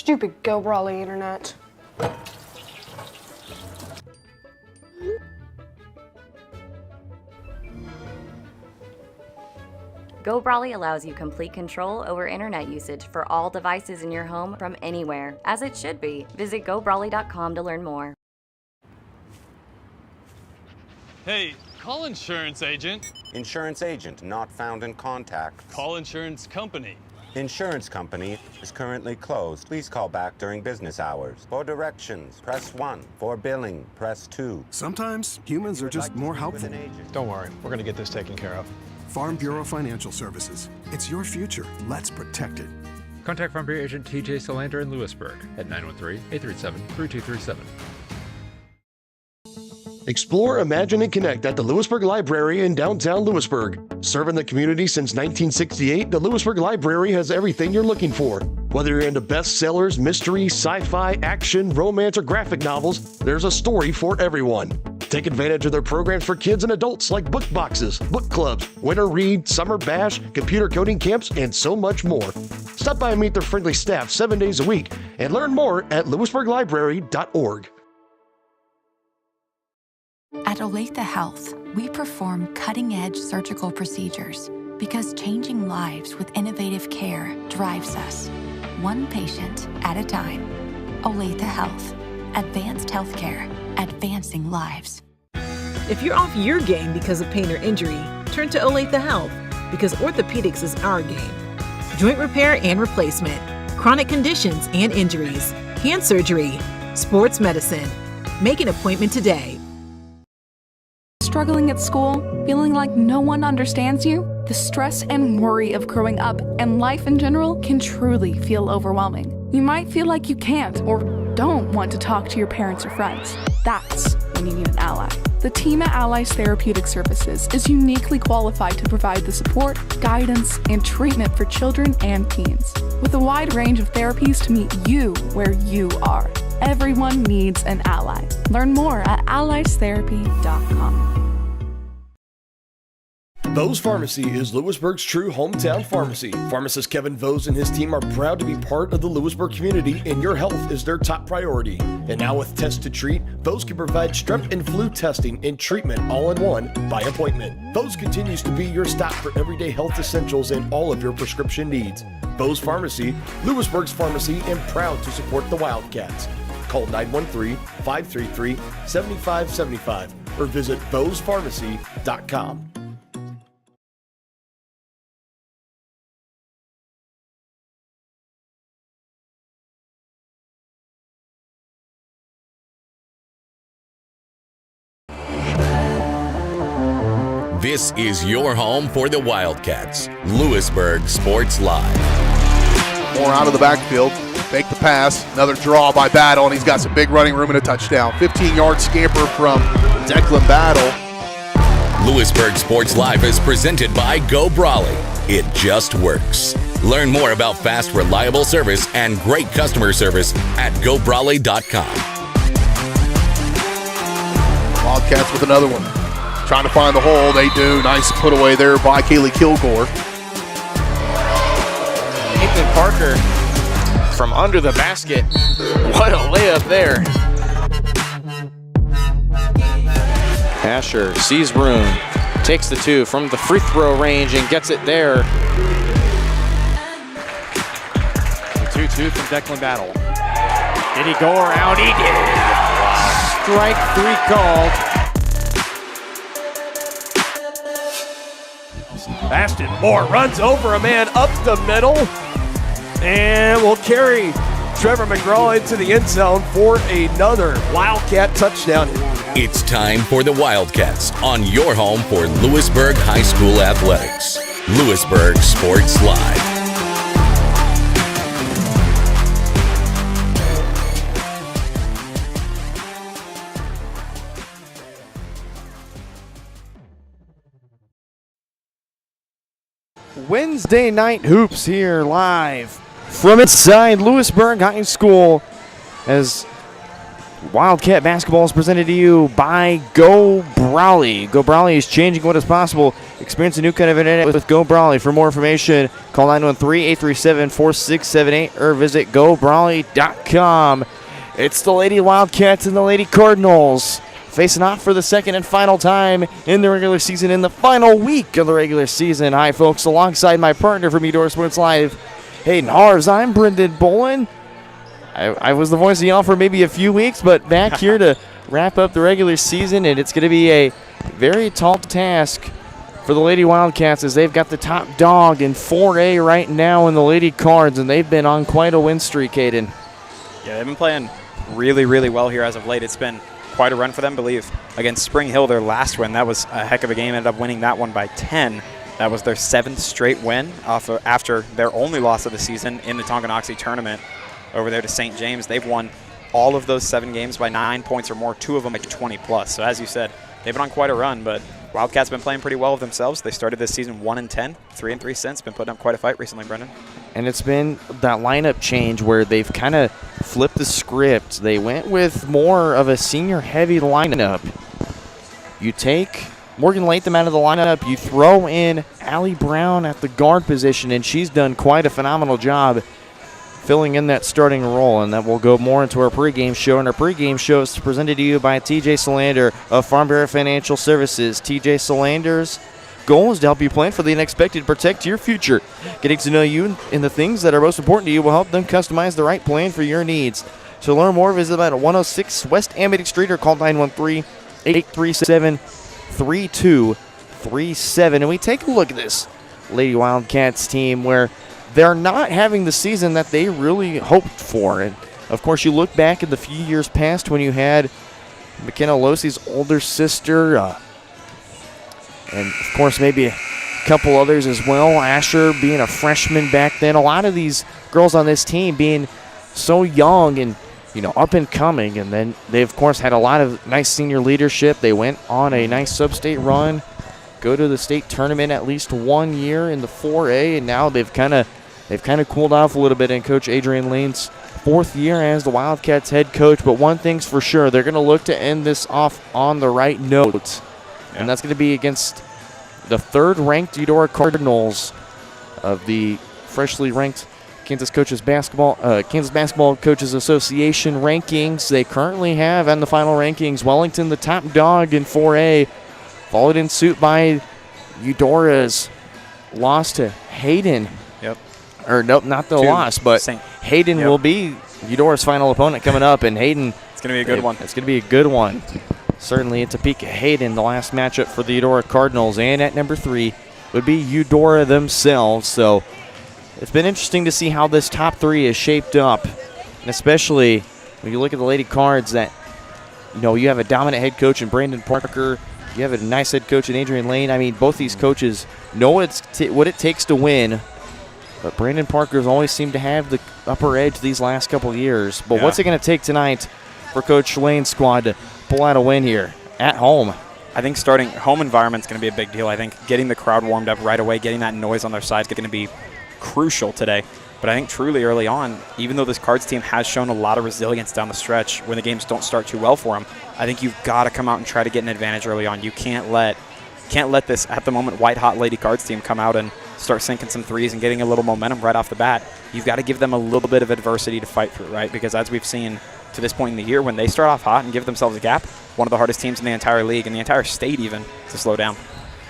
Stupid GooBroly internet. GooBroly allows you complete control over internet usage for all devices in your home from anywhere, as it should be. Visit GooBroly.com to learn more. Hey, call insurance agent. Insurance agent not found in contact. Call insurance company. Insurance company is currently closed. Please call back during business hours. For directions, press 1. For billing, press 2. Sometimes humans are just more helpful. Don't worry, we're going to get this taken care of. Farm Bureau Financial Services. It's your future. Let's protect it. Contact Farm Bureau agent TJ Solander in Lewisburg at 913-837-3237. Explore, imagine, and connect at the Lewisburg Library in downtown Lewisburg. Serving the community since 1968, the Lewisburg Library has everything you're looking for. Whether you're into bestsellers, mystery, sci-fi, action, romance, or graphic novels, there's a story for everyone. Take advantage of their programs for kids and adults like book boxes, book clubs, winter read, summer bash, computer coding camps, and so much more. Stop by and meet their friendly staff 7 days a week and learn more at lewisburglibrary.org. At Olathe Health, we perform cutting-edge surgical procedures because changing lives with innovative care drives us, one patient at a time. Olathe Health. Advanced healthcare. Advancing lives. If you're off your game because of pain or injury, turn to Olathe Health because orthopedics is our game. Joint repair and replacement, chronic conditions and injuries, hand surgery, sports medicine. Make an appointment today. Struggling at school? Feeling like no one understands you? The stress and worry of growing up and life in general can truly feel overwhelming. You might feel like you can't or don't want to talk to your parents or friends. That's when you need an ally. The team at Allies Therapeutic Services is uniquely qualified to provide the support, guidance, and treatment for children and teens. With a wide range of therapies to meet you where you are. Everyone needs an ally. Learn more at alliestherapy.com. Vose Pharmacy is Lewisburg's true hometown pharmacy. Pharmacist Kevin Vose and his team are proud to be part of the Lewisburg community, and your health is their top priority. And now with Test to Treat, Vose can provide strep and flu testing and treatment all in one by appointment. Vose continues to be your stop for everyday health essentials and all of your prescription needs. Vose Pharmacy, Lewisburg's pharmacy, and proud to support the Wildcats. Call 913-533-7575 or visit VosePharmacy.com. This is your home for the Wildcats. Lewisburg Sports Live. More out of the backfield. Fake the pass. Another draw by Battle, and he's got some big running room and a touchdown. 15-yard scamper from Declan Battle. Lewisburg Sports Live is presented by GooBroly. It just works. Learn more about fast, reliable service and great customer service at GooBroly.com. Wildcats with another one. Trying to find the hole. They do. Nice put away there by Kaylee Kilgore. Ethan Parker from under the basket. What a layup there. Asher sees room, takes the two from the free throw range and gets it there. The 2-2 from Declan Battle. Did he go around? He did. Strike three called. Ashton Moore runs over a man up the middle and will carry Trevor McGraw into the end zone for another Wildcat touchdown. It's time for the Wildcats on your home for Lewisburg High School Athletics. Lewisburg Sports Live. Wednesday night hoops here live from inside Lewisburg High School as Wildcat basketball is presented to you by GooBroly. GooBroly is changing what is possible Experience a new kind of internet with GooBroly. For more information, call 913-837-4678 or visit GooBroly.com. It's the Lady Wildcats and the Lady Cardinals facing off for the second and final time in the regular season, in the final week of the regular season. Hi, folks. Alongside my partner from Eudora Sports Live, Hayden Harves, I'm Brendan Bolin. I was the voice of y'all for maybe a few weeks, but back here to wrap up the regular season, and it's going to be a very tall task for the Lady Wildcats as they've got the top dog in 4A right now in the Lady Cards, and they've been on quite a win streak, Hayden. Yeah, they've been playing really, really well here as of late. It's been quite a run for them, I believe. Against Spring Hill, their last win, that was a heck of a game. Ended up winning that one by 10. That was their 7th straight win after their only loss of the season in the Tonganoxie tournament over there to St. James. They've won all of those 7 games by 9 points or more, 2 of them by 20 plus. So as you said, they've been on quite a run, but Wildcats been playing pretty well with themselves. They started this season 1-10, 3-3 since. Been putting up quite a fight recently, Brendan. And it's been that lineup change where they've kind of flipped the script. They went with more of a senior-heavy lineup. You take Morgan Latham out of the lineup, you throw in Allie Brown at the guard position, and she's done quite a phenomenal job filling in that starting role, and that will go more into our pregame show. And our pregame show is presented to you by TJ Solander of Farm Bureau Financial Services. TJ Solander's goal is to help you plan for the unexpected, protect your future. Getting to know you and the things that are most important to you will help them customize the right plan for your needs. To learn more, visit them at 106 West Amity Street or call 913-837-3237. And we take a look at this Lady Wildcats team where they're not having the season that they really hoped for. And, of course, you look back at the few years past when you had McKenna Losey's older sister, and, of course, maybe a couple others as well. Asher being a freshman back then. A lot of these girls on this team being so young and, up and coming. And then they, of course, had a lot of nice senior leadership. They went on a nice sub-state run, go to the state tournament at least 1 year in the 4A, and now they've kind of cooled off a little bit in Coach Adrian Lane's 4th year as the Wildcats head coach. But one thing's for sure, they're going to look to end this off on the right note. And that's going to be against the 3rd-ranked Eudora Cardinals of the freshly ranked Kansas Basketball Coaches Association rankings. They currently have on the final rankings Wellington, the top dog in 4A, followed in suit by Eudora's loss to Hayden. Yep. Or nope, not the loss, but Hayden will be Eudora's final opponent coming up, and Hayden. It's going to be a good one. It's going to be a good one. Certainly in Topeka, Hayden, the last matchup for the Eudora Cardinals. And at number 3 would be Eudora themselves. So it's been interesting to see how this top 3 is shaped up. And especially when you look at the Lady Cards that, you have a dominant head coach in Brandon Parker. You have a nice head coach in Adrian Lane. I mean, both these coaches know what it takes to win. But Brandon Parker's always seemed to have the upper edge these last couple of years. But what's it going to take tonight for Coach Lane's squad to pull out a win here at home? I think starting home environment is going to be a big deal. I think getting the crowd warmed up right away, getting that noise on their side is going to be crucial today. But I think truly early on, even though this Cards team has shown a lot of resilience down the stretch when the games don't start too well for them, I think you've got to come out and try to get an advantage early on. You can't let this, at the moment, white-hot Lady Cards team come out and start sinking some threes and getting a little momentum right off the bat. You've got to give them a little bit of adversity to fight through, right? Because as we've seen to this point in the year, when they start off hot and give themselves a gap, one of the hardest teams in the entire league and the entire state even to slow down.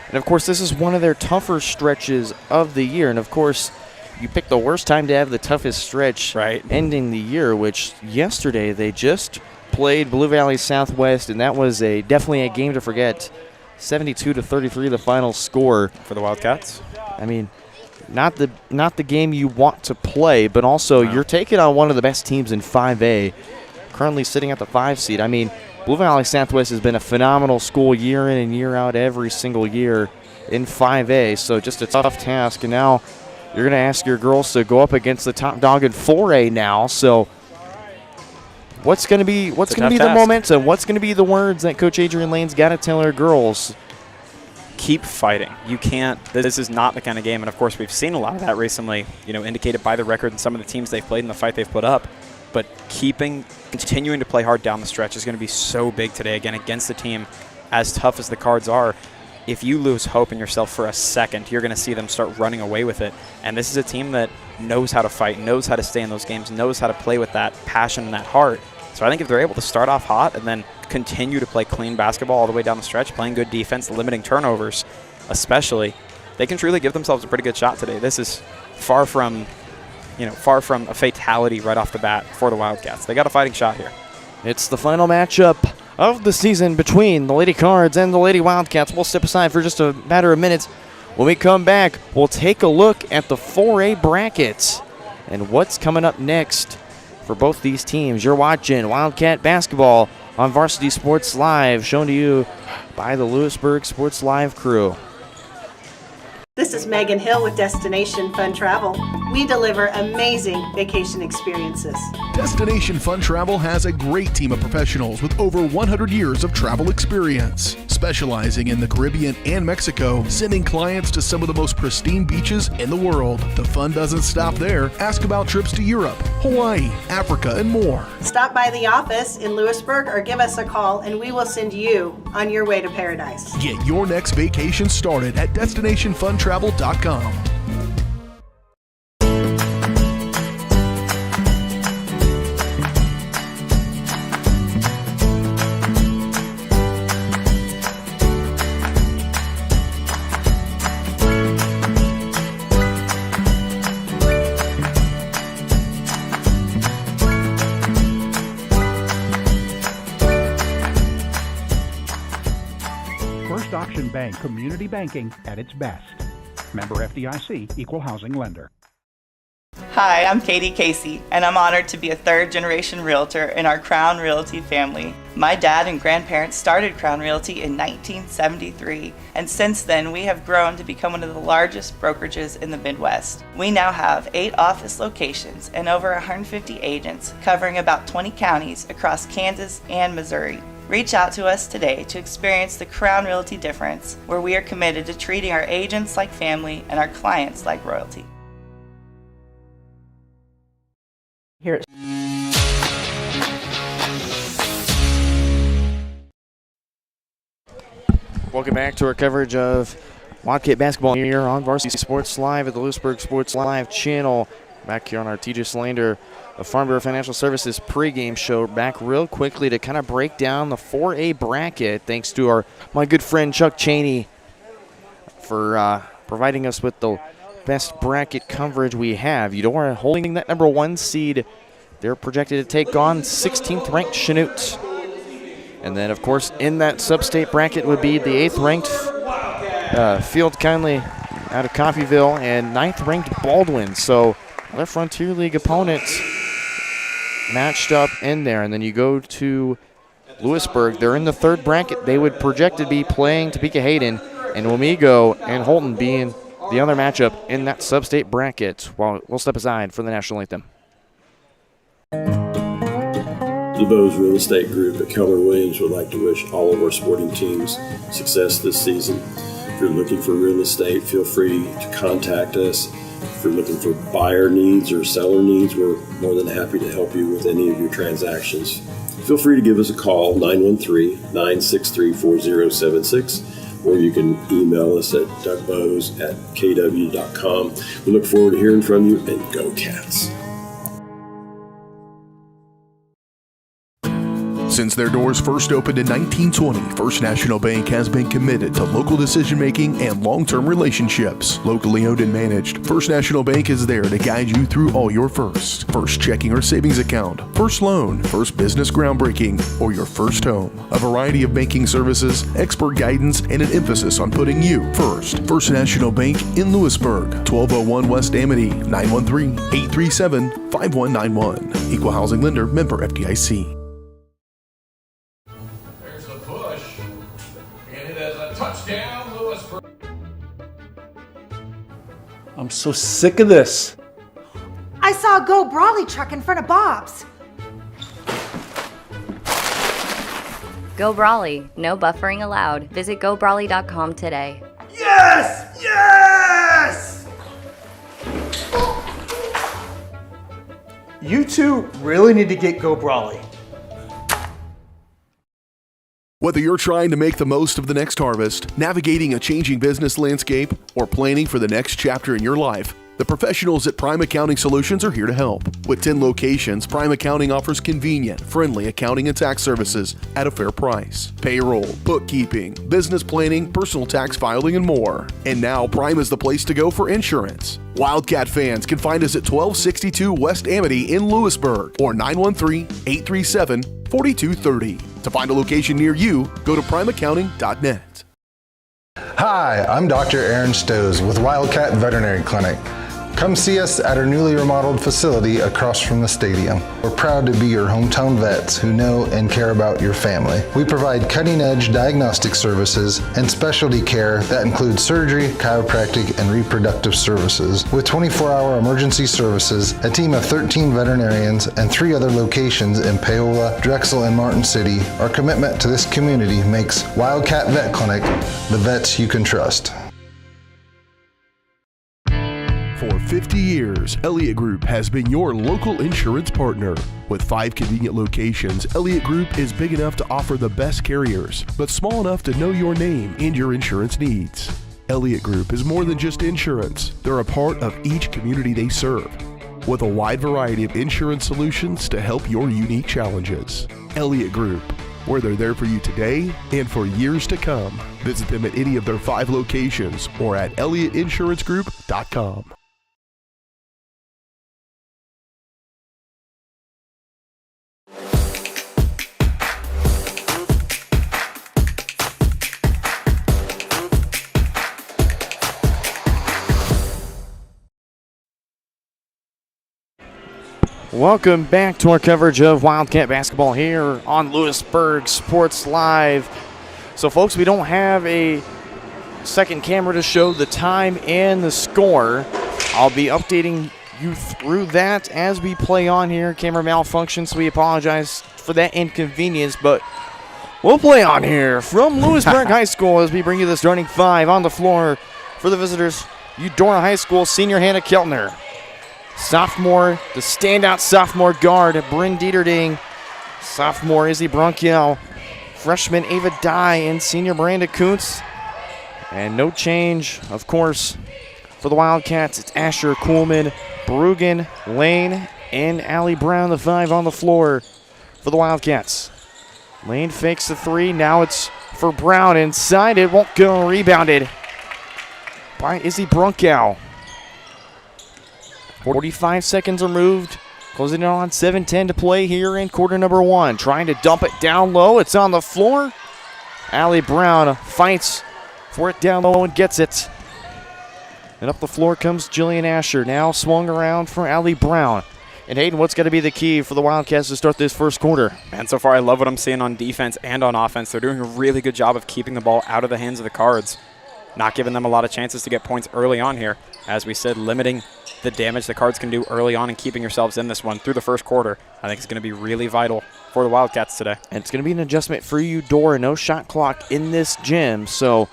And, of course, this is one of their tougher stretches of the year. And, of course, you picked the worst time to have the toughest stretch ending the year, which yesterday they just played Blue Valley Southwest, and that was definitely a game to forget. 72-33 the final score for the Wildcats. I mean, not the game you want to play, but also you're taking on one of the best teams in 5A, currently sitting at the 5 seed. I mean, Blue Valley Southwest has been a phenomenal school year in and year out every single year in 5A, so just a tough task. And now you're going to ask your girls to go up against the top dog in 4A now. So what's going to be the momentum? What's going to be the words that Coach Adrian Lane's got to tell her girls? Keep fighting. You can't. This is not the kind of game, and of course we've seen a lot of that recently, indicated by the record and some of the teams they've played and the fight they've put up. But continuing to play hard down the stretch is going to be so big today, again, against the team as tough as the Cards are. if you lose hope in yourself for a second, you're going to see them start running away with it. And this is a team that knows how to fight, knows how to stay in those games, knows how to play with that passion and that heart. So I think if they're able to start off hot and then continue to play clean basketball all the way down the stretch, playing good defense, limiting turnovers especially, they can truly give themselves a pretty good shot today. This is far from a fatality right off the bat for the Wildcats. They got a fighting shot here. It's the final matchup of the season between the Lady Cards and the Lady Wildcats. We'll step aside for just a matter of minutes. When we come back, we'll take a look at the 4A brackets and what's coming up next for both these teams. You're watching Wildcat basketball on Varsity Sports Live, shown to you by the Lewisburg Sports Live crew. This is Megan Hill with Destination Fun Travel. We deliver amazing vacation experiences. Destination Fun Travel has a great team of professionals with over 100 years of travel experience, specializing in the Caribbean and Mexico, sending clients to some of the most pristine beaches in the world. The fun doesn't stop there. Ask about trips to Europe, Hawaii, Africa, and more. Stop by the office in Lewisburg or give us a call and we will send you on your way to paradise. Get your next vacation started at destinationfuntravel.com. First Auction Bank community banking at its best. Member FDIC, Equal Housing Lender. Hi, I'm Katie Casey, and I'm honored to be a third-generation realtor in our Crown Realty family. My dad and grandparents started Crown Realty in 1973, and since then we have grown to become one of the largest brokerages in the Midwest. We now have 8 office locations and over 150 agents covering about 20 counties across Kansas and Missouri. Reach out to us today to experience the Crown Realty difference, where we are committed to treating our agents like family and our clients like royalty. Here. Welcome back to our coverage of Wildcat basketball here on Varsity Sports Live at the Lewisburg Sports Live channel. Back here on our TJ Solander of Farm Bureau Financial Services pregame show. Back real quickly to kind of break down the 4A bracket. Thanks to my good friend Chuck Cheney for providing us with the best bracket coverage we have. Eudora holding that number 1 seed. They're projected to take on 16th ranked Chanute. And then, of course, in that sub-state bracket would be the 8th ranked Field Kindly out of Coffeyville and 9th ranked Baldwin. So their Frontier League opponents matched up in there. And then you go to Lewisburg. They're in the 3rd bracket. They would project to be playing Topeka Hayden, and Wamego and Holton being the other matchup in that sub-state bracket. While we'll step aside for the national anthem. The Vose Real Estate Group at Keller Williams would like to wish all of our sporting teams success this season. If you're looking for real estate, feel free to contact us. If you're looking for buyer needs or seller needs, we're more than happy to help you with any of your transactions. Feel free to give us a call, 913-963-4076, or you can email us at dougvose@kw.com. We look forward to hearing from you, and go Cats. Since their doors first opened in 1920, First National Bank has been committed to local decision-making and long-term relationships. Locally owned and managed, First National Bank is there to guide you through all your firsts. First checking or savings account, first loan, first business groundbreaking, or your first home. A variety of banking services, expert guidance, and an emphasis on putting you first. First National Bank in Lewisburg, 1201 West Amity, 913-837-5191. Equal Housing Lender, member FDIC. I'm so sick of this. I saw a GooBroly truck in front of Bob's. GooBroly, no buffering allowed. Visit GooBroly.com today. Yes! Yes! You two really need to get GooBroly. Whether you're trying to make the most of the next harvest, navigating a changing business landscape, or planning for the next chapter in your life, the professionals at Prime Accounting Solutions are here to help. With 10 locations, Prime Accounting offers convenient, friendly accounting and tax services at a fair price. Payroll, bookkeeping, business planning, personal tax filing, and more. And now Prime is the place to go for insurance. Wildcat fans can find us at 1262 West Amity in Lewisburg or 913-837-4230. To find a location near you, go to primeaccounting.net. Hi, I'm Dr. Aaron Stoes with Wildcat Veterinary Clinic. Come see us at our newly remodeled facility across from the stadium. We're proud to be your hometown vets who know and care about your family. We provide cutting-edge diagnostic services and specialty care that includes surgery, chiropractic, and reproductive services. With 24-hour emergency services, a team of 13 veterinarians, and 3 other locations in Paola, Drexel, and Martin City, our commitment to this community makes Wildcat Vet Clinic the vets you can trust. For 50 years, Elliott Group has been your local insurance partner. With 5 convenient locations, Elliott Group is big enough to offer the best carriers, but small enough to know your name and your insurance needs. Elliott Group is more than just insurance. They're a part of each community they serve, with a wide variety of insurance solutions to help your unique challenges. Elliott Group, where they're there for you today and for years to come. Visit them at any of their 5 locations or at ElliottInsuranceGroup.com. Welcome back to our coverage of Wildcat basketball here on Lewisburg Sports Live. So, folks, we don't have a second camera to show the time and the score. I'll be updating you through that as we play on here. Camera malfunction, so we apologize for that inconvenience, but we'll play on here from Lewisburg High School as we bring you the starting 5 on the floor for the visitors. Eudora High School senior Hannah Keltner. Sophomore, the standout sophomore guard, Bryn Dieterding. Sophomore, Izzy Brunkiel. Freshman, Ava Dye, and senior Miranda Kuntz. And no change, of course, for the Wildcats. It's Asher, Kuhlman, Brugan, Lane, and Allie Brown, the 5 on the floor for the Wildcats. Lane fakes the 3. Now it's for Brown inside. It won't go. Rebounded by Izzy Brunkiel. 45 seconds removed. Closing it on 7:10 to play here in quarter number 1. Trying to dump it down low. It's on the floor. Allie Brown fights for it down low and gets it. And up the floor comes Jillian Asher. Now swung around for Allie Brown. And Hayden, what's going to be the key for the Wildcats to start this first quarter? And so far, I love what I'm seeing on defense and on offense. They're doing a really good job of keeping the ball out of the hands of the Cards. Not giving them a lot of chances to get points early on here. As we said, limiting the damage the Cards can do early on and keeping yourselves in this one through the first quarter, I think is going to be really vital for the Wildcats today. And it's going to be an adjustment for Eudora. No shot clock in this gym. So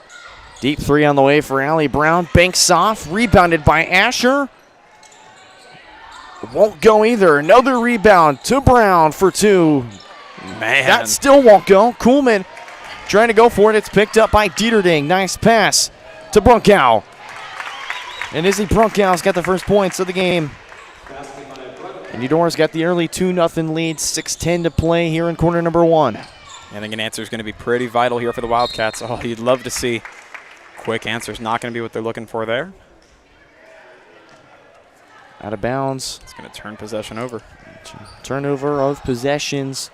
deep 3 on the way for Allie Brown. Banks off. Rebounded by Asher. Won't go either. Another rebound to Brown for 2. Man. That still won't go. Kuhlman trying to go for it. It's picked up by Dieterding. Nice pass to Brunkow. And Izzy Brunkow's got the first points of the game. And Eudora's got the early 2-0 lead, 6:10 to play here in quarter number 1. I think an answer is going to be pretty vital here for the Wildcats. Oh, you'd love to see quick answers. Not going to be what they're looking for there. Out of bounds. It's going to turn possession over. Turnover of possessions.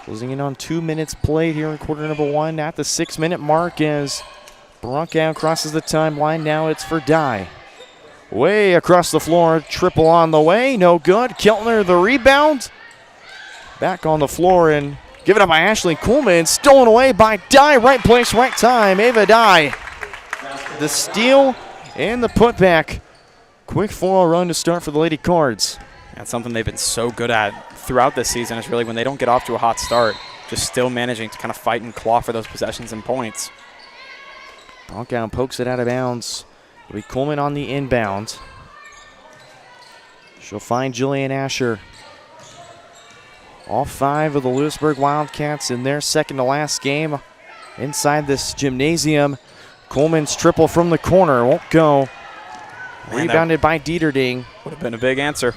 Closing in on 2 minutes played here in quarter number 1 at the 6-minute mark as Brunkow crosses the timeline. Now it's for Dye. Way across the floor. Triple on the way. No good. Keltner the rebound. Back on the floor and given up by Ashley Kuhlman. Stolen away by Dye. Right place, right time. Ava Dye. The steal and the putback. Quick 4-0 run to start for the Lady Cards. That's something they've been so good at throughout this season is really when they don't get off to a hot start, just still managing to kind of fight and claw for those possessions and points. Brunkow pokes it out of bounds. It'll be Kuhlman on the inbound. She'll find Jillian Asher. All 5 of the Lewisburg Wildcats in their second to last game inside this gymnasium. Coleman's triple from the corner won't go. Rebounded by Dieterding. Would have been a big answer.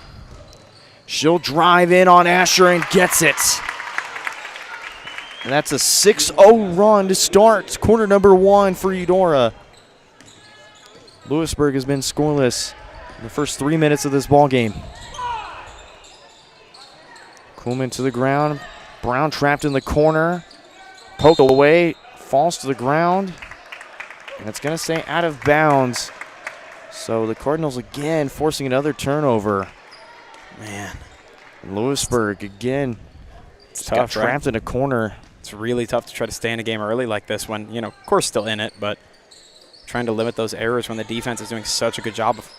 She'll drive in on Asher and gets it. And that's a 6-0 run to start quarter number 1 for Eudora. Lewisburg has been scoreless in the first 3 minutes of this ball game. Coleman to the ground. Brown trapped in the corner. Poked away. Falls to the ground. And it's going to stay out of bounds. So the Cardinals again forcing another turnover. Man. And Lewisburg again. It's got tough, trapped right? in a corner. It's really tough to try to stay in a game early like this when, of course still in it, but trying to limit those errors when the defense is doing such a good job of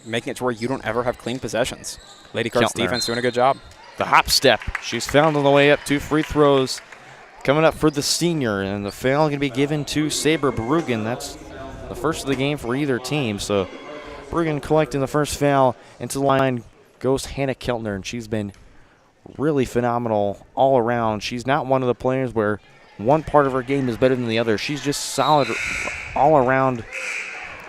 making it to where you don't ever have clean possessions. Lady Cards defense doing a good job. The hop step. She's fouled on the way up. 2 free throws coming up for the senior. And the foul going to be given to Sabre Berrugan. That's the first of the game for either team. So Berrugan collecting the first foul. Into the line goes Hannah Keltner. And she's been really phenomenal all around. She's not one of the players where one part of her game is better than the other. She's just solid all around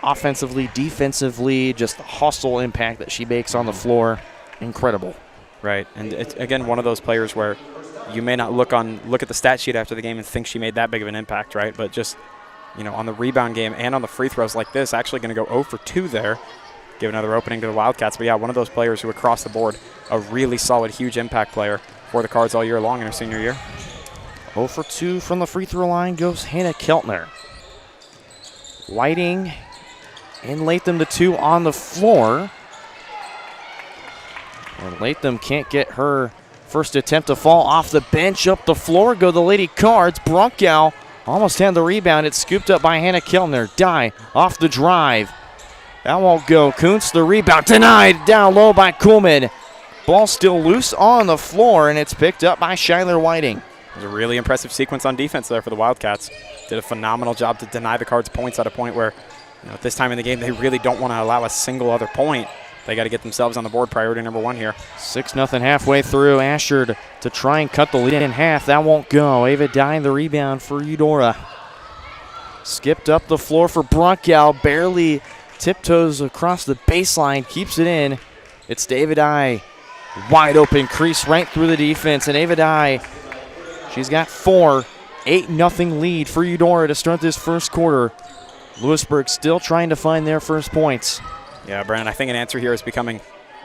offensively, defensively, just the hustle impact that she makes on the floor. Incredible. Right, and it's, again, one of those players where you may not look at the stat sheet after the game and think she made that big of an impact, right? But just, on the rebound game and on the free throws like this, actually going to go 0 for 2 there. Give another opening to the Wildcats. But, yeah, one of those players who across the board, a really solid, huge impact player for the Cards all year long in her senior year. 0 for 2 from the free throw line goes Hannah Keltner. Whiting and Latham, the 2 on the floor. And Latham can't get her first attempt to fall off the bench. Up the floor go the Lady Cards. Brunkow almost had the rebound. It's scooped up by Hannah Keltner. Dye off the drive. That won't go. Kuntz the rebound. Denied down low by Kuhlman. Ball still loose on the floor, and it's picked up by Shyler Whiting. It was a really impressive sequence on defense there for the Wildcats. Did a phenomenal job to deny the Cards points at a point where, at this time in the game, they really don't want to allow a single other point. They got to get themselves on the board, priority number 1 here. 6-0 halfway through. Asher to try and cut the lead in half. That won't go. Ava Dye the rebound for Eudora. Skipped up the floor for Brunkow. Barely tiptoes across the baseline. Keeps it in. It's Ava Dye. Wide open crease right through the defense. And Ava Dye, she's got 4. 8-0 lead for Eudora to start this first quarter. Lewisburg still trying to find their first points. Yeah, Brandon, I think an answer here is becoming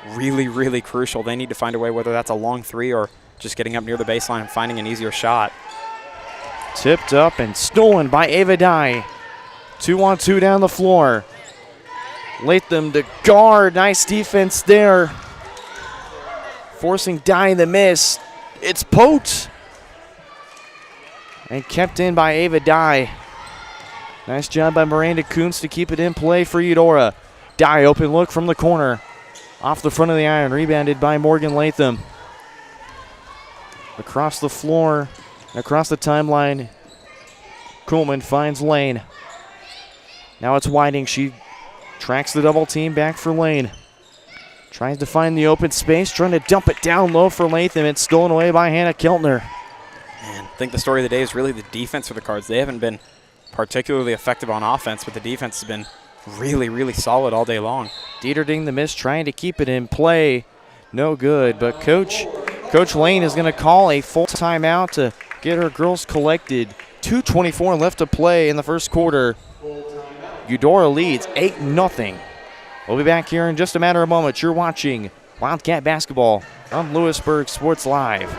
really, really crucial. They need to find a way, whether that's a long 3 or just getting up near the baseline and finding an easier shot. Tipped up and stolen by Ava Dye. 2-on-2 down the floor. Latham to guard. Nice defense there. Forcing Dye the miss. It's poked. And kept in by Ava Dye. Nice job by Miranda Kuntz to keep it in play for Eudora. Dye open look from the corner. Off the front of the iron. Rebounded by Morgan Latham. Across the floor. Across the timeline. Kuhlman finds Lane. Now it's Whiting. She tracks the double team back for Lane. Tries to find the open space. Trying to dump it down low for Latham. It's stolen away by Hannah Keltner. Man, I think the story of the day is really the defense for the Cards. They haven't been particularly effective on offense, but the defense has been really, really solid all day long. Dieterding the miss, trying to keep it in play. No good, but Coach Lane is going to call a full timeout to get her girls collected. 2:24 left to play in the first quarter. Eudora leads 8-0. We'll be back here in just a matter of moments. You're watching Wildcat Basketball on Lewisburg Sports Live.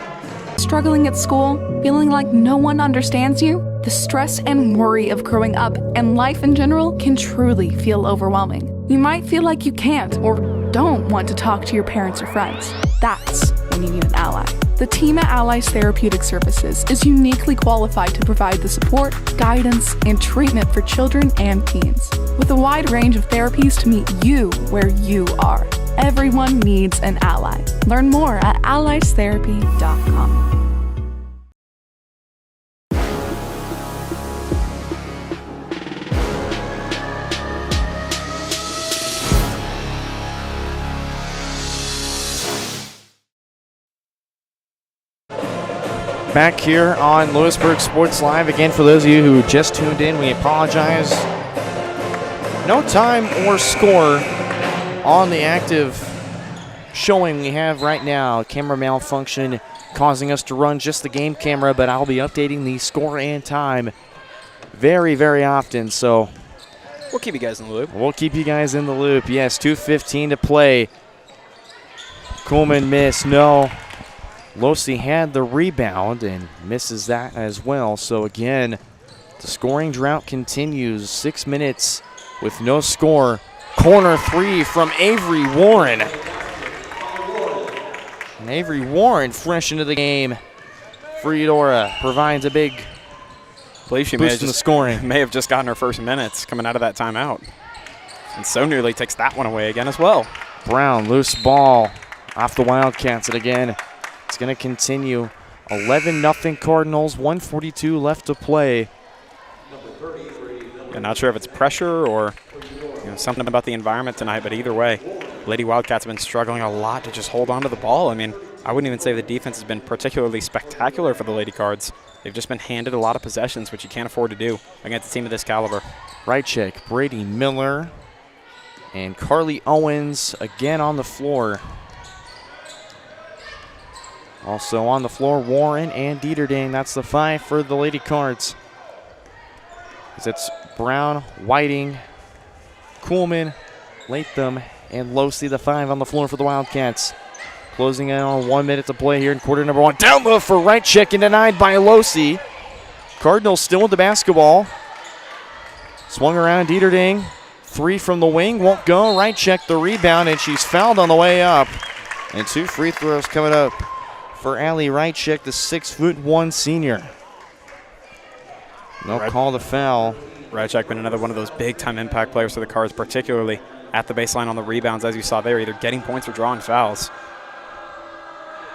Struggling at school? Feeling like no one understands you? The stress and worry of growing up and life in general can truly feel overwhelming. You might feel like you can't or don't want to talk to your parents or friends. That's when you need an ally. The team at Allies Therapeutic Services is uniquely qualified to provide the support, guidance, and treatment for children and teens. With a wide range of therapies to meet you where you are. Everyone needs an ally. Learn more at alliestherapy.com. Back here on Lewisburg Sports Live. Again, for those of you who just tuned in, we apologize. No time or score on the active showing we have right now. Camera malfunction causing us to run just the game camera, but I'll be updating the score and time very, very often. So we'll keep you guys in the loop. We'll keep you guys in the loop. Yes, 2:15 to play. Kuhlman missed. No. Losey had the rebound and misses that as well. So again, the scoring drought continues. 6 minutes with no score. Corner three from Avery Warren. And Avery Warren fresh into the game for Eudora. Provides a big boost in the scoring. May have just gotten her first minutes coming out of that timeout. And so nearly takes that one away again as well. Brown, loose ball off the Wildcats. And again, it's going to continue. 11-0 Cardinals, 1:42 left to play. I'm not sure if it's pressure or something about the environment tonight, but either way, Lady Wildcats have been struggling a lot to just hold on to the ball. I mean, I wouldn't even say the defense has been particularly spectacular for the Lady Cards. They've just been handed a lot of possessions, which you can't afford to do against a team of this caliber. Right check, Brady Miller and Carly Owens again on the floor. Also on the floor, Warren and Dieterding. That's the 5 for the Lady Cards. It's Brown, Whiting, Kuhlman, Latham, and Losey, the 5 on the floor for the Wildcats. Closing in on 1 minute to play here in quarter number 1. Down low for right check and denied by Losey. Cardinals still with the basketball. Swung around, Dieterding. 3 from the wing, won't go. Right check the rebound, and she's fouled on the way up. And 2 free throws coming up for Allie Wrightcheck, the 6'1" senior. No call the foul. Wrightcheck been another one of those big-time impact players for the Cards, particularly at the baseline on the rebounds. As you saw there, either getting points or drawing fouls.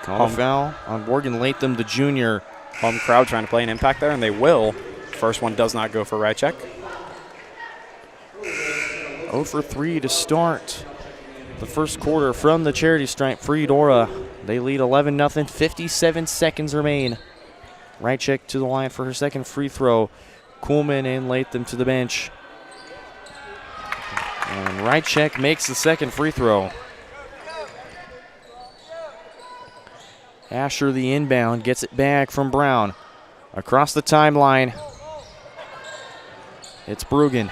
Call the foul on Morgan Latham, the junior. Home crowd trying to play an impact there, and they will. First one does not go for Wrightcheck. 0 for 3 to start the first quarter from the charity stripe for Eudora. They lead 11-0, 57 seconds remain. Wrightcheck to the line for her second free throw. Kuhlman and Latham to the bench. And Wrightcheck makes the second free throw. Asher, the inbound, gets it back from Brown. Across the timeline, it's Bruggen.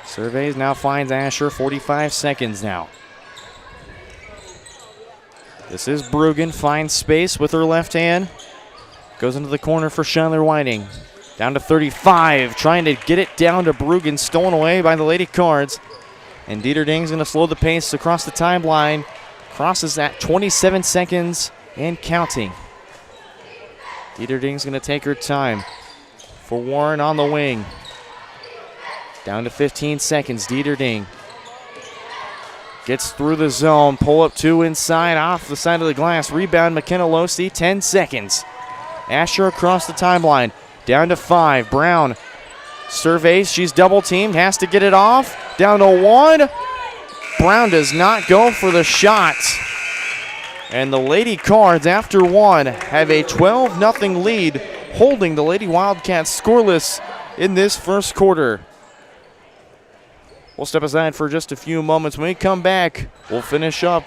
Surveys, now finds Asher, 45 seconds now. This is Bruggen, finds space with her left hand. Goes into the corner for Chandler Whiting. Down to 35, trying to get it down to Bruggen, stolen away by the Lady Cards. And Dieterding's going to slow the pace across the timeline. Crosses at 27 seconds and counting. Dieterding's going to take her time. For Warren on the wing. Down to 15 seconds, Dieterding. Gets through the zone, pull up 2 inside, off the side of the glass. Rebound, McKenna Losey, 10 seconds. Asher across the timeline, down to 5. Brown surveys, she's double teamed, has to get it off. Down to 1. Brown does not go for the shot. And the Lady Cards, after 1, have a 12-0 lead, holding the Lady Wildcats scoreless in this first quarter. We'll step aside for just a few moments. When we come back, we'll finish up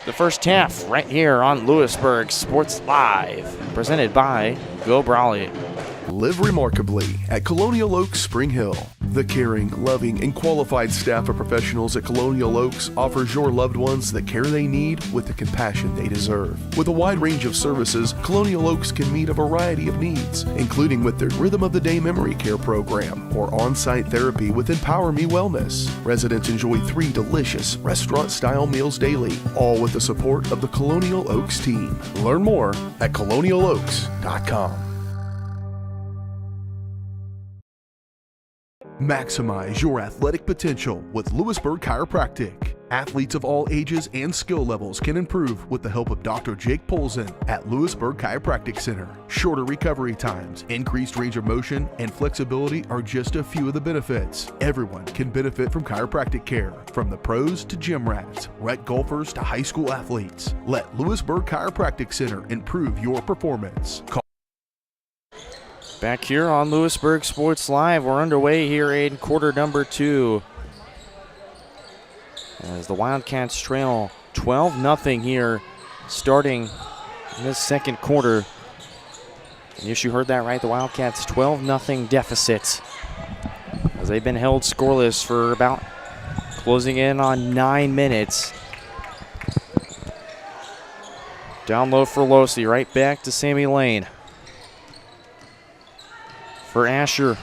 the first half right here on Lewisburg Sports Live, presented by GooBroly. Live remarkably at Colonial Oaks, Spring Hill. The caring, loving, and qualified staff of professionals at Colonial Oaks offers your loved ones the care they need with the compassion they deserve. With a wide range of services, Colonial Oaks can meet a variety of needs, including with their Rhythm of the Day Memory Care program or on-site therapy with Empower Me Wellness. Residents enjoy 3 delicious restaurant-style meals daily, all with the support of the Colonial Oaks team. Learn more at colonialoaks.com. Maximize your athletic potential with Lewisburg Chiropractic. Athletes of all ages and skill levels can improve with the help of Dr. Jake Polzin at Lewisburg Chiropractic Center. Shorter recovery times, increased range of motion, and flexibility are just a few of the benefits. Everyone can benefit from chiropractic care, from the pros to gym rats, rec golfers to high school athletes. Let Lewisburg Chiropractic Center improve your performance. Call Back here on Lewisburg Sports Live, we're underway here in quarter number 2. As the Wildcats trail 12-0 here starting in this second quarter. Yes, you heard that right. The Wildcats 12-0 deficit as they've been held scoreless for about closing in on 9 minutes. Down low for Losey, right back to Sammy Lane. For Asher.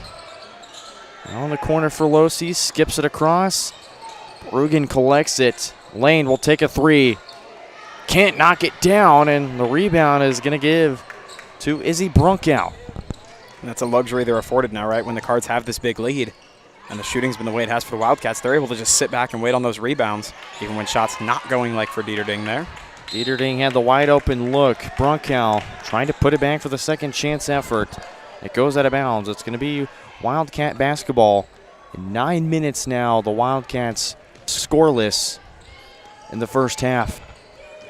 On the corner for Losey, skips it across. Rugen collects it. Lane will take a 3. Can't knock it down, and the rebound is going to give to Izzy Brunkow. And that's a luxury they're afforded now, right? When the Cards have this big lead and the shooting's been the way it has for the Wildcats, they're able to just sit back and wait on those rebounds, even when shots not going like for Dieterding there. Dieterding had the wide open look. Brunkow trying to put it back for the second chance effort. It goes out of bounds. It's going to be Wildcat basketball. In 9 minutes now, the Wildcats scoreless in the first half.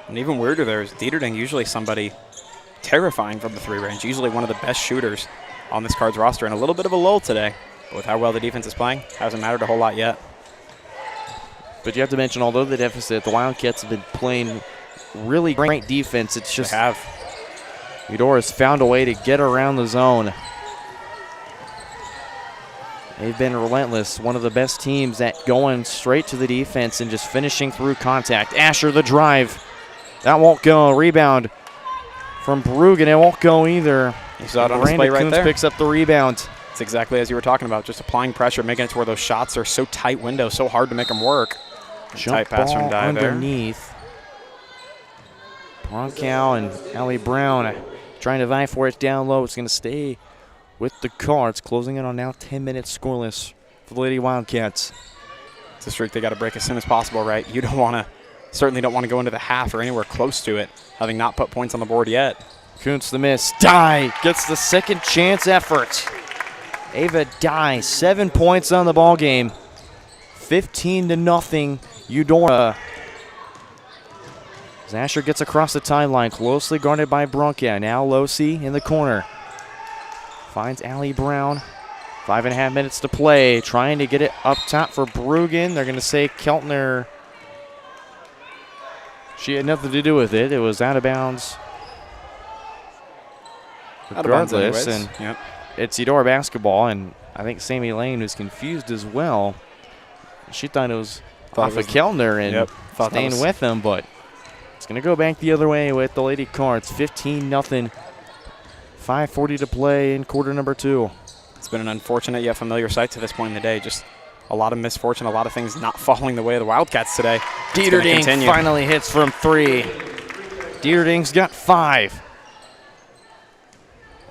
And even weirder there is Dieterding, usually somebody terrifying from the 3 range, usually one of the best shooters on this Cards roster, and a little bit of a lull today. But with how well the defense is playing, hasn't mattered a whole lot yet. But you have to mention, although the deficit, the Wildcats have been playing really great defense. It's just Eudora's found a way to get around the zone. They've been relentless. One of the best teams at going straight to the defense and just finishing through contact. Asher, the drive. That won't go. Rebound from Bruggen. It won't go either. You saw it on display right there. Picks up the rebound. It's exactly as you were talking about, just applying pressure, making it to where those shots are so tight window, so hard to make them work. Jump tight pass ball from Dye underneath. Brunkow and Allie Brown trying to vie for it down low. It's going to stay with the Cards, closing in on now 10 minutes scoreless for the Lady Wildcats. It's a streak they got to break as soon as possible, right? You don't want to, certainly don't want to go into the half or anywhere close to it, having not put points on the board yet. Kuntz the miss. Dye gets the second chance effort. Ava Dye, 7 points on the ball game. 15-0 Eudora. As Asher gets across the timeline, closely guarded by Brunkow. Now Losey in the corner. Finds Allie Brown. 5.5 minutes to play. Trying to get it up top for Bruggen. They're going to say Keltner. She had nothing to do with it. It was out of bounds. Regardless, and it's Eudora basketball, and I think Sammy Lane was confused as well. She thought it was off of Keltner and staying with him, but it's going to go back the other way with the Lady Cards. 15-0. 5:40 to play in quarter number 2. It's been an unfortunate yet familiar sight to this point in the day. Just a lot of misfortune, a lot of things not falling the way of the Wildcats today. Dieterding finally hits from 3. Dieterding's got 5.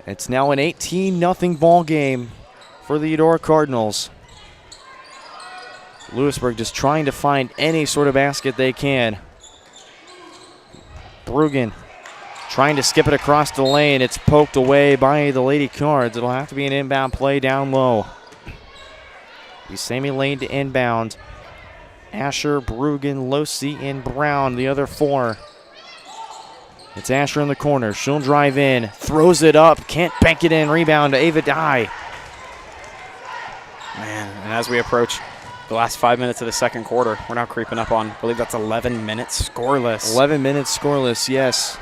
It's now an 18-0 ball game for the Eudora Cardinals. Lewisburg just trying to find any sort of basket they can. Bruggen trying to skip it across the lane. It's poked away by the Lady Cards. It'll have to be an inbound play down low. Be Sammy Lane to inbound. Asher, Bruggen, Losey, and Brown, the other 4. It's Asher in the corner. She'll drive in. Throws it up. Can't bank it in. Rebound to Ava Dye. Man, and as we approach the last 5 minutes of the second quarter, we're now creeping up on, I believe that's 11 minutes scoreless. 11 minutes scoreless, yes.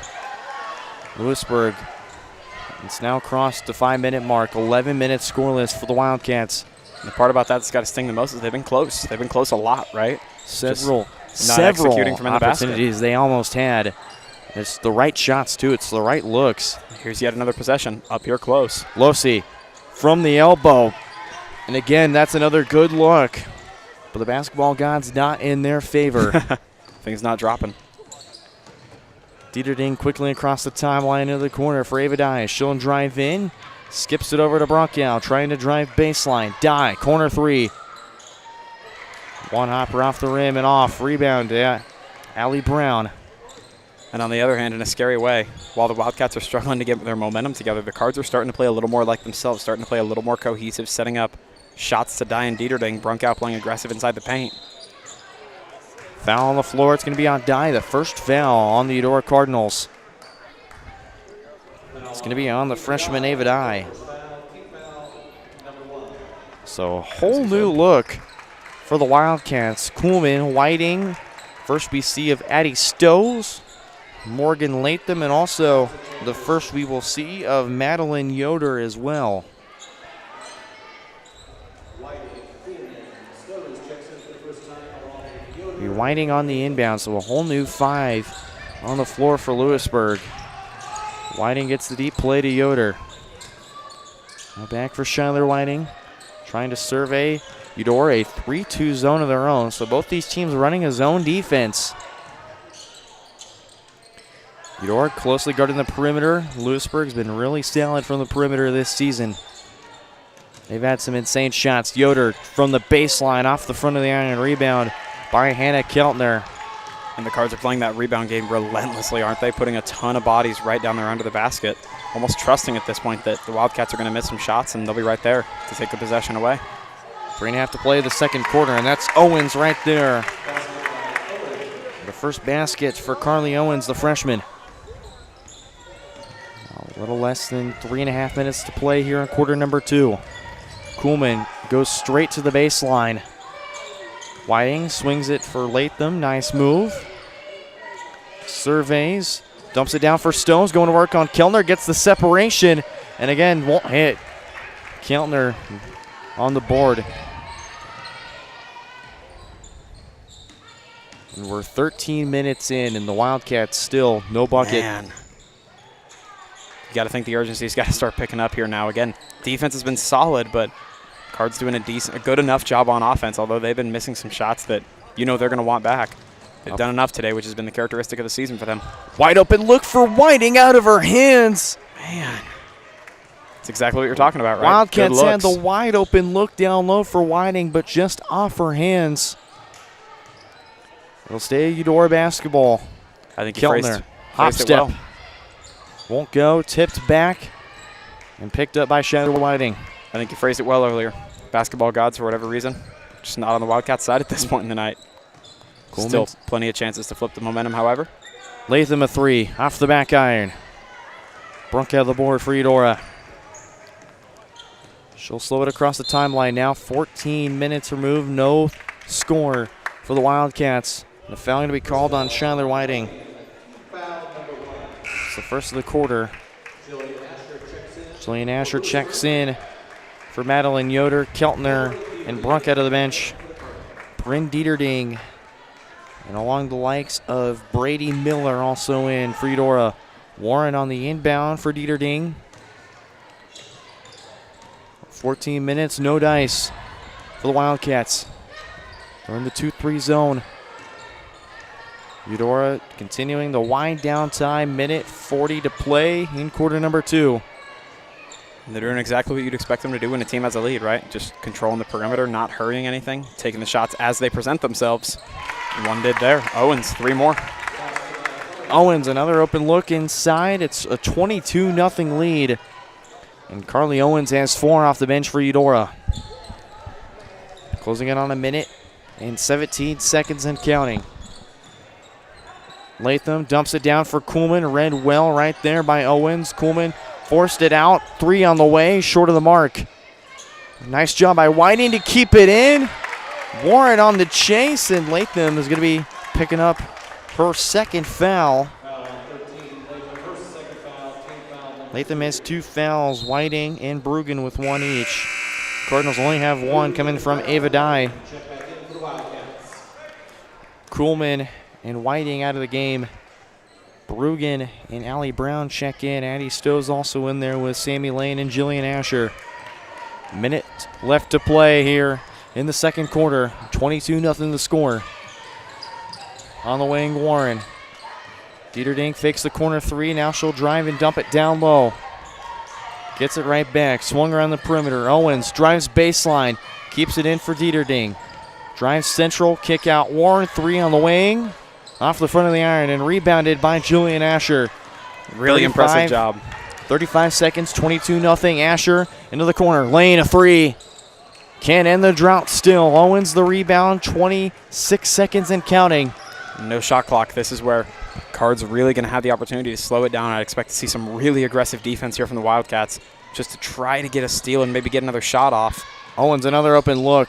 Lewisburg, it's now crossed the 5-minute mark. 11 minutes scoreless for the Wildcats. And the part about that that's got to sting the most is they've been close. They've been close a lot, right? Several executing from in the opportunities they almost had. It's the right shots, too. It's the right looks. Here's yet another possession up here close. Losey from the elbow. And again, that's another good look. But the basketball gods not in their favor. Things not dropping. Dieterding quickly across the timeline into the corner for Ava Dye. She'll drive in. Skips it over to Brunkow, trying to drive baseline. Dye, corner 3. One hopper off the rim and off. Rebound to Allie Brown. And on the other hand, in a scary way, while the Wildcats are struggling to get their momentum together, the Cards are starting to play a little more like themselves, starting to play a little more cohesive, setting up shots to Dye and Dieterding. Brunkow playing aggressive inside the paint. Foul on the floor. It's going to be on Dye. The first foul on the Eudora Cardinals. It's going to be on the freshman Ava Dye. So a whole new look for the Wildcats. Kuhlman, Whiting, first we see of Addie Stowe, Morgan Latham, and also the first we will see of Madeline Yoder as well. Whiting on the inbound, so a whole new 5 on the floor for Lewisburg. Whiting gets the deep play to Yoder. Now back for Schuyler Whiting, trying to survey Eudora, a 3-2 zone of their own. So both these teams running a zone defense. Eudora closely guarding the perimeter. Lewisburg's been really solid from the perimeter this season. They've had some insane shots. Yoder from the baseline off the front of the iron, rebound by Hannah Keltner. And the Cards are playing that rebound game relentlessly, aren't they? Putting a ton of bodies right down there under the basket. Almost trusting at this point that the Wildcats are going to miss some shots and they'll be right there to take the possession away. 3.5 to play the second quarter, and that's Owens right there. The first basket for Carly Owens, the freshman. A little less than 3.5 minutes to play here in quarter number 2. Kuhlman goes straight to the baseline. Whiting swings it for Latham. Nice move. Surveys. Dumps it down for Stones. Going to work on Keltner. Gets the separation. And again, won't hit. Keltner on the board. And we're 13 minutes in, and the Wildcats still no bucket. Man. You got to think the urgency's got to start picking up here now. Again, defense has been solid, but Cards doing a good enough job on offense, although they've been missing some shots that you know they're going to want back. They've done enough today, which has been the characteristic of the season for them. Wide open look for Whiting out of her hands. Man. That's exactly what you're talking about, right? Wildcats had the wide open look down low for Whiting, but just off her hands. It'll stay Eudora basketball. I think Keltner. Hop step. Well. Won't go. Tipped back and picked up by Shadow Whiting. I think you phrased it well earlier. Basketball gods, for whatever reason, just not on the Wildcats side at this point in the night. Cool. Still plenty of chances to flip the momentum, however. Latham a 3 off the back iron. Brunk out of the board for Eudora. She'll slow it across the timeline now. 14 minutes removed, no score for the Wildcats. The foul going to be called on Schuyler Whiting. It's the first of the quarter. Jillian Asher checks in for Madeline Yoder, Keltner, and Brunk out of the bench. Bryn Dieterding, and along the likes of Brady Miller also in for Eudora. Warren on the inbound for Dieterding. 14 minutes, no dice for the Wildcats. They're in the 2-3 zone. Eudora continuing the wind down time, minute 40 to play in quarter number 2. And they're doing exactly what you'd expect them to do when a team has a lead, right? Just controlling the perimeter, not hurrying anything, taking the shots as they present themselves. One did there. Owens, 3 more. Owens, another open look inside. It's a 22-0 lead. And Carly Owens has 4 off the bench for Eudora. Closing in on a minute and 17 seconds and counting. Latham dumps it down for Kuhlman. Read well right there by Owens. Kuhlman forced it out. 3 on the way, short of the mark. Nice job by Whiting to keep it in. Warren on the chase, and Latham is going to be picking up her second foul. Latham has 2 fouls, Whiting and Bruggen with 1 each. Cardinals only have 1 coming from Ava Dye. Kuhlman and Whiting out of the game. Bruggen and Allie Brown check in. Addie Stowe's also in there with Sammy Lane and Jillian Asher. Minute left to play here in the second quarter. 22-0 the score. On the wing, Warren. Dieterding fakes the corner 3. Now she'll drive and dump it down low. Gets it right back. Swung around the perimeter. Owens drives baseline. Keeps it in for Dieterding. Drives central. Kick out Warren. 3 on the wing. Off the front of the iron and rebounded by Julian Asher. Really impressive job. 35 seconds, 22-0. Asher into the corner. Lane a 3. Can't end the drought still. Owens the rebound, 26 seconds and counting. No shot clock. This is where Cards are really going to have the opportunity to slow it down. I'd expect to see some really aggressive defense here from the Wildcats just to try to get a steal and maybe get another shot off. Owens, another open look.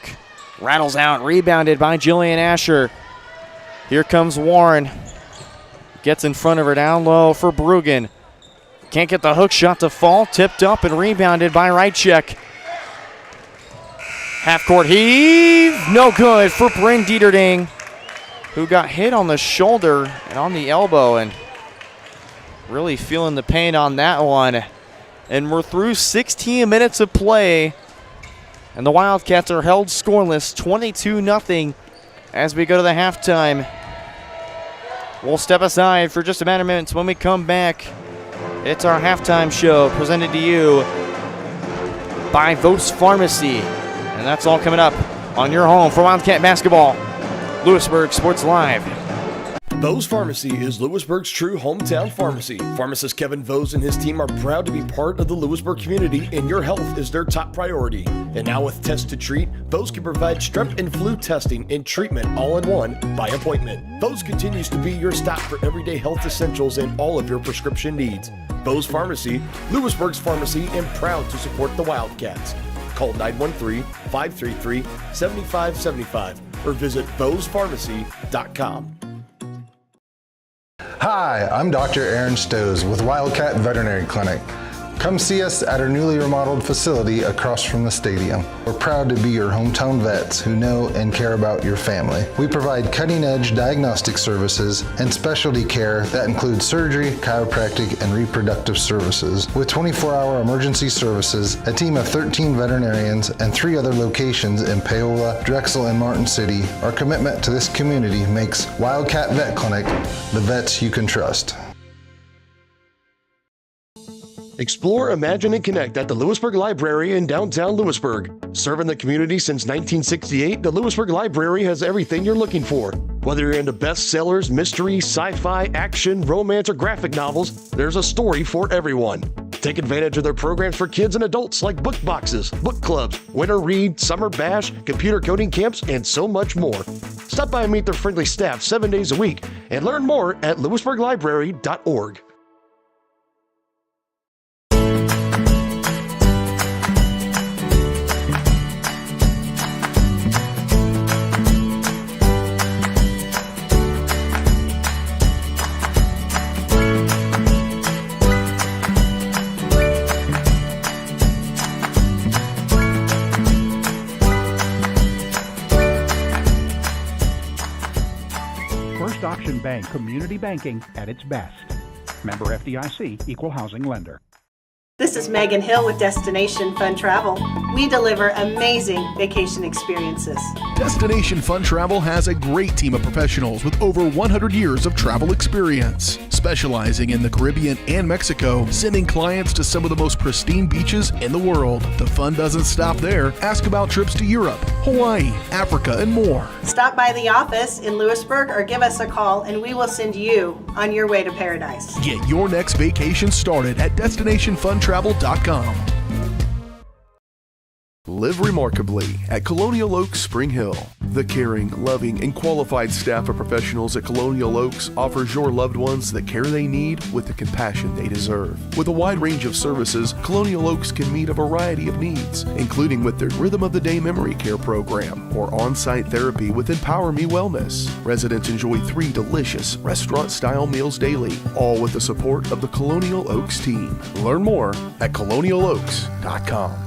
Rattles out, rebounded by Jillian Asher. Here comes Warren. Gets in front of her, down low for Bruggen. Can't get the hook shot to fall. Tipped up and rebounded by Rychek. Half-court heave. No good for Bryn Dieterding, who got hit on the shoulder and on the elbow, and really feeling the pain on that one. And we're through 16 minutes of play, and the Wildcats are held scoreless, 22-0 as we go to the halftime. We'll step aside for just a matter of minutes. When we come back, it's our halftime show presented to you by Vose Pharmacy. And that's all coming up on your home for Wildcat basketball. Lewisburg Sports Live. Vose Pharmacy is Lewisburg's true hometown pharmacy. Pharmacist Kevin Vose and his team are proud to be part of the Lewisburg community, and your health is their top priority. And now with Test to Treat, Vose can provide strep and flu testing and treatment all in one by appointment. Vose continues to be your stop for everyday health essentials and all of your prescription needs. Vose Pharmacy, Lewisburg's pharmacy, and proud to support the Wildcats. Call 913-533-7575 or visit VosePharmacy.com. Hi, I'm Dr. Aaron Stowe with Wildcat Veterinary Clinic. Come see us at our newly remodeled facility across from the stadium. We're proud to be your hometown vets who know and care about your family. We provide cutting-edge diagnostic services and specialty care that includes surgery, chiropractic, and reproductive services. With 24-hour emergency services, a team of 13 veterinarians, and 3 other locations in Paola, Drexel, and Martin City, our commitment to this community makes Wildcat Vet Clinic the vets you can trust. Explore, imagine, and connect at the Lewisburg Library in downtown Lewisburg. Serving the community since 1968, the Lewisburg Library has everything you're looking for. Whether you're into bestsellers, mystery, sci-fi, action, romance, or graphic novels, there's a story for everyone. Take advantage of their programs for kids and adults like book boxes, book clubs, winter read, summer bash, computer coding camps, and so much more. Stop by and meet their friendly staff 7 days a week and learn more at lewisburglibrary.org. Option Bank community banking at its best. Member FDIC, equal housing lender. This is Megan Hill with Destination Fun Travel. We deliver amazing vacation experiences. Destination Fun Travel has a great team of professionals with over 100 years of travel experience, specializing in the Caribbean and Mexico, sending clients to some of the most pristine beaches in the world. The fun doesn't stop there. Ask about trips to Europe, Hawaii, Africa, and more. Stop by the office in Lewisburg or give us a call and we will send you on your way to paradise. Get your next vacation started at destinationfuntravel.com. Live remarkably at Colonial Oaks, Spring Hill. The caring, loving, and qualified staff of professionals at Colonial Oaks offers your loved ones the care they need with the compassion they deserve. With a wide range of services, Colonial Oaks can meet a variety of needs, including with their Rhythm of the Day Memory Care program or on-site therapy with Empower Me Wellness. Residents enjoy 3 delicious restaurant-style meals daily, all with the support of the Colonial Oaks team. Learn more at colonialoaks.com.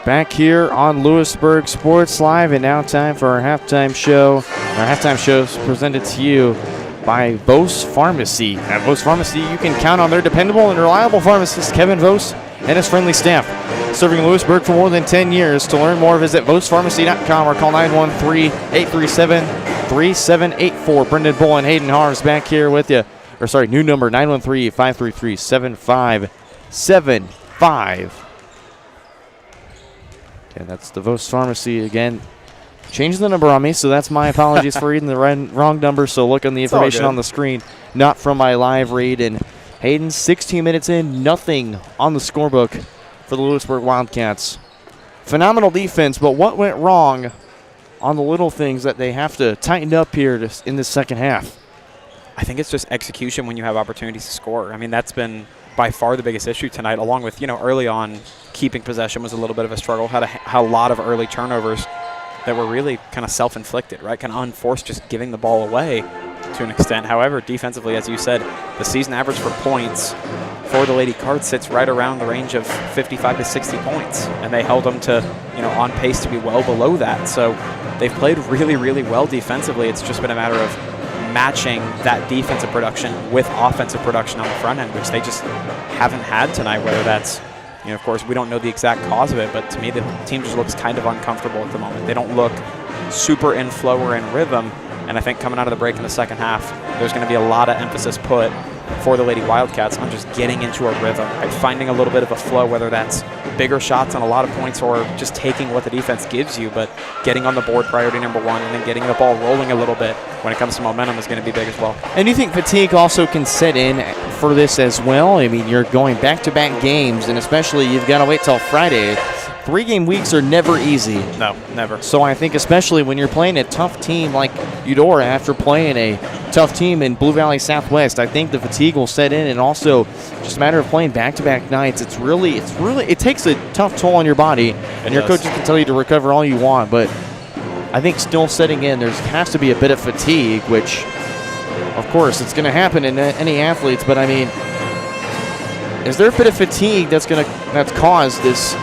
Back here on Lewisburg Sports Live, and now time for our halftime show. Our halftime show is presented to you by Vose Pharmacy. At Vose Pharmacy, you can count on their dependable and reliable pharmacist, Kevin Vose, and his friendly staff. Serving Lewisburg for more than 10 years. To learn more, visit VosePharmacy.com or call 913-837-3784. Brendan Bull and Hayden Harms back here with you. New number 913-533-7575. And that's the Vose Pharmacy again. changed the number on me, so that's my apologies for reading the wrong number. So look on the information on the screen, not from my live read. And Hayden, 16 minutes in, nothing on the scorebook for the Lewisburg Wildcats. Phenomenal defense, but what went wrong on the little things that they have to tighten up here in the second half? I think it's just execution when you have opportunities to score. I mean, that's been by far the biggest issue tonight, along with, early on, keeping possession was a little bit of a struggle. Had a lot of early turnovers that were really kind of self-inflicted, right? Kind of unforced, just giving the ball away to an extent. However, defensively, as you said, the season average for points for the Lady Cards sits right around the range of 55 to 60 points, and they held them to, on pace to be well below that. So they've played really, really well defensively. It's just been a matter of matching that defensive production with offensive production on the front end, which they just haven't had tonight, whether that's, of course, we don't know the exact cause of it, but to me, the team just looks kind of uncomfortable at the moment. They don't look super in flow or in rhythm, and I think coming out of the break in the second half, there's going to be a lot of emphasis put for the Lady Wildcats on just getting into a rhythm, right? Finding a little bit of a flow, whether that's bigger shots on a lot of points or just taking what the defense gives you, but getting on the board, priority number one, and then getting the ball rolling a little bit when it comes to momentum is going to be big as well. And you think fatigue also can set in for this as well? I mean, you're going back-to-back games, and especially you've got to wait till Friday. 3-game weeks are never easy. No, never. So I think especially when you're playing a tough team like Eudora after playing a tough team in Blue Valley Southwest, I think the fatigue will set in, and also just a matter of playing back-to-back nights. It takes a tough toll on your body, and your coaches can tell you to recover all you want, but I think still setting in, there has to be a bit of fatigue, which, of course, it's going to happen in any athletes, but I mean, is there a bit of fatigue that's caused this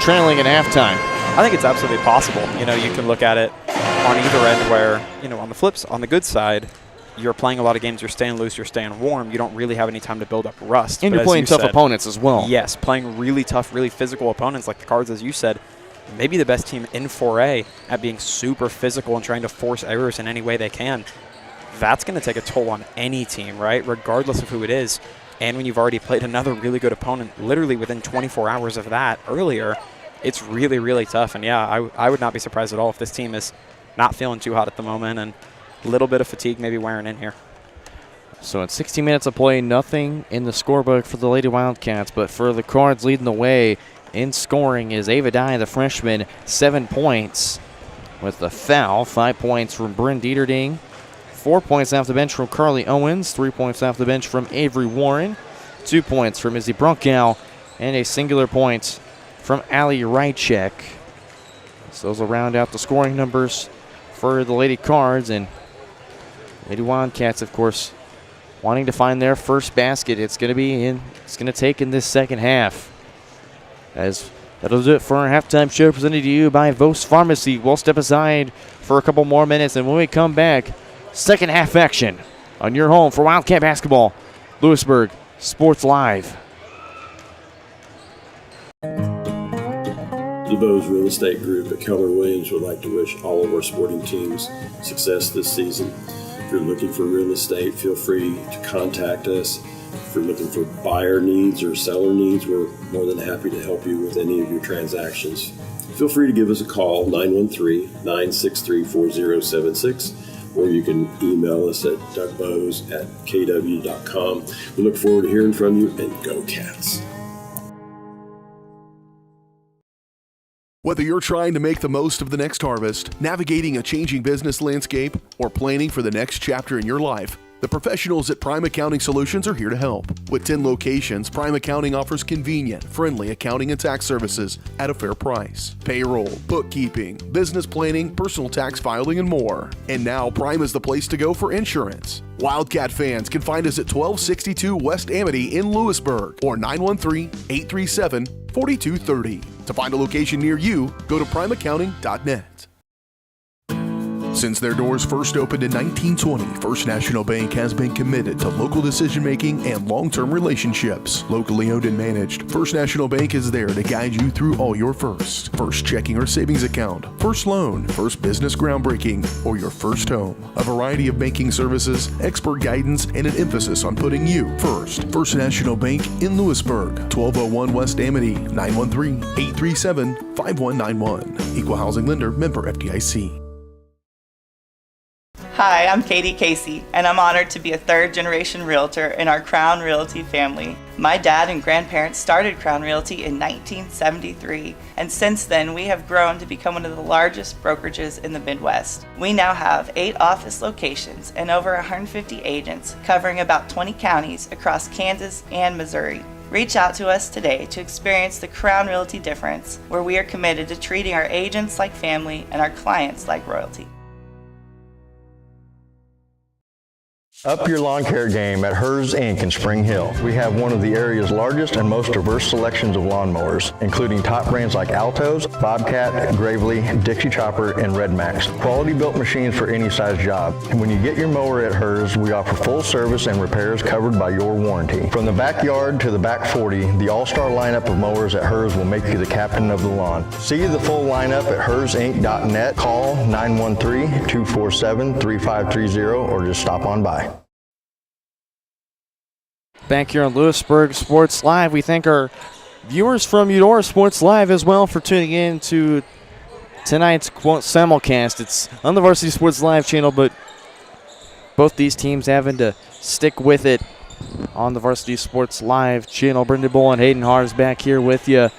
trailing at halftime? I think it's absolutely possible. You can look at it on either end where, on the good side, you're playing a lot of games, you're staying loose, you're staying warm, you don't really have any time to build up rust. And you're playing tough opponents as well. Yes, playing really tough, really physical opponents like the Cards, as you said. Maybe the best team in 4A at being super physical and trying to force errors in any way they can. That's going to take a toll on any team, right? Regardless of who it is. And when you've already played another really good opponent, literally within 24 hours of that earlier, it's really, really tough. And yeah, I would not be surprised at all if this team is not feeling too hot at the moment, and a little bit of fatigue maybe wearing in here. So at 16 minutes of play, nothing in the scorebook for the Lady Wildcats, but for the Cards leading the way in scoring is Ava Dye, the freshman, 7 points with the foul. 5 points from Bryn Dieterding. 4 points off the bench from Carly Owens. 3 points off the bench from Avery Warren. 2 points from Izzy Brunkow. And a singular point from Allie Rychek. So those will round out the scoring numbers for the Lady Cards. And Lady Wildcats, of course, wanting to find their first basket. It's going to take in this second half. As that'll do it for our halftime show presented to you by Vose Pharmacy. We'll step aside for a couple more minutes, and when we come back, second half action on your home for Wildcat basketball, Lewisburg Sports Live. The Vose Real Estate Group at Keller Williams would like to wish all of our sporting teams success this season. If you're looking for real estate, feel free to contact us. If you're looking for buyer needs or seller needs, we're more than happy to help you with any of your transactions. Feel free to give us a call, 913-963-4076, or you can email us at dougbose@kw.com. We look forward to hearing from you, and go Cats. Whether you're trying to make the most of the next harvest, navigating a changing business landscape, or planning for the next chapter in your life, the professionals at Prime Accounting Solutions are here to help. With 10 locations, Prime Accounting offers convenient, friendly accounting and tax services at a fair price. Payroll, bookkeeping, business planning, personal tax filing, and more. And now Prime is the place to go for insurance. Wildcat fans can find us at 1262 West Amity in Lewisburg or 913-837-4230. To find a location near you, go to primeaccounting.net. Since their doors first opened in 1920, First National Bank has been committed to local decision-making and long-term relationships. Locally owned and managed, First National Bank is there to guide you through all your first checking or savings account, first loan, first business groundbreaking, or your first home. A variety of banking services, expert guidance, and an emphasis on putting you first. First National Bank in Lewisburg, 1201 West Amity, 913-837-5191. Equal housing lender, member FDIC. Hi, I'm Katie Casey, and I'm honored to be a third-generation realtor in our Crown Realty family. My dad and grandparents started Crown Realty in 1973, and since then we have grown to become one of the largest brokerages in the Midwest. We now have 8 office locations and over 150 agents covering about 20 counties across Kansas and Missouri. Reach out to us today to experience the Crown Realty difference, where we are committed to treating our agents like family and our clients like royalty. Up your lawn care game at Hers Inc. in Spring Hill. We have one of the area's largest and most diverse selections of lawnmowers, including top brands like Altos, Bobcat, Gravely, Dixie Chopper, and Red Max. Quality built machines for any size job. And when you get your mower at Hers, we offer full service and repairs covered by your warranty. From the backyard to the back 40, the all-star lineup of mowers at Hers will make you the captain of the lawn. See the full lineup at hersinc.net. Call 913-247-3530 or just stop on by. Back here on Lewisburg Sports Live, we thank our viewers from Eudora Sports Live as well for tuning in to tonight's simulcast. It's on the Varsity Sports Live channel, but both these teams having to stick with it on the Varsity Sports Live channel. Brendan Bull and Hayden Hars back here with you.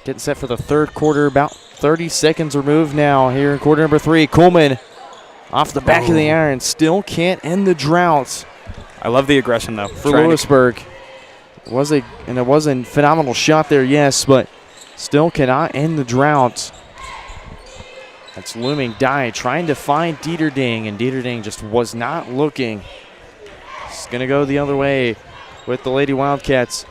Getting set for the third quarter, about 30 seconds removed now here in quarter number 3. Coleman off the back of the iron, still can't end the drought. I love the aggression, though. For Lewisburg. It was a phenomenal shot there, yes, but still cannot end the drought. That's looming Dye trying to find Dieterding, and Dieterding just was not looking. It's going to go the other way with the Lady Wildcats.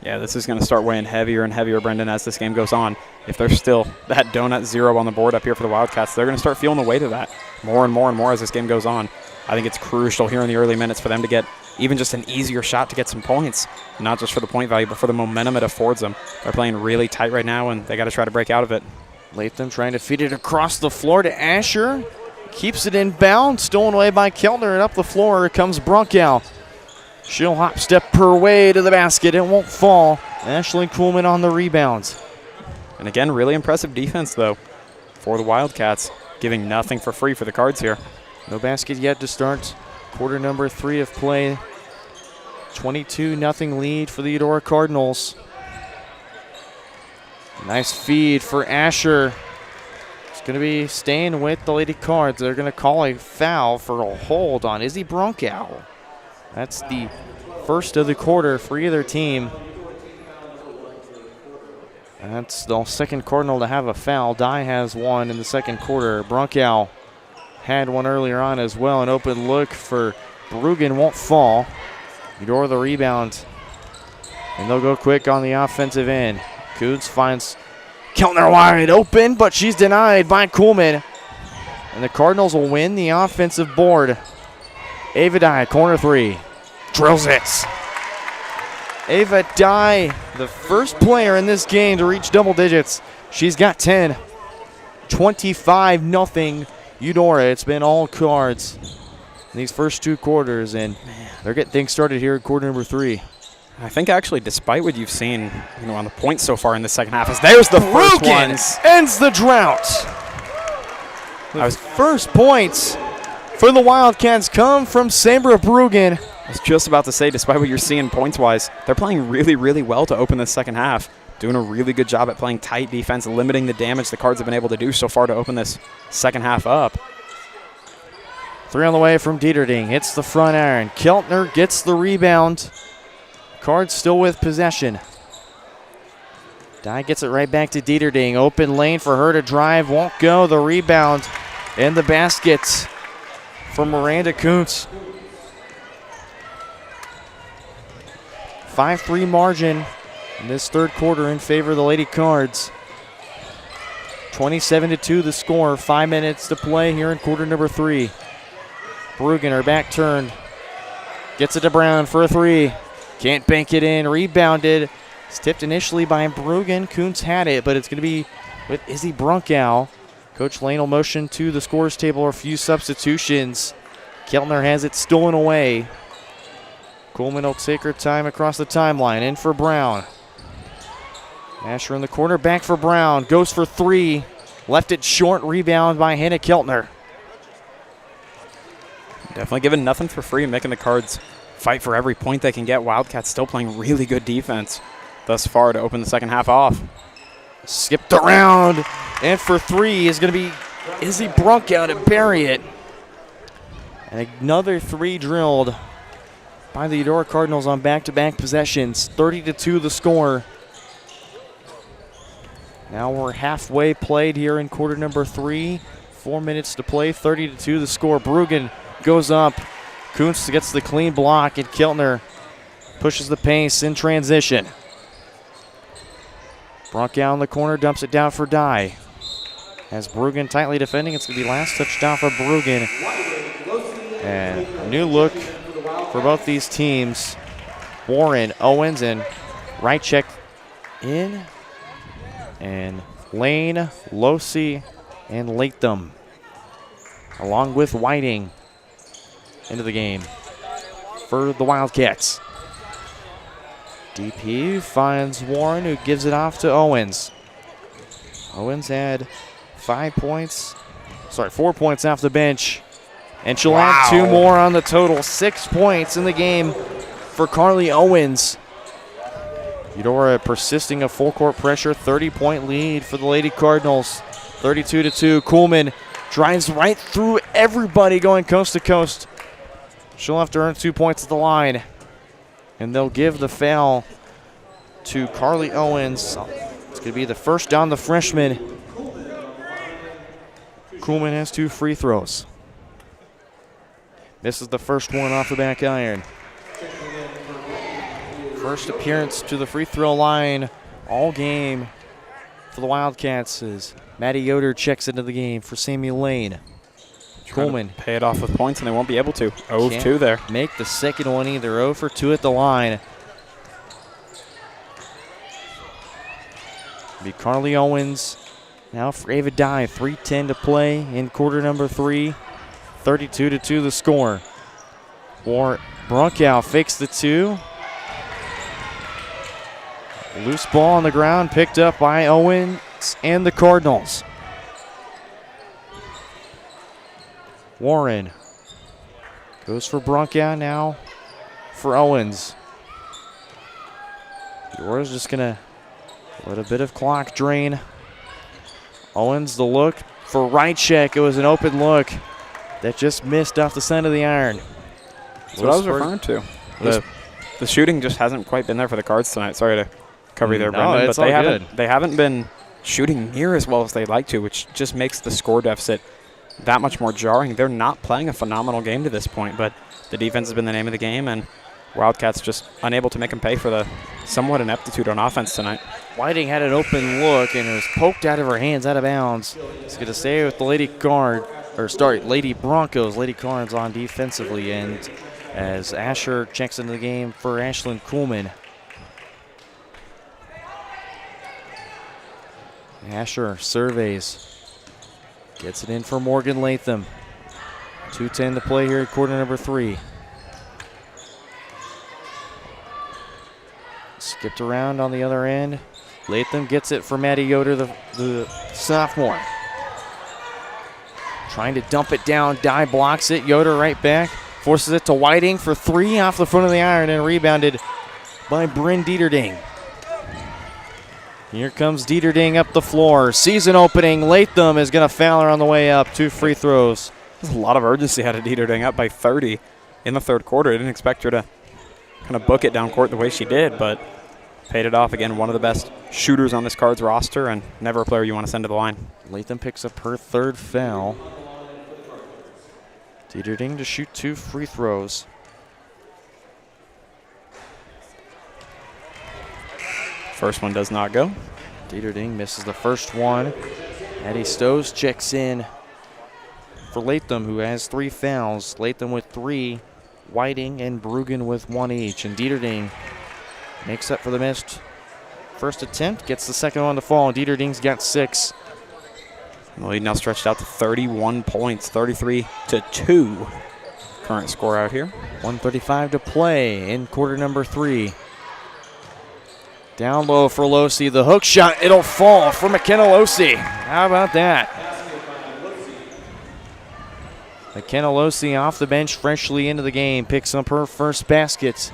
Yeah, this is going to start weighing heavier and heavier, Brendan, as this game goes on. If there's still that donut 0 on the board up here for the Wildcats, they're going to start feeling the weight of that more and more and more as this game goes on. I think it's crucial here in the early minutes for them to get even just an easier shot to get some points, not just for the point value, but for the momentum it affords them. They're playing really tight right now, and they got to try to break out of it. Latham trying to feed it across the floor to Asher. Keeps it in bounds, stolen away by Keltner, and up the floor comes Brunkow. She'll hop step her way to the basket. It won't fall. Ashley Kuhlman on the rebounds. And again, really impressive defense, though, for the Wildcats, giving nothing for free for the Cards here. No basket yet to start quarter number 3 of play. 22-0 lead for the Eudora Cardinals. Nice feed for Asher. It's going to be staying with the Lady Cards. They're going to call a foul for a hold on Izzy Brunkow. That's the first of the quarter for either team. That's the second Cardinal to have a foul. Dye has one in the second quarter. Brunkow had one earlier on as well. An open look for Bruggen won't fall. Eudora the rebound. And they'll go quick on the offensive end. Coots finds Keltner wide open, but she's denied by Kuhlman. And the Cardinals will win the offensive board. Ava Dye, corner 3. Drills it. Ava Dye, the first player in this game to reach double digits. She's got 10. 25-0 Eudora. It's been all Cards in these first 2 quarters, and they're getting things started here in quarter number 3. I think actually, despite what you've seen, on the points so far in the second half, there's the first one. Ends the drought. First points for the Wildcats come from Sabra Bruggen. I was just about to say, despite what you're seeing points-wise, they're playing really, really well to open this second half. Doing a really good job at playing tight defense, limiting the damage the Cards have been able to do so far to open this second half up. 3 on the way from Dieterding. Hits the front iron. Keltner gets the rebound. Cards still with possession. Dye gets it right back to Dieterding. Open lane for her to drive. Won't go. The rebound in the basket for Miranda Kuntz. 5-3 margin in this third quarter in favor of the Lady Cards. 27-2 the score. 5 minutes to play here in quarter number 3. Bruggen, her back turned. Gets it to Brown for a 3. Can't bank it in. Rebounded. It's tipped initially by Bruggen. Kuntz had it, but it's going to be with Izzy Brunkow. Coach Lane will motion to the scores table, a few substitutions. Keltner has it stolen away. Coleman will take her time across the timeline. In for Brown. Asher in the corner, back for Brown. Goes for 3. Left it short. Rebound by Hannah Keltner. Definitely giving nothing for free, making the Cards fight for every point they can get. Wildcats still playing really good defense thus far to open the second half off. Skipped around, and for three is going to be Izzy Brunkow to bury it. And another three drilled by the Eudora Cardinals on back-to-back possessions. 30-2 the score. Now we're halfway played here in quarter number 3. 4 minutes to play, 30-2 the score. Bruggen goes up. Kuntz gets the clean block, and Kiltner pushes the pace in transition. Brunkow in the corner, dumps it down for Dye. As Bruggen tightly defending, it's going to be last touchdown for Bruggen. And a new look for both these teams. Warren, Owens, and Rychek in. And Lane, Losi, and Latham, along with Whiting, into the game for the Wildcats. DP finds Warren, who gives it off to Owens. Owens had 4 points off the bench, and she'll add 2 more on the total. 6 points in the game for Carly Owens. Eudora persisting of full court pressure, 30-point lead for the Lady Cardinals. 32-2. Kuhlman drives right through everybody going coast to coast. She'll have to earn 2 points at the line, and they'll give the foul to Carly Owens. It's going to be the first down the freshman. Kuhlman has 2 free throws. Misses the first one off the back iron. First appearance to the free throw line all game for the Wildcats as Maddie Yoder checks into the game for Samuel Lane. Kuhlman pay it off with points, and they won't be able to. 0-2 there. Make the second one either. 0 for 2 at the line. Be Carly Owens now for Ava Dye. 3:10 to play in quarter number 3. 32-2 the score. Brunkow fakes the 2. Loose ball on the ground, picked up by Owens and the Cardinals. Warren goes for Brunkow, now for Owens. Eudora's just going to let a bit of clock drain. Owens the look for Rychek. It was an open look that just missed off the center of the iron. That's what I was referring to. The shooting just hasn't quite been there for the Cards tonight. Sorry to cover you there, Brendan, but they haven't been shooting near as well as they'd like to, which just makes the score deficit that much more jarring. They're not playing a phenomenal game to this point, but the defense has been the name of the game, and Wildcats just unable to make them pay for the somewhat ineptitude on offense tonight. Whiting had an open look, and it was poked out of her hands, out of bounds. It's going to stay with the Lady Broncos. Lady Cards on defensively, and as Asher checks into the game for Ashlyn Kuhlman. Asher surveys. Gets it in for Morgan Latham. 2:10 to play here at quarter number 3. Skipped around on the other end. Latham gets it for Maddie Yoder, the sophomore. Trying to dump it down. Dye blocks it. Yoder right back. Forces it to Whiting for 3 off the front of the iron, and rebounded by Bryn Dieterding. Here comes Dieterding up the floor. Season opening. Latham is going to foul her on the way up. 2 free throws. There's a lot of urgency out of Dieterding, up by 30 in the third quarter. I didn't expect her to kind of book it down court the way she did, but paid it off. Again, one of the best shooters on this Cards roster, and never a player you want to send to the line. Latham picks up her 3rd foul. Dieterding to shoot 2 free throws. First one does not go. Dieterding misses the first one. Addie Stoves checks in for Latham, who has 3 fouls. Latham with 3, Whiting and Bruggen with 1 each. And Dieterding makes up for the missed first attempt, gets the second one to fall. Dieterding's got 6. The lead now stretched out to 31 points, 33-2. Current score out here. 1:35 to play in quarter number 3. Down low for Losi. The hook shot, it'll fall for McKenna Losi. How about that? McKenna Losey off the bench, freshly into the game, picks up her first basket.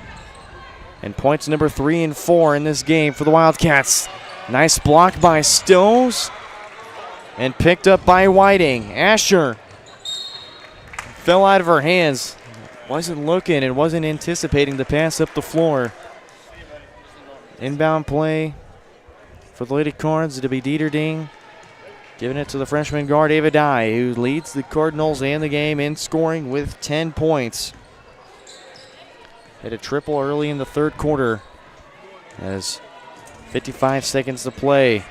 And points number 3 and 4 in this game for the Wildcats. Nice block by Stills. And picked up by Whiting. Asher fell out of her hands. Wasn't looking and wasn't anticipating the pass up the floor. Inbound play for the Lady Cards. It'll be Dieterding giving it to the freshman guard Ava Dye, who leads the Cardinals and the game in scoring with 10 points. Hit a triple early in the third quarter as 55 seconds to play.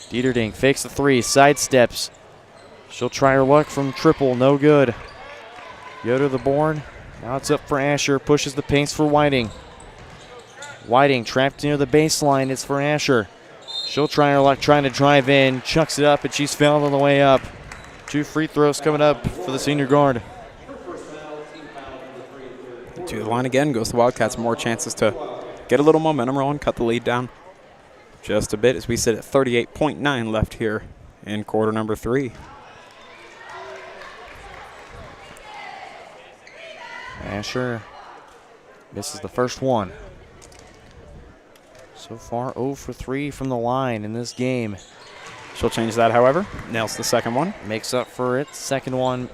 Dieterding fakes the 3, sidesteps. She'll try her luck from triple, no good. Go to the board. Now it's up for Asher, pushes the pace for Whiting. Whiting trapped near the baseline, it's for Asher. She'll try her luck trying to drive in, chucks it up, and she's fouled on the way up. 2 free throws coming up for the senior guard. To the line again goes the Wildcats. More chances to get a little momentum rolling, cut the lead down just a bit as we sit at 38.9 left here in quarter number 3. Asher misses the first one. So far 0 for 3 from the line in this game. She'll change that, however. Nails the second one. Makes up for it. Second one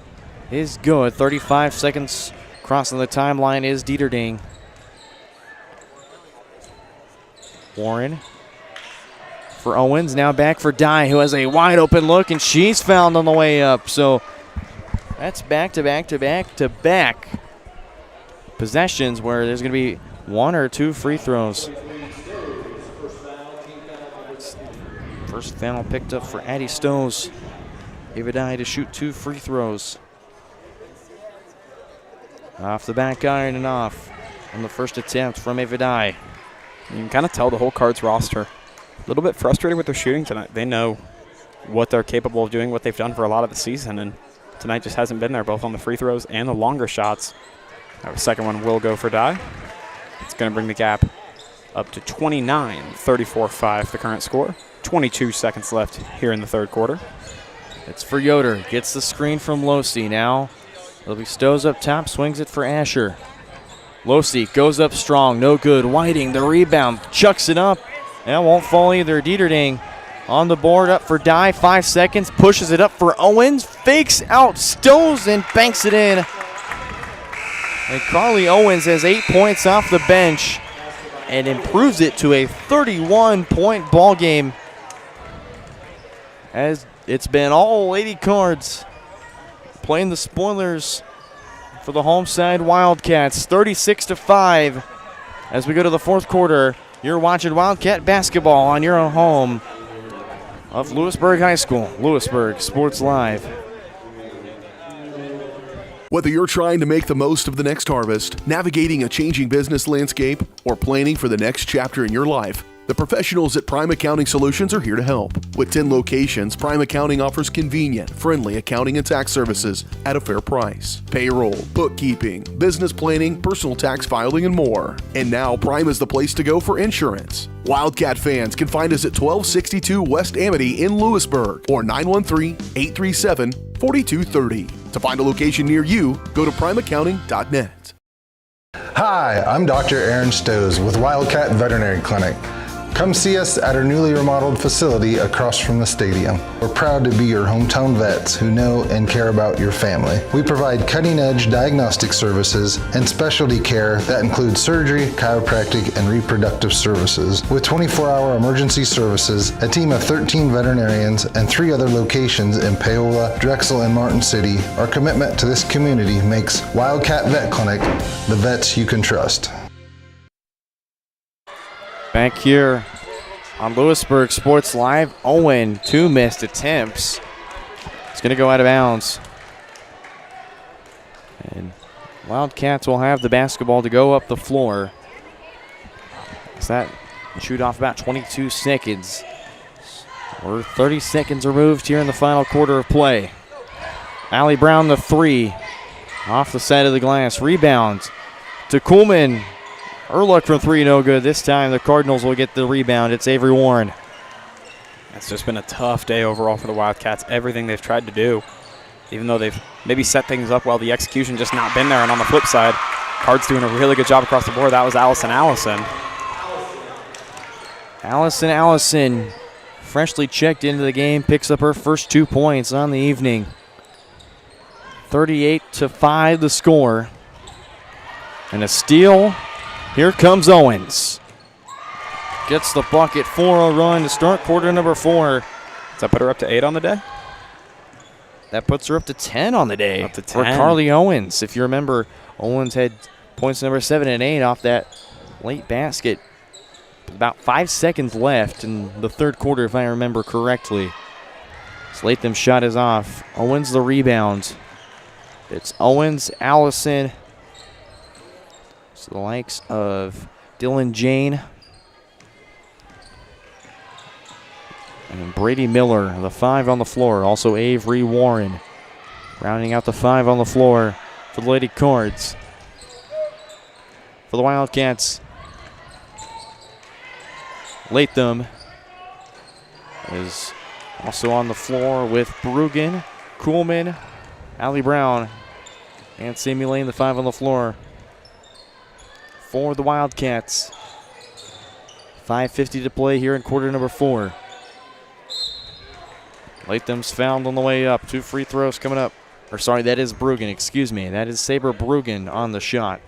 is good. 35 seconds crossing the timeline is Dieterding. Warren for Owens. Now back for Dye, who has a wide open look, and she's fouled on the way up. So that's back-to-back possessions where there's going to be 1 or 2 free throws. First foul picked up for Addie Stows. Ava Dye to shoot 2 free throws. Off the back iron and off on the first attempt from Ava Dye. You can kind of tell the whole Cards roster a little bit frustrated with their shooting tonight. They know what they're capable of doing, what they've done for a lot of the season, and tonight just hasn't been there, both on the free throws and the longer shots. The second one will go for Dye. It's going to bring the gap up to 29, 34-5 the current score. 22 seconds left here in the third quarter. It's for Yoder. Gets the screen from Losey. Now it'll be Stows up top, swings it for Asher. Losey goes up strong, no good. Whiting, the rebound, chucks it up. That won't fall either. Dieterding on the board, up for Dye. 5 seconds, pushes it up for Owens. Fakes out Stows and banks it in. And Carly Owens has 8 points off the bench and improves it to a 31-point ball game. As it's been all Lady Cards playing the spoilers for the home side Wildcats, 36-5. As we go to the fourth quarter, you're watching Wildcat basketball on your own home of Lewisburg High School, Lewisburg Sports Live. Whether you're trying to make the most of the next harvest, navigating a changing business landscape, or planning for the next chapter in your life, the professionals at Prime Accounting Solutions are here to help. With 10 locations, Prime Accounting offers convenient, friendly accounting and tax services at a fair price. Payroll, bookkeeping, business planning, personal tax filing, and more. And now Prime is the place to go for insurance. Wildcat fans can find us at 1262 West Amity in Lewisburg or 913-837-4230. To find a location near you, go to primeaccounting.net. Hi, I'm Dr. Aaron Stows with Wildcat Veterinary Clinic. Come see us at our newly remodeled facility across from the stadium. We're proud to be your hometown vets who know and care about your family. We provide cutting-edge diagnostic services and specialty care that includes surgery, chiropractic, and reproductive services. With 24-hour emergency services, a team of 13 veterinarians, and 3 other locations in Paola, Drexel, and Martin City, our commitment to this community makes Wildcat Vet Clinic the vets you can trust. Back here on Lewisburg Sports Live, Owen, 2 missed attempts. It's going to go out of bounds. And Wildcats will have the basketball to go up the floor. As that shoot off about 22 seconds. We're 30 seconds removed here in the final quarter of play. Allie Brown, the 3. Off the side of the glass. Rebound to Kuhlman. Her look from 3, no good. This time the Cardinals will get the rebound. It's Avery Warren. It's just been a tough day overall for the Wildcats. Everything they've tried to do even though they've maybe set things up well, the execution just not been there. And on the flip side, Cards doing a really good job across the board. That was Allison. Allison, freshly checked into the game, picks up her first 2 points on the evening. 38-5 the score. And a steal. Here comes Owens. Gets the bucket for a run to start quarter number 4. Does that put her up to 8 on the day? That puts her up to 10 on the day. Up to 10. For Carly Owens. If you remember, Owens had points number 7 and 8 off that late basket. About 5 seconds left in the third quarter, if I remember correctly. Latham's shot is off. Owens the rebound. It's Owens, Allison. So the likes of Dylan Jane and Brady Miller, the 5 on the floor. Also Avery Warren rounding out the 5 on the floor for the Lady Cards. For the Wildcats, Latham is also on the floor with Bruggen, Kuhlman, Allie Brown, and Sammy Lane, the 5 on the floor for the Wildcats. 5:50 to play here in quarter number 4. Latham's fouled on the way up. 2 free throws coming up. Or sorry, that is Bruggen, excuse me. That is Saber Bruggen on the shot.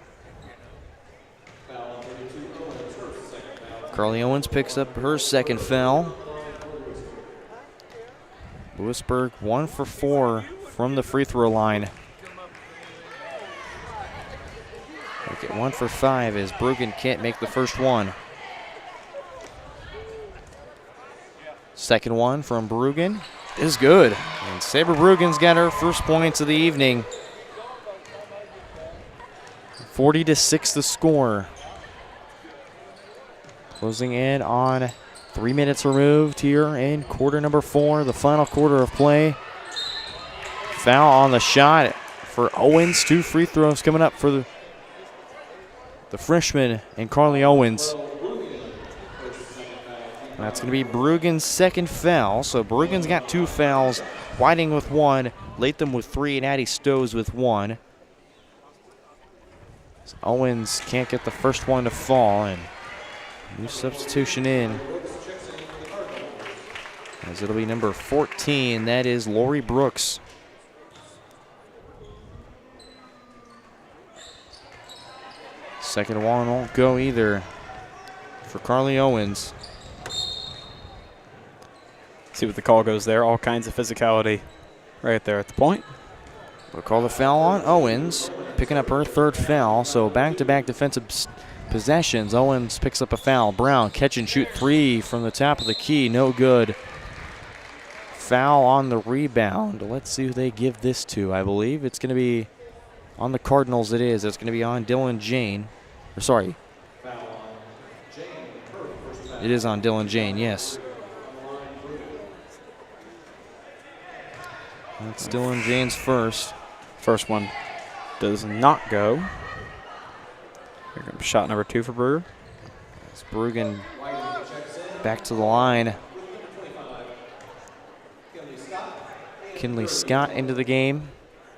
Carly Owens picks up her second foul. Lewisburg 1 for 4 from the free throw line. Look at 1 for 5 as Bruggen can't make the first one. Second one from Bruggen is good. And Saber Bruggen's got her first points of the evening. 40-6 the score. Closing in on 3 minutes removed here in quarter number 4, the final quarter of play. Foul on the shot for Owens. 2 free throws coming up for the freshman and Carly Owens. And that's going to be Bruggen's second foul. So Bruggen's got 2 fouls, Whiting with 1, Latham with 3, and Addie Stows with 1. So Owens can't get the first one to fall, and new substitution in, as it'll be number 14. That is Lori Brooks. Second one won't go either for Carly Owens. See what the call goes there. All kinds of physicality right there at the point. We'll call the foul on Owens, picking up her third foul. So back-to-back defensive possessions. Owens picks up a foul. Brown catch and shoot 3 from the top of the key. No good. Foul on the rebound. Let's see who they give this to. I believe it's going to be on the Cardinals. It is. It's going to be on Dylan Jane. Or sorry. It is on Dylan Jane, yes. That's Dylan Jane's first. First one does not go. Here comes shot number 2 for Brugger. It's Bruggen back to the line. Kinley Scott into the game.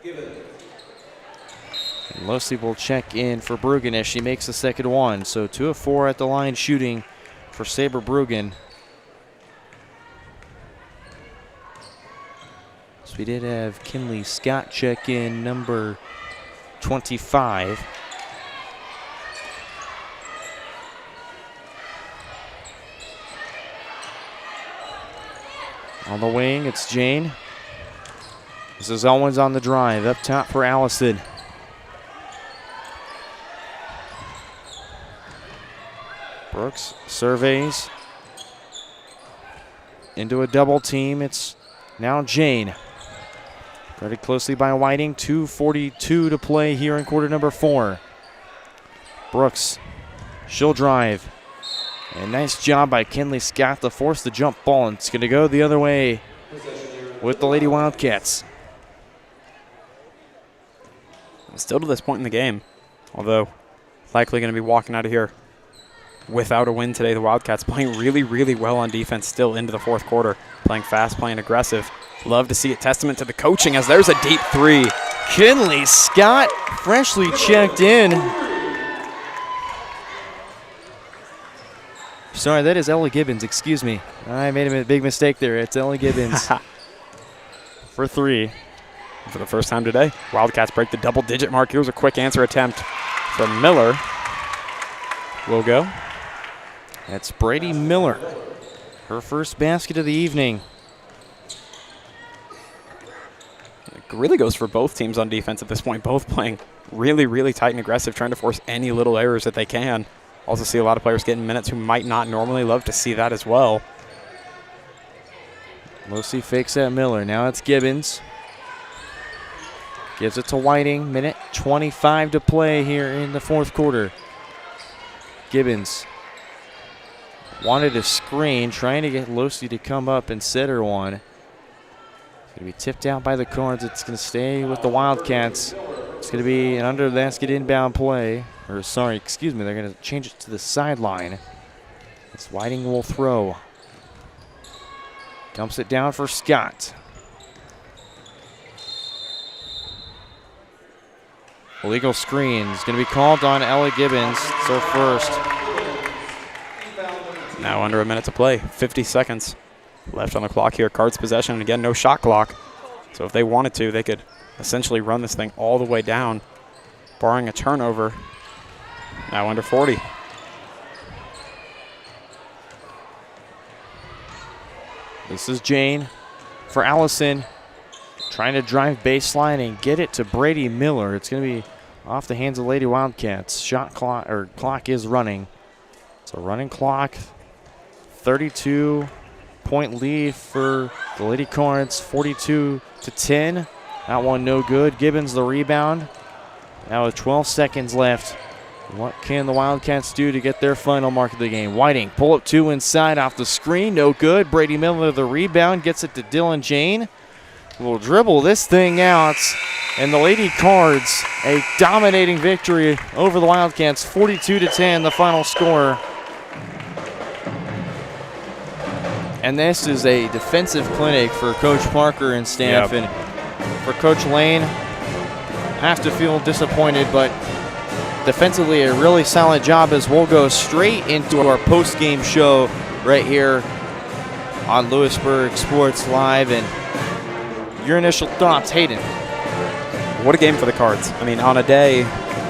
And Losey will check in for Bruggen as she makes the second one. So 2 of 4 at the line shooting for Saber Bruggen. So we did have Kinley Scott check in, number 25. On the wing, it's Jane. This is Owens on the drive, up top for Allison. Brooks surveys. Into a double team, it's now Jane. Guarded closely by Whiting. 2:42 to play here in quarter number 4. Brooks, she'll drive. And nice job by Kinley Scott to force the jump ball. And it's going to go the other way with the Lady Wildcats. Still to this point in the game, although likely going to be walking out of here without a win today. The Wildcats playing really, really well on defense still into the fourth quarter. Playing fast, playing aggressive. Love to see it, testament to the coaching, as there's a deep three. Kinley Scott freshly checked in. Sorry, that is Ella Gibbons, excuse me. I made a big mistake there. It's Ella Gibbons for 3. For the first time today, Wildcats break the double-digit mark. Here's a quick answer attempt from Miller. Will go. That's Brady Miller. Her first basket of the evening. It really goes for both teams on defense at this point, both playing really, really tight and aggressive, trying to force any little errors that they can. Also see a lot of players getting minutes who might not normally. Love to see that as well. Losi fakes at Miller. Now it's Gibbons. Gives it to Whiting. Minute 25 to play here in the fourth quarter. Gibbons wanted a screen, trying to get Losi to come up and set her one. It's going to be tipped out by the Cards. It's going to stay with the Wildcats. It's going to be an under the basket inbound play. Or sorry, excuse me, they're going to change it to the sideline. It's Whiting will throw. Dumps it down for Scott. Illegal screen is going to be called on Ella Gibbons. It's her first. Now under a minute to play, 50 seconds left on the clock here. Cards possession, and again, no shot clock. So if they wanted to, they could essentially run this thing all the way down, barring a turnover. Now under 40. This is Jane for Allison. Trying to drive baseline and get it to Brady Miller. It's going to be off the hands of Lady Wildcats. Shot clock, or clock is running. It's a running clock. 32-point lead for the Lady Cards. 42-10. That one no good. Gibbons the rebound. Now with 12 seconds left. What can the Wildcats do to get their final mark of the game? Whiting, pull up 2 inside off the screen. No good. Brady Miller the rebound. Gets it to Dylan Jane. Will dribble this thing out. And the Lady Cards, a dominating victory over the Wildcats. 42-10, the final score. And this is a defensive clinic for Coach Parker and staff. Yep. And for Coach Lane, have to feel disappointed, but defensively a really solid job, as we'll go straight into our post-game show right here on Lewisburg Sports Live. And your initial thoughts, Hayden? What a game for the Cards. I mean, on a day,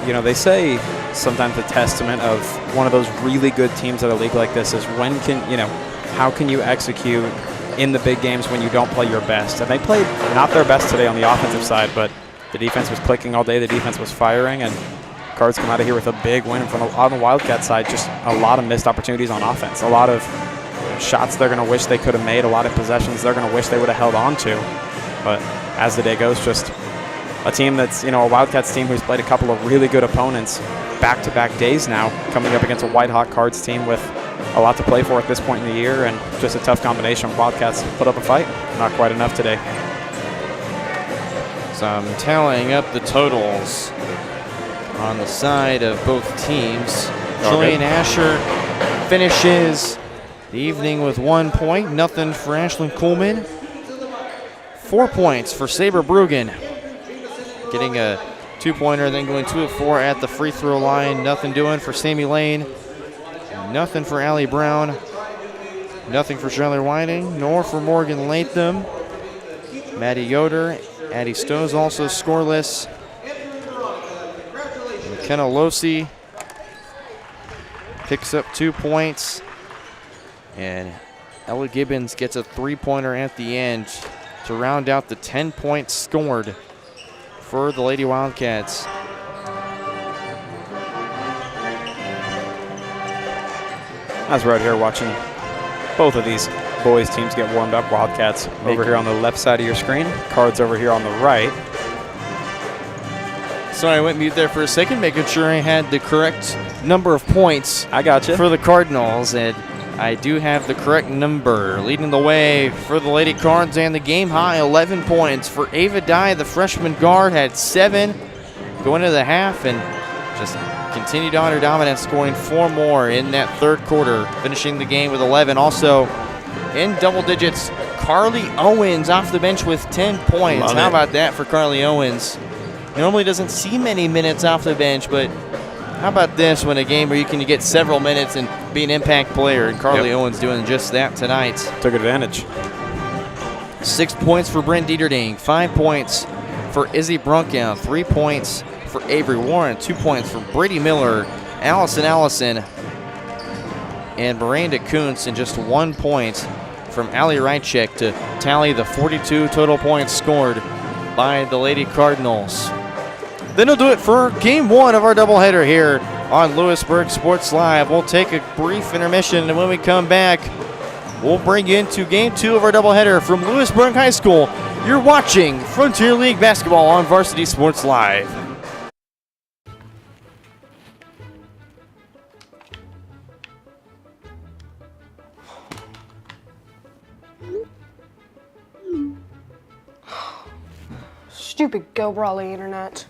you know, they say sometimes the testament of one of those really good teams at a league like this is how can you execute in the big games when you don't play your best? And they played not their best today on the offensive side, but the defense was clicking all day. The defense was firing, and Cards come out of here with a big win on the Wildcat side. Just a lot of missed opportunities on offense. A lot of shots they're going to wish they could have made. A lot of possessions they're going to wish they would have held on to. But as the day goes, just a team that's, a Wildcats team who's played a couple of really good opponents back-to-back days now, coming up against a white-hot Cards team with a lot to play for at this point in the year, and just a tough combination. Wildcats put up a fight. Not quite enough today. So I'm tallying up the totals on the side of both teams. Julian Asher finishes the evening with 1 point. Nothing for Ashlyn Coleman. 4 points for Saber Brugan. Getting a 2-pointer, then going 2 of 4 at the free throw line. Nothing doing for Sammy Lane. Nothing for Allie Brown. Nothing for Charlotte Whiting, nor for Morgan Latham. Maddie Yoder, Addie Stowe's also scoreless. McKenna Losi picks up 2 points. And Ella Gibbons gets a 3-pointer at the end to round out the 10 points scored for the Lady Wildcats. As we're out here watching both of these boys teams get warmed up, Wildcats over here on the left side of your screen, Cards over here on the right. Sorry, I went mute there for a second, making sure I had the correct number of points. I got you. For the Cardinals, and I do have the correct number. Leading the way for the Lady Cards, and the game high 11 points for Ava Dye. The freshman guard had 7 going into the half, and just continued on her dominance, scoring 4 more in that third quarter, finishing the game with 11. Also in double digits, Carly Owens off the bench with 10 points. Love How it. about that for Carly Owens? He normally doesn't see many minutes off the bench, but how about this when a game where you can get several minutes and be an impact player, and Carly Owens doing just that tonight. Took advantage. 6 points for Brent Dieterding, 5 points for Izzy Brunkow, 3 points for Avery Warren, 2 points for Brady Miller, Allison, and Miranda Kuntz, and just 1 point from Allie Rychek to tally the 42 total points scored by the Lady Cardinals. Then we'll do it for game 1 of our doubleheader here on Lewisburg Sports Live. We'll take a brief intermission, and when we come back, we'll bring you into game 2 of our doubleheader from Lewisburg High School. You're watching Frontier League Basketball on Varsity Sports Live. Stupid GooBroly internet.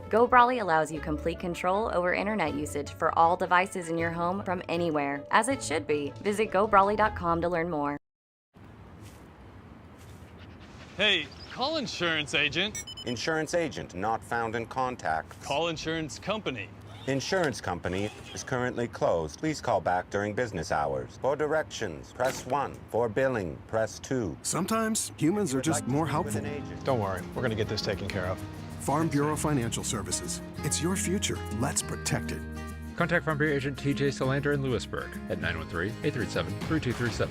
GooBroly allows you complete control over internet usage for all devices in your home from anywhere, as it should be. Visit GooBroly.com to learn more. Hey, call insurance agent. Insurance agent not found in contact. Call insurance company. Insurance company is currently closed. Please call back during business hours. For directions, press 1. For billing, press 2. Sometimes humans are just more helpful. Don't worry, we're going to get this taken care of. Farm Bureau Financial Services. It's your future. Let's protect it. Contact Farm Bureau agent TJ Solander in Lewisburg at 913-837-3237.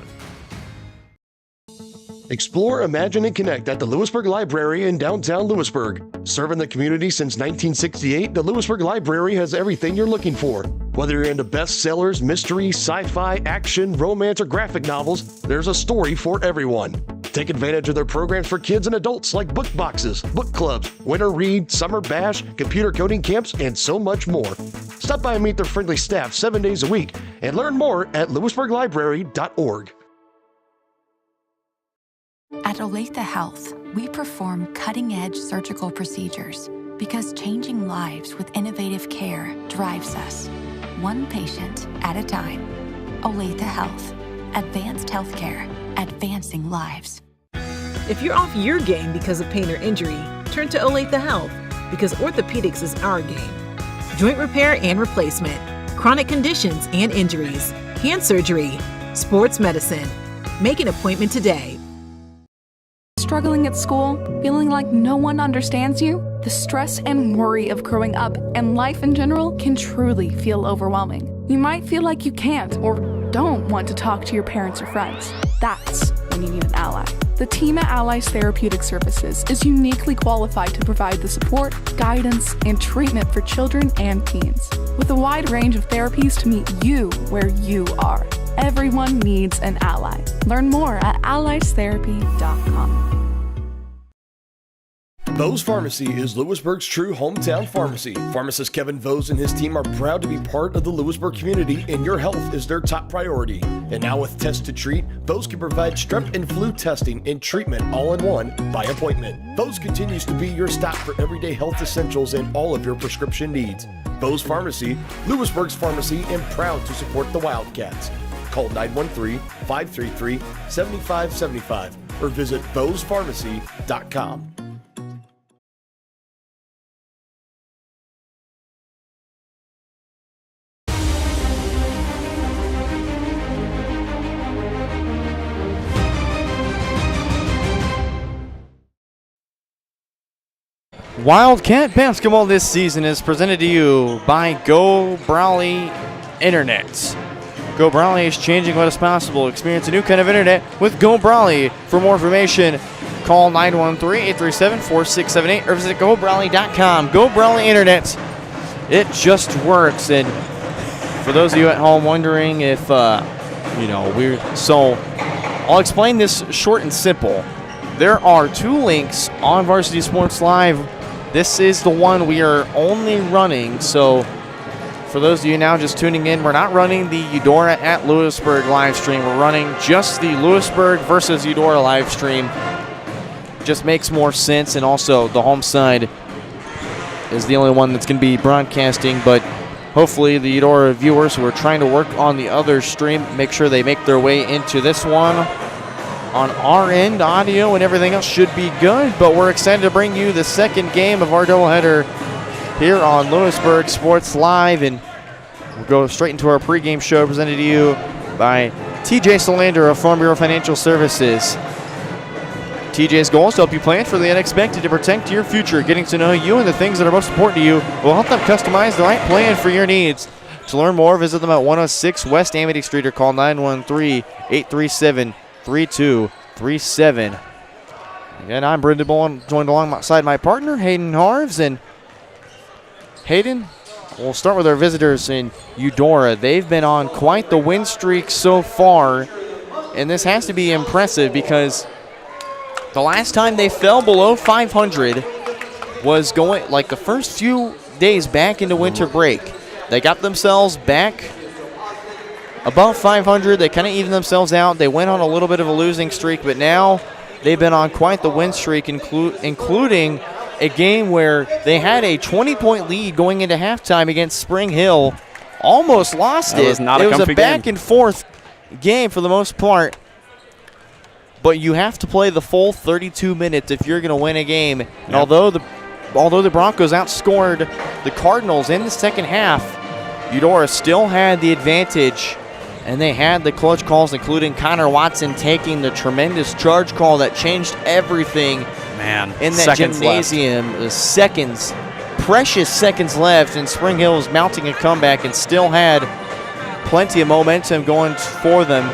Explore, imagine, and connect at the Lewisburg Library in downtown Lewisburg. Serving the community since 1968, the Lewisburg Library has everything you're looking for. Whether you're into bestsellers, mystery, sci-fi, action, romance, or graphic novels, there's a story for everyone. Take advantage of their programs for kids and adults like book boxes, book clubs, winter read, summer bash, computer coding camps, and so much more. Stop by and meet their friendly staff 7 days a week and learn more at lewisburglibrary.org. At Olathe Health, we perform cutting-edge surgical procedures because changing lives with innovative care drives us, one patient at a time. Olathe Health, advanced healthcare, advancing lives. If you're off your game because of pain or injury, turn to Olathe Health because orthopedics is our game. Joint repair and replacement, chronic conditions and injuries, hand surgery, sports medicine. Make an appointment today. Struggling at school? Feeling like no one understands you? The stress and worry of growing up and life in general can truly feel overwhelming. You might feel like you can't or don't want to talk to your parents or friends. That's when you need an ally. The team at Allies Therapeutic Services is uniquely qualified to provide the support, guidance, and treatment for children and teens. With a wide range of therapies to meet you where you are. Everyone needs an ally. Learn more at alliestherapy.com. Vose Pharmacy is Lewisburg's true hometown pharmacy. Pharmacist Kevin Vose and his team are proud to be part of the Lewisburg community, and your health is their top priority. And now with Test to Treat, Vose can provide strep and flu testing and treatment all in one by appointment. Vose continues to be your stop for everyday health essentials and all of your prescription needs. Vose Pharmacy, Lewisburg's pharmacy, and proud to support the Wildcats. Call 913-533-7575 or visit vosepharmacy.com. Wildcat basketball this season is presented to you by GooBroly Internet. GooBroly is changing what is possible. Experience a new kind of internet with GooBroly. For more information, call 913-837-4678 or visit GooBroly.com. GooBroly Internet, it just works. And for those of you at home wondering if, I'll explain this short and simple. There are 2 links on Varsity Sports Live. This is the one we are only running, so for those of you now just tuning in, we're not running the Eudora at Lewisburg live stream. We're running just the Lewisburg versus Eudora live stream. Just makes more sense, and also the home side is the only one that's going to be broadcasting, but hopefully the Eudora viewers who are trying to work on the other stream, make sure they make their way into this one. On our end, audio and everything else should be good, but we're excited to bring you the second game of our doubleheader here on Lewisburg Sports Live, and we'll go straight into our pregame show presented to you by TJ Solander of Farm Bureau Financial Services. TJ's goal is to help you plan for the unexpected to protect your future. Getting to know you and the things that are most important to you will help them customize the right plan for your needs. To learn more, visit them at 106 West Amity Street or call 913-837-3237. Again, I'm Brendan Bowen, joined alongside my partner, Hayden Harves. And Hayden, we'll start with our visitors in Eudora. They've been on quite the win streak so far, and this has to be impressive because the last time they fell below 500 was going like the first few days back into winter break. They got themselves back above 500. They kind of evened themselves out. They went on a little bit of a losing streak, but now they've been on quite the win streak, including a game where they had a 20-point lead going into halftime against Spring Hill. Almost lost it. It was not a comfy game. Back and forth game for the most part. But you have to play the full 32 minutes if you're going to win a game. And although the Broncos outscored the Cardinals in the second half, Eudora still had the advantage, and they had the clutch calls, including Connor Watson taking the tremendous charge call that changed everything. Man, in that gymnasium. The seconds, precious seconds left, and Spring Hill was mounting a comeback and still had plenty of momentum going for them.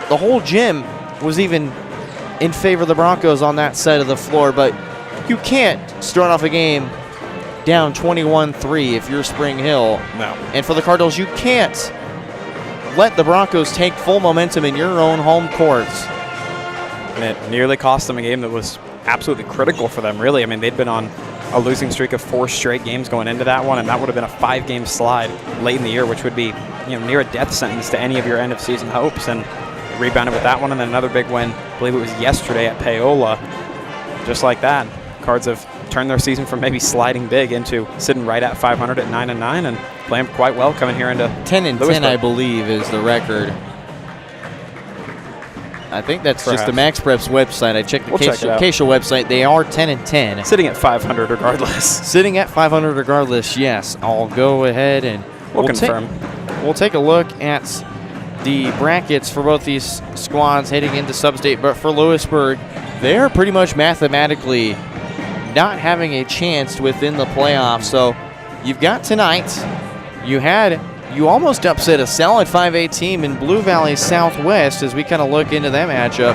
The whole gym was even in favor of the Broncos on that side of the floor, but you can't start off a game down 21-3 if you're Spring Hill. No. And for the Cardinals, you can't let the Broncos take full momentum in your own home courts. And it nearly cost them a game that was absolutely critical for them, really. I mean, they'd been on a losing streak of 4 straight games going into that one, and that would have been a 5-game slide late in the year, which would be near a death sentence to any of your end-of-season hopes. And rebounded with that one, and then another big win, I believe it was yesterday at Paola. Just like that, Cards have turned their season from maybe sliding big into sitting right at 500 at 9-9 and playing quite well coming here into 10-10, I believe, is the record. I think that's just the Max Preps website. I checked the Acacia website. They are 10-10. Sitting at 500 regardless. Sitting at 500 regardless, yes. I'll go ahead and we'll confirm. We'll take a look at the brackets for both these squads heading into Substate, but for Lewisburg, they're pretty much mathematically not having a chance within the playoffs. So you've got tonight, you almost upset a solid 5A team in Blue Valley Southwest as we kind of look into that matchup.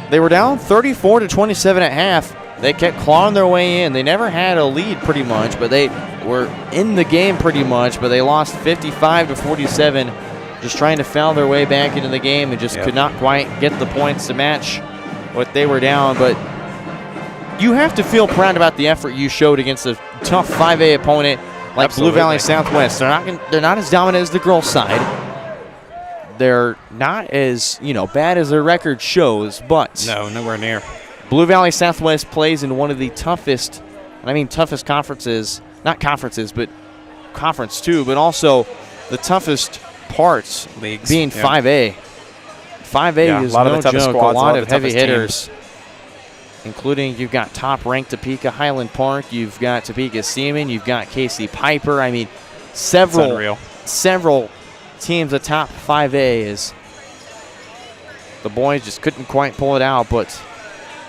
They were down 34-27 at half. They kept clawing their way in. They never had a lead pretty much, but they were in the game pretty much, but they lost 55-47. Just trying to foul their way back into the game and just could not quite get the points to match what they were down. But you have to feel proud about the effort you showed against a tough 5A opponent like Blue Valley Southwest. They're not as dominant as the girls' side. They're not as bad as their record shows, but no, nowhere near. Blue Valley Southwest plays in one of the toughest, and I mean toughest conferences, not conferences, but conference too, but also the toughest parts leagues being 5A. 5A is no joke. A lot of heavy hitters, including you've got top-ranked Topeka Highland Park, you've got Topeka Seaman, you've got Casey Piper. I mean, several teams atop 5A. Is the boys just couldn't quite pull it out, but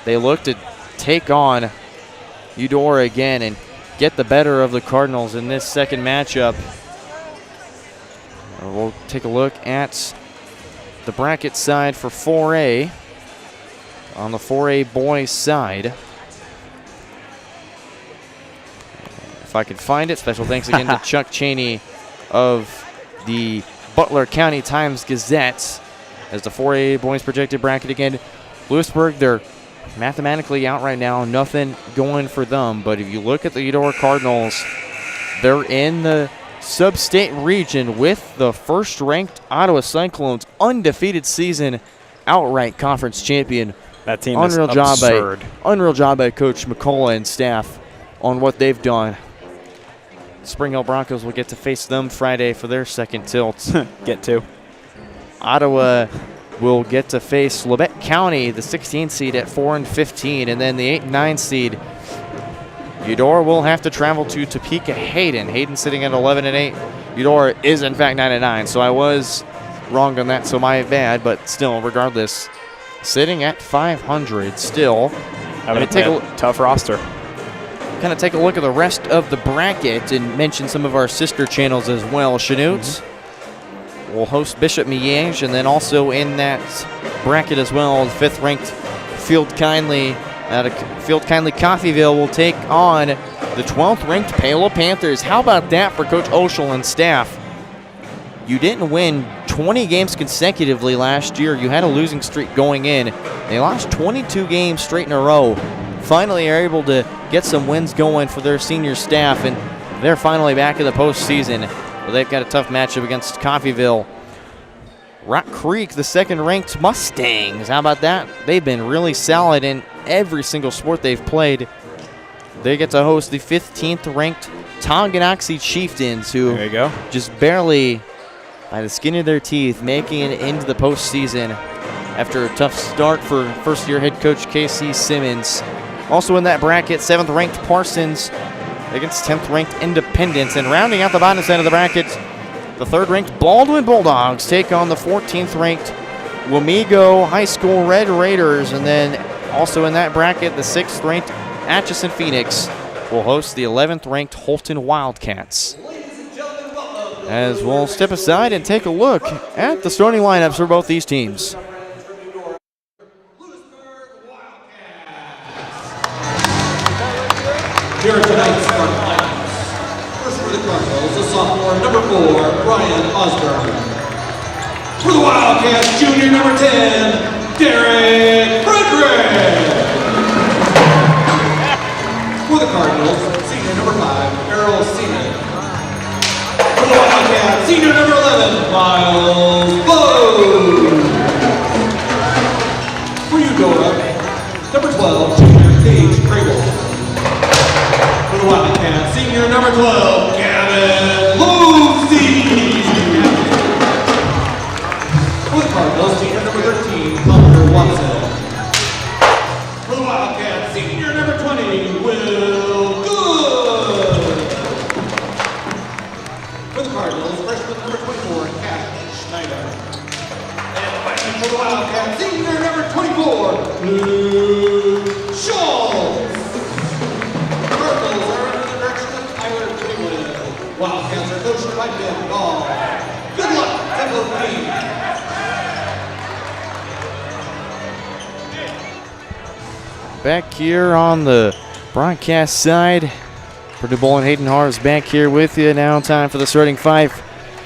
they look to take on Eudora again and get the better of the Cardinals in this second matchup. We'll take a look at the bracket side for 4A. On the 4A boys side, if I could find it, special thanks again to Chuck Cheney of the Butler County Times-Gazette as the 4A boys projected bracket again. Lewisburg, they're mathematically out right now, nothing going for them. But if you look at the Eudora Cardinals, they're in the Sub-State region with the first-ranked Ottawa Cyclones, undefeated season, outright conference champion. That team is absurd. Unreal job by Coach McCullough and staff on what they've done. Spring Hill Broncos will get to face them Friday for their second tilt. Get to. Ottawa will get to face Labette County, the 16th seed at 4-15, and then the 8 and 9 seed. Eudora will have to travel to Topeka Hayden. Hayden sitting at 11 and 8. Eudora is in fact 9 and 9, so I was wrong on that, so my bad. But still, regardless, sitting at 500 still. Having a tough roster. Kind of take a look at the rest of the bracket and mention some of our sister channels as well. Chanutes will host Bishop Miege, and then also in that bracket as well, the 5th-ranked Field Kindly Coffeyville will take on the 12th-ranked Palo Panthers. How about that for Coach Oshel and staff? You didn't win 20 games consecutively last year. You had a losing streak going in. They lost 22 games straight in a row. Finally are able to get some wins going for their senior staff, and they're finally back in the postseason. Well, they've got a tough matchup against Coffeyville. Rock Creek, the 2nd-ranked Mustangs. How about that? They've been really solid in every single sport they've played. They get to host the 15th-ranked Tonganoxie Chieftains, who there you go. Just barely, by the skin of their teeth, making it into the postseason after a tough start for first-year head coach K.C. Simmons. Also in that bracket, 7th-ranked Parsons against 10th-ranked Independence. And rounding out the bottom side of the bracket, the 3rd-ranked Baldwin Bulldogs take on the 14th-ranked Wamego High School Red Raiders. And then also in that bracket, the 6th-ranked Atchison Phoenix will host the 11th-ranked Holton Wildcats. As we'll step aside and take a look at the starting lineups for both these teams. Here are tonight's starting lineups. First for the Cardinals, the sophomore, number 4, Brian Osborne. For the Wildcats, junior, number 10, Derek Frederick. For the Cardinals, senior, number 5, Errol Seaman. For the Wildcats, senior, number 11, Miles Bode. For Eudora, number 12, junior, Paige Crable. For the Wildcats, senior number 12, Gavin Lucy. For the Cardinals, senior number 13, Hunter Watson. For the Wildcats, senior number 20, Will Good. For the Cardinals, freshman number 24, Cash Schneider. And finally for the Wildcats, senior number 24, Luke Schultz. Wildcats are coached by Ben Gall. Good luck to both teams. Back here on the broadcast side, Purdue Bowen Hayden Harves back here with you. Now time for the starting 5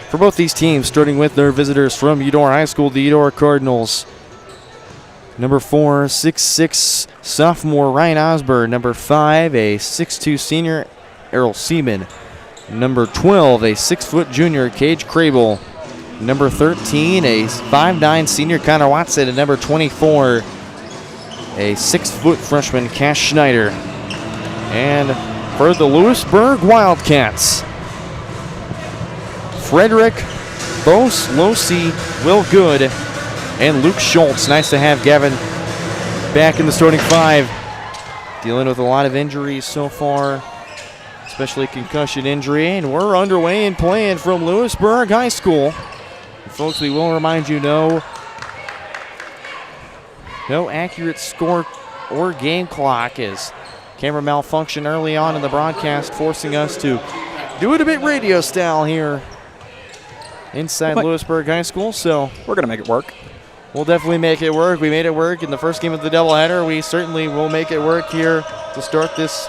for both these teams, starting with their visitors from Eudora High School, the Eudora Cardinals. Number 4, 6'6", sophomore Ryan Osborne. Number 5, a 6'2", senior Errol Seaman. Number 12, a 6-foot junior, Cage Crable. Number 13, a 5'9" senior, Connor Watson. And number 24, a 6-foot freshman, Cash Schneider. And for the Lewisburg Wildcats, Frederick, Bose, Losi, Will Good, and Luke Schultz. Nice to have Gavin back in the starting 5. Dealing with a lot of injuries so far, especially concussion injury, and we're underway and playing from Lewisburg High School. And folks, we will remind you, no accurate score or game clock, as camera malfunction early on in the broadcast, forcing us to do it a bit radio style here inside Lewisburg High School. So we're going to make it work. We'll definitely make it work. We made it work in the first game of the doubleheader. We certainly will make it work here to start this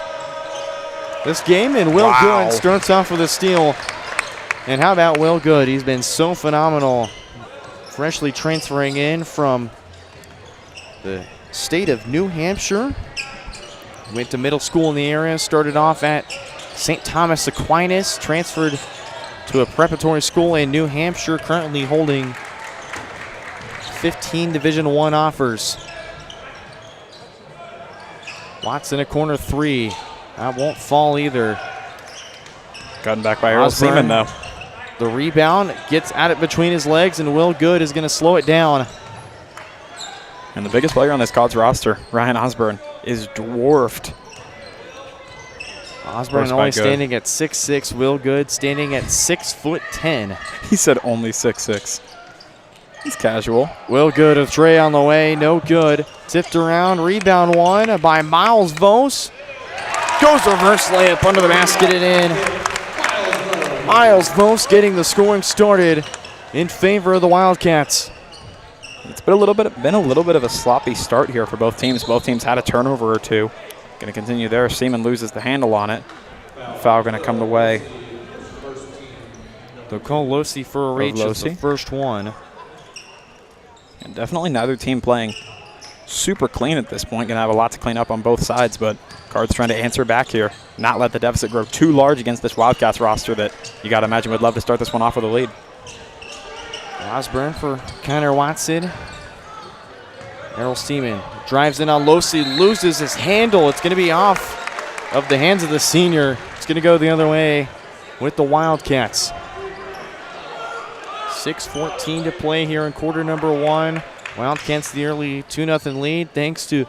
game. And Will Good starts off with a steal. And how about Will Good? He's been so phenomenal, freshly transferring in from the state of New Hampshire. Went to middle school in the area, started off at St. Thomas Aquinas, transferred to a preparatory school in New Hampshire, currently holding 15 Division I offers. Watson a corner 3. That won't fall either. Gotten back by Earl Seaman, though. The rebound gets at it between his legs, and Will Good is going to slow it down. And the biggest player on this Cards roster, Ryan Osborne, is dwarfed. Osborne only standing at 6'6". Will Good standing at 6'10". He said only 6'6". He's casual. Will Good, a tray on the way, no good. Tipped around, rebound one by Miles Vose. Goes reverse layup under the basket and in. Miles Vose getting the scoring started in favor of the Wildcats. It's been a little bit of a sloppy start here for both teams. Both teams had a turnover or two. Going to continue there. Seaman loses the handle on it. Foul going to come the way. They'll call Losi for a reach. It's the first one. And definitely neither team playing super clean at this point. Going to have a lot to clean up on both sides, but Cards trying to answer back here. Not let the deficit grow too large against this Wildcats roster that you got to imagine would love to start this one off with a lead. Osborne for Connor Watson. Errol Seaman drives in on Losi, loses his handle. It's going to be off of the hands of the senior. It's going to go the other way with the Wildcats. 6:14 to play here in quarter number one. Wildcats the early 2-0 lead thanks to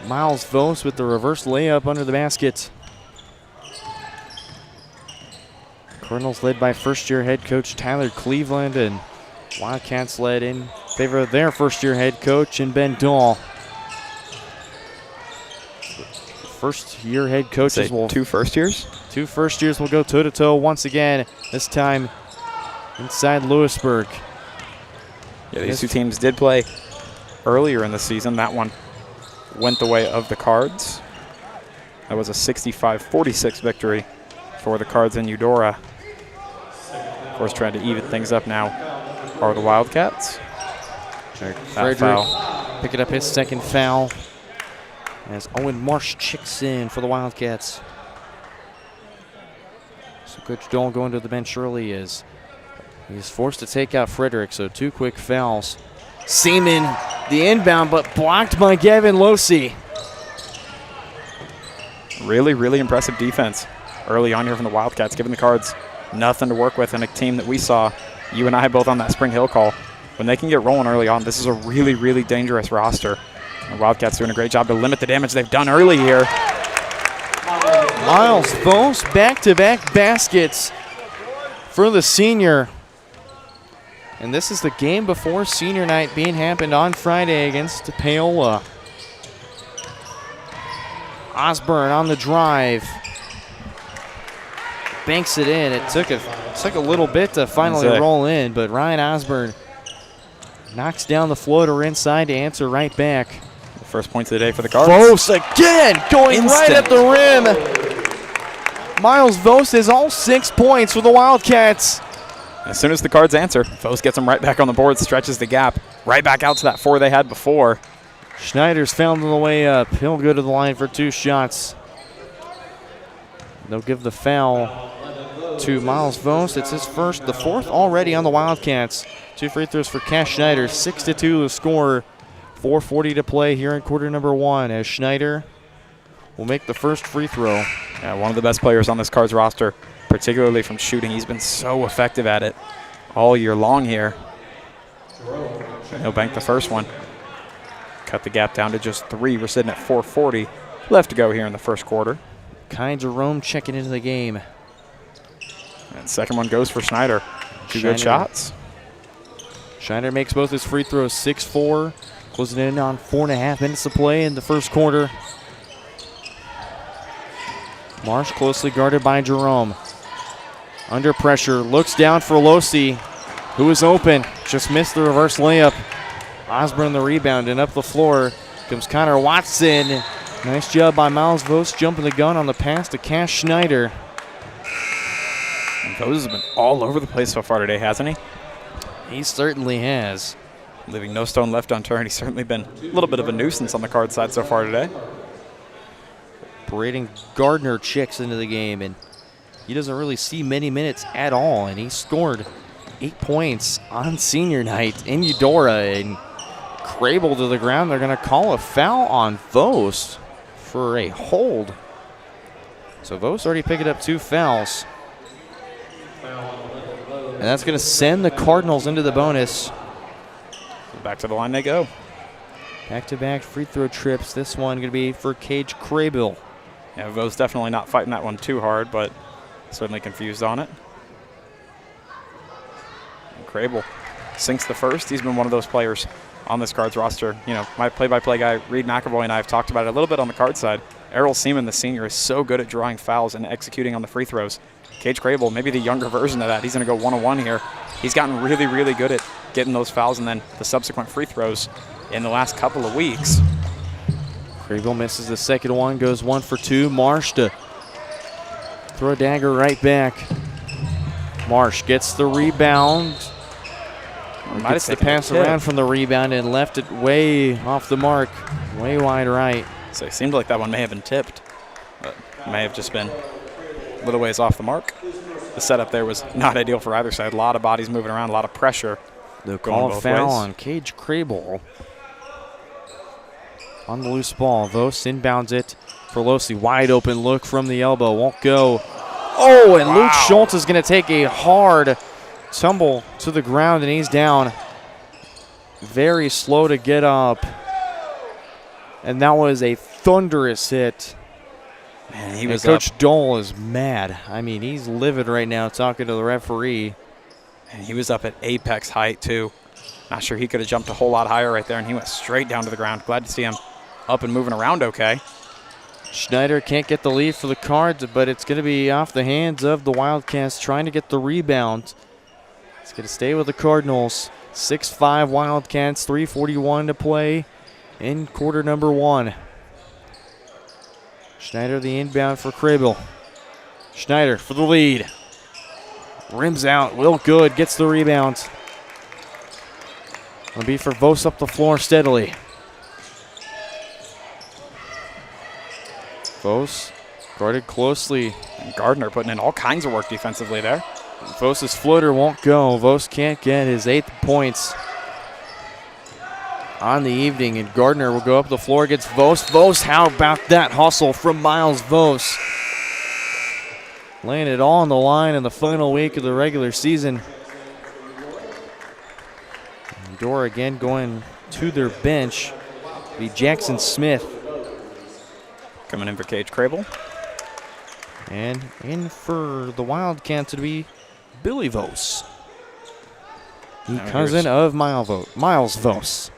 Miles Vose with the reverse layup under the basket. Cardinals led by first-year head coach Tyler Cleveland, and Wildcats led in favor of their first-year head coach in Ben Dahl. First-year head coaches will... Two first years? Two first years will go toe-to-toe once again, this time inside Lewisburg. Yeah, these two teams did play earlier in the season. That one went the way of the Cards. That was a 65-46 victory for the Cards in Eudora. Of course, trying to even things up now are the Wildcats. Frederick picking up his second foul as Owen Marsh checks in for the Wildcats. So Coach Dahl going to the bench early as he's forced to take out Frederick, so two quick fouls. Seaman, the inbound, but blocked by Gavin Losi. Really, really impressive defense early on here from the Wildcats, giving the Cards nothing to work with, and a team that we saw, you and I both on that Spring Hill call, when they can get rolling early on, this is a really, really dangerous roster. The Wildcats doing a great job to limit the damage they've done early here. Miles Vose, back-to-back baskets for the senior. And this is the game before senior night being happened on Friday against Paola. Osborne on the drive. Banks it in. It took a little bit to finally roll in, but Ryan Osborne knocks down the floater inside to answer right back. The first points of the day for the Cards. Vose again going right at the rim. Miles Vose has all 6 points for the Wildcats. As soon as the Cards answer, Vose gets them right back on the board, stretches the gap, right back out to that 4 they had before. Schneider's fouled on the way up. He'll go to the line for 2 shots. They'll give the foul to Miles Vose. It's his first, the 4th already on the Wildcats. 2 free throws for Cash Schneider. 6-2 the score. 4:40 to play here in quarter number one as Schneider will make the first free throw. Yeah, one of the best players on this Cards roster, particularly from shooting. He's been so effective at it all year long here. He'll bank the first one. Cut the gap down to just 3. We're sitting at 4:40 left to go here in the first quarter. Kai Jerome checking into the game. And second one goes for Schneider. Two good shots. Schneider makes both his free throws. 6-4. Closing in on 4.5 minutes to play in the first quarter. Marsh closely guarded by Jerome. Under pressure, looks down for Losi, who is open. Just missed the reverse layup. Osborne the rebound, and up the floor comes Connor Watson. Nice job by Miles Vose jumping the gun on the pass to Cash Schneider. And Vose has been all over the place so far today, hasn't he? He certainly has. Leaving no stone left unturned. He's certainly been a little bit of a nuisance on the Card side so far today. Braden Gardner checks into the game, and he doesn't really see many minutes at all, and he scored 8 points on senior night in Eudora, and Crable to the ground. They're going to call a foul on Vose for a hold. So Vose already picked up 2 fouls. And that's going to send the Cardinals into the bonus. Back to the line they go. Back-to-back free throw trips. This one going to be for Cage Craybill. Yeah, Vose definitely not fighting that one too hard, but certainly confused on it. And Craybill sinks the first. He's been one of those players on this Cards roster. You know, my play-by-play guy, Reed McAvoy, and I have talked about it a little bit on the Card side. Errol Seaman, the senior, is so good at drawing fouls and executing on the free throws. Cage Craybill, maybe the younger version of that. He's going to go one-on-one here. He's gotten really, really good at getting those fouls and then the subsequent free throws in the last couple of weeks. Craybill misses the second one, goes 1 for 2. Marsh to throw a dagger right back. Marsh gets the rebound. Gets the pass around from the rebound and left it way off the mark, way wide right. So it seemed like that one may have been tipped, but may have just been a little ways off the mark. The setup there was not ideal for either side. A lot of bodies moving around, a lot of pressure. The call of foul on Cage Craybill. On the loose ball, Vose inbounds it for Losi. Wide open look from the elbow, won't go. Oh, and Luke Schultz is going to take a hard tumble to the ground, and he's down. Very slow to get up. And that was a thunderous hit. Man, he was Coach Dole is mad. I mean, he's livid right now talking to the referee. And he was up at apex height, too. Not sure he could have jumped a whole lot higher right there, and he went straight down to the ground. Glad to see him up and moving around okay. Schneider can't get the lead for the Cards, but it's going to be off the hands of the Wildcats trying to get the rebound. It's going to stay with the Cardinals. 6-5 Wildcats, 3:41 to play in quarter number 1. Schneider the inbound for Craybill. Schneider for the lead. Rims out. Will Good gets the rebound. It'll be for Vose up the floor steadily. Vose guarded closely. And Gardner putting in all kinds of work defensively there. Vose's floater won't go. Vose can't get his 8th points on the evening, and Gardner will go up the floor against Vose. Vose, how about that hustle from Miles Vose? Laying it all on the line in the final week of the regular season. Eudora again going to their bench. Be Jackson Smith. Coming in for Cage Craybill. And in for the Wildcats to be Billy Vose. The cousin of Miles Vose.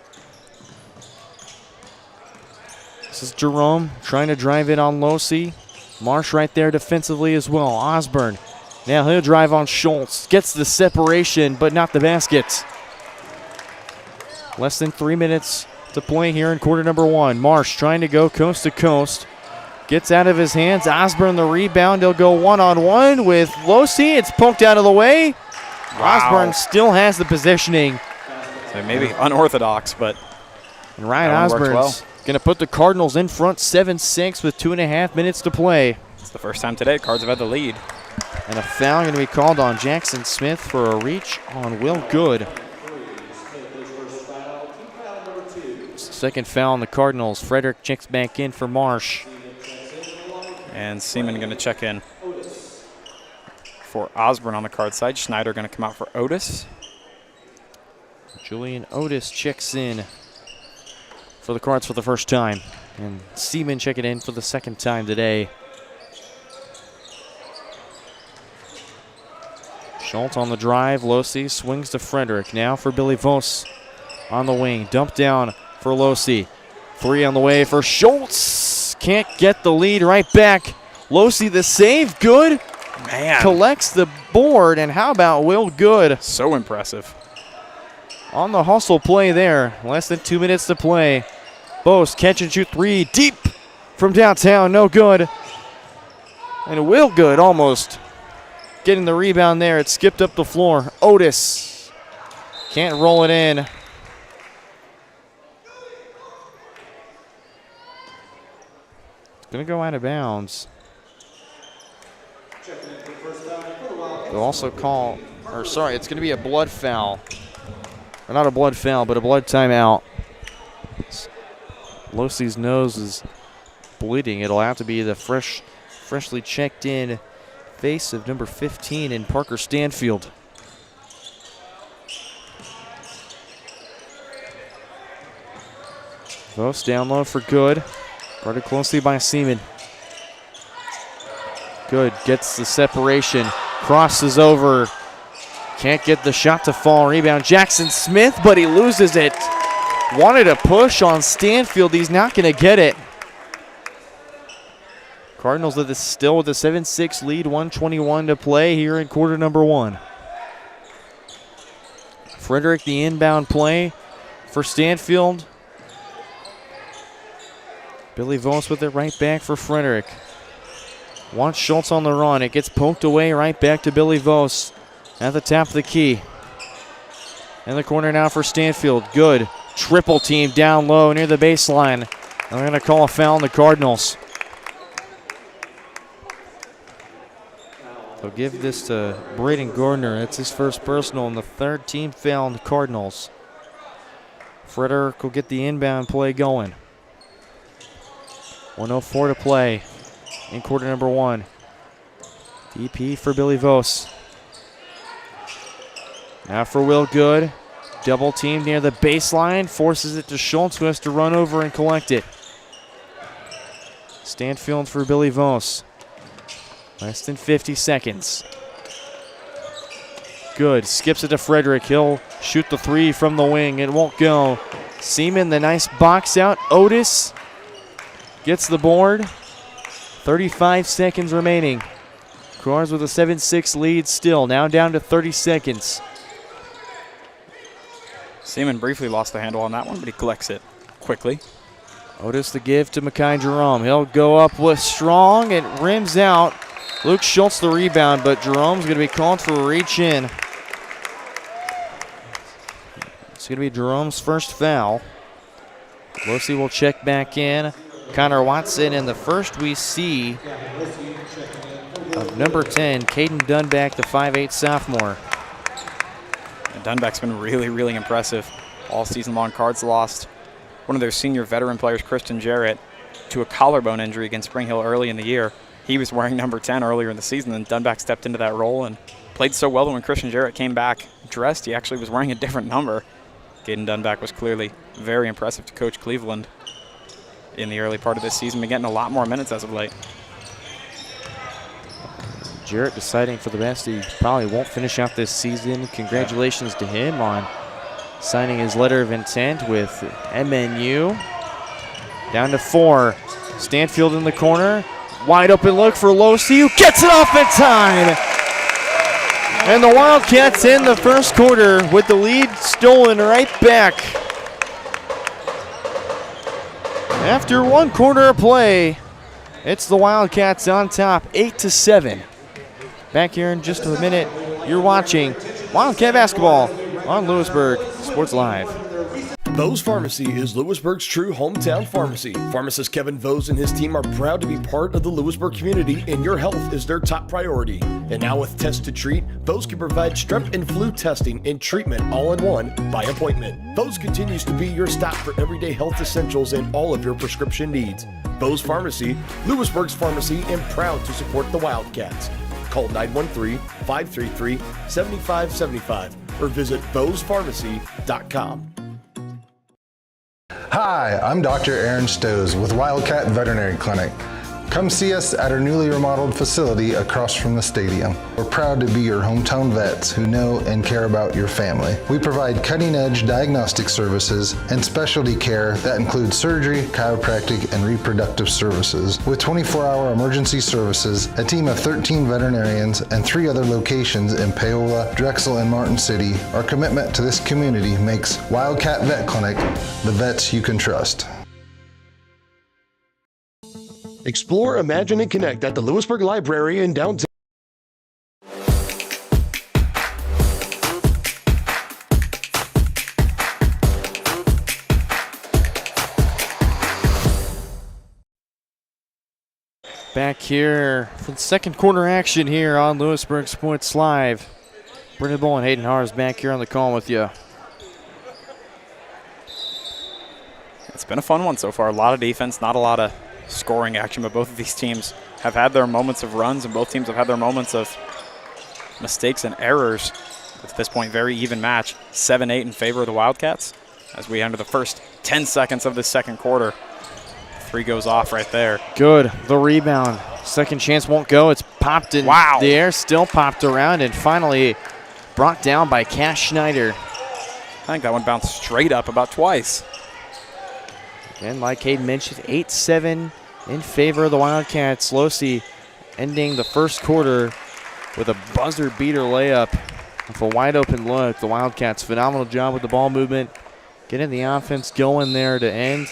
This is Jerome trying to drive it on Losi. Marsh right there defensively as well. Osborne. Now he'll drive on Schultz. Gets the separation, but not the basket. Less than 3 minutes to play here in quarter number 1. Marsh trying to go coast to coast. Gets out of his hands. Osborne the rebound. He'll go one-on-one with Losi. It's poked out of the way. Wow. Osborne still has the positioning. So maybe unorthodox, but and Ryan Osborne's going to put the Cardinals in front 7-6 with 2.5 minutes to play. It's the first time today Cards have had the lead. And a foul going to be called on Jackson Smith for a reach on Will Good. Second foul on the Cardinals. Frederick checks back in for Marsh. And Seaman going to check in for Osborne on the Card side. Schneider going to come out for Otis. Julian Otis checks in for the Cards for the first time. And Seaman checking in for the second time today. Schultz on the drive. Losi swings to Frederick. Now for Billy Vose on the wing. Dump down for Losi. 3 on the way for Schultz. Can't get the lead right back. Losi the save. Good. Man. Collects the board. And how about Will Good? So impressive. On the hustle play there. Less than 2 minutes to play. Vose catch and shoot 3 deep from downtown. No good. And Will Good almost getting the rebound there. It skipped up the floor. Otis can't roll it in. It's going to go out of bounds. They'll also call, or sorry, it's going to be a blood foul. Or not a blood foul, but a blood timeout. Losi's nose is bleeding. It'll have to be the fresh freshly checked in face of number 15 in Parker Stanfield. Vose down low for Good. Guarded closely by Seaman. Good gets the separation. Crosses over. Can't get the shot to fall. Rebound Jackson Smith, but he loses it. Wanted a push on Stanfield. He's not going to get it. Cardinals still with a 7-6 lead, 1:21 to play here in quarter number 1. Frederick, the inbound play for Stanfield. Billy Vose with it right back for Frederick. Wants Schultz on the run. It gets poked away right back to Billy Vose at the top of the key. In the corner now for Stanfield. Good. Triple team down low near the baseline. And they're going to call a foul on the Cardinals. They'll give this to Braden Gardner. That's his first personal and the third team foul on the Cardinals. Frederick will get the inbound play going. 1:04 to play in quarter number 1. DP for Billy Vose. Now for Will Good. Double team near the baseline. Forces it to Schultz, who has to run over and collect it. Stanfield for Billy Vose. Less than 50 seconds. Good. Skips it to Frederick. He'll shoot the three from the wing. It won't go. Seaman, the nice box out. Otis gets the board. 35 seconds remaining. Cars with a 7-6 lead still. Now down to 30 seconds. Seaman briefly lost the handle on that one, but he collects it quickly. Otis the give to Makai Jerome. He'll go up with Strong. It rims out. Luke Schultz the rebound, but Jerome's going to be called for a reach in. It's going to be Jerome's first foul. Losi will check back in. Connor Watson, and the first we see of number 10, Caden Dunback, the 5'8 sophomore. And Dunback's been really, really impressive all season long. Cards lost one of their senior veteran players, Christian Jarrett, to a collarbone injury against Spring Hill early in the year. He was wearing number 10 earlier in the season, and Dunback stepped into that role and played so well that when Christian Jarrett came back dressed, he actually was wearing a different number. Caden Dunback was clearly very impressive to Coach Cleveland in the early part of this season, been getting a lot more minutes as of late. Jarrett deciding for the best. He probably won't finish out this season. Congratulations to him on signing his letter of intent with MNU. Down to 4. Stanfield in the corner. Wide open look for Losi, who gets it off in time. And the Wildcats in the first quarter with the lead stolen right back. After 1 quarter of play, it's the Wildcats on top, 8-7. Back here in just a minute, you're watching Wildcat Basketball on Lewisburg Sports Live. Vose Pharmacy is Lewisburg's true hometown pharmacy. Pharmacist Kevin Vose and his team are proud to be part of the Lewisburg community, and your health is their top priority. And now with Test to Treat, Vose can provide strep and flu testing and treatment all in one by appointment. Vose continues to be your stop for everyday health essentials and all of your prescription needs. Vose Pharmacy, Lewisburg's pharmacy, and proud to support the Wildcats. Call 913-533-7575 or visit VosePharmacy.com. Hi, I'm Dr. Aaron Stoes with Wildcat Veterinary Clinic. Come see us at our newly remodeled facility across from the stadium. We're proud to be your hometown vets who know and care about your family. We provide cutting-edge diagnostic services and specialty care that includes surgery, chiropractic, and reproductive services. With 24-hour emergency services, a team of 13 veterinarians, and 3 other locations in Paola, Drexel, and Martin City, our commitment to this community makes Wildcat Vet Clinic the vets you can trust. Explore, imagine, and connect at the Lewisburg Library in downtown. Back here for the second quarter action here on Lewisburg Sports Live. Brendan Bull and Hayden Harrs back here on the call with you. It's been a fun one so far. A lot of defense, not a lot of scoring action, but both of these teams have had their moments of runs, and both teams have had their moments of mistakes and errors. At this point, very even match, 7-8 in favor of the Wildcats as we enter the first 10 seconds of the second quarter. 3 goes off right there. Good. The rebound. Second chance won't go. It's popped in the air, still popped around, and finally brought down by Cash Schneider. I think that one bounced straight up about twice. And like Hayden mentioned, 8-7 in favor of the Wildcats. Losi ending the first quarter with a buzzer beater layup with a wide open look. The Wildcats, phenomenal job with the ball movement, getting the offense going there to end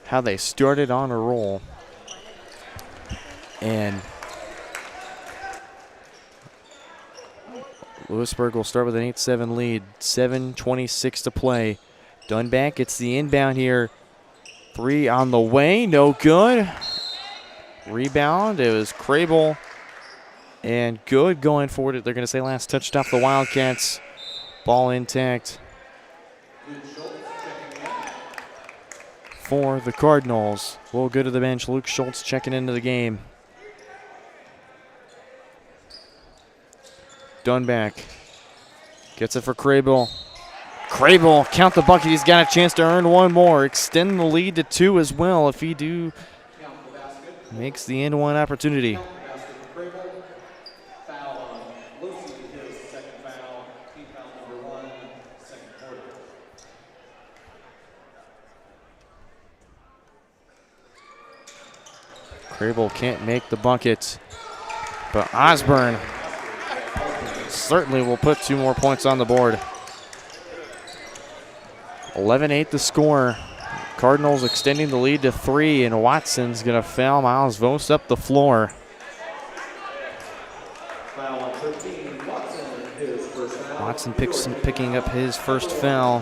how they started on a roll. And Lewisburg will start with an 8-7 lead. 7:26 to play. Dunback gets the inbound here. 3 on the way, no good. Rebound, it was Crable. And good going forward. They're going to say last touched off the Wildcats. Ball intact for the Cardinals. We'll go to the bench. Luke Schultz checking into the game. Dunback gets it for Crable. Crable, count the bucket. He's got a chance to earn one more. Extend the lead to 2 as well if he makes the end one opportunity. Crable can't make the bucket, but Osborne certainly will put 2 more points on the board. 11-8 the score. Cardinals extending the lead to 3, and Watson's going to foul Miles Vose up the floor. Watson picking up his first foul.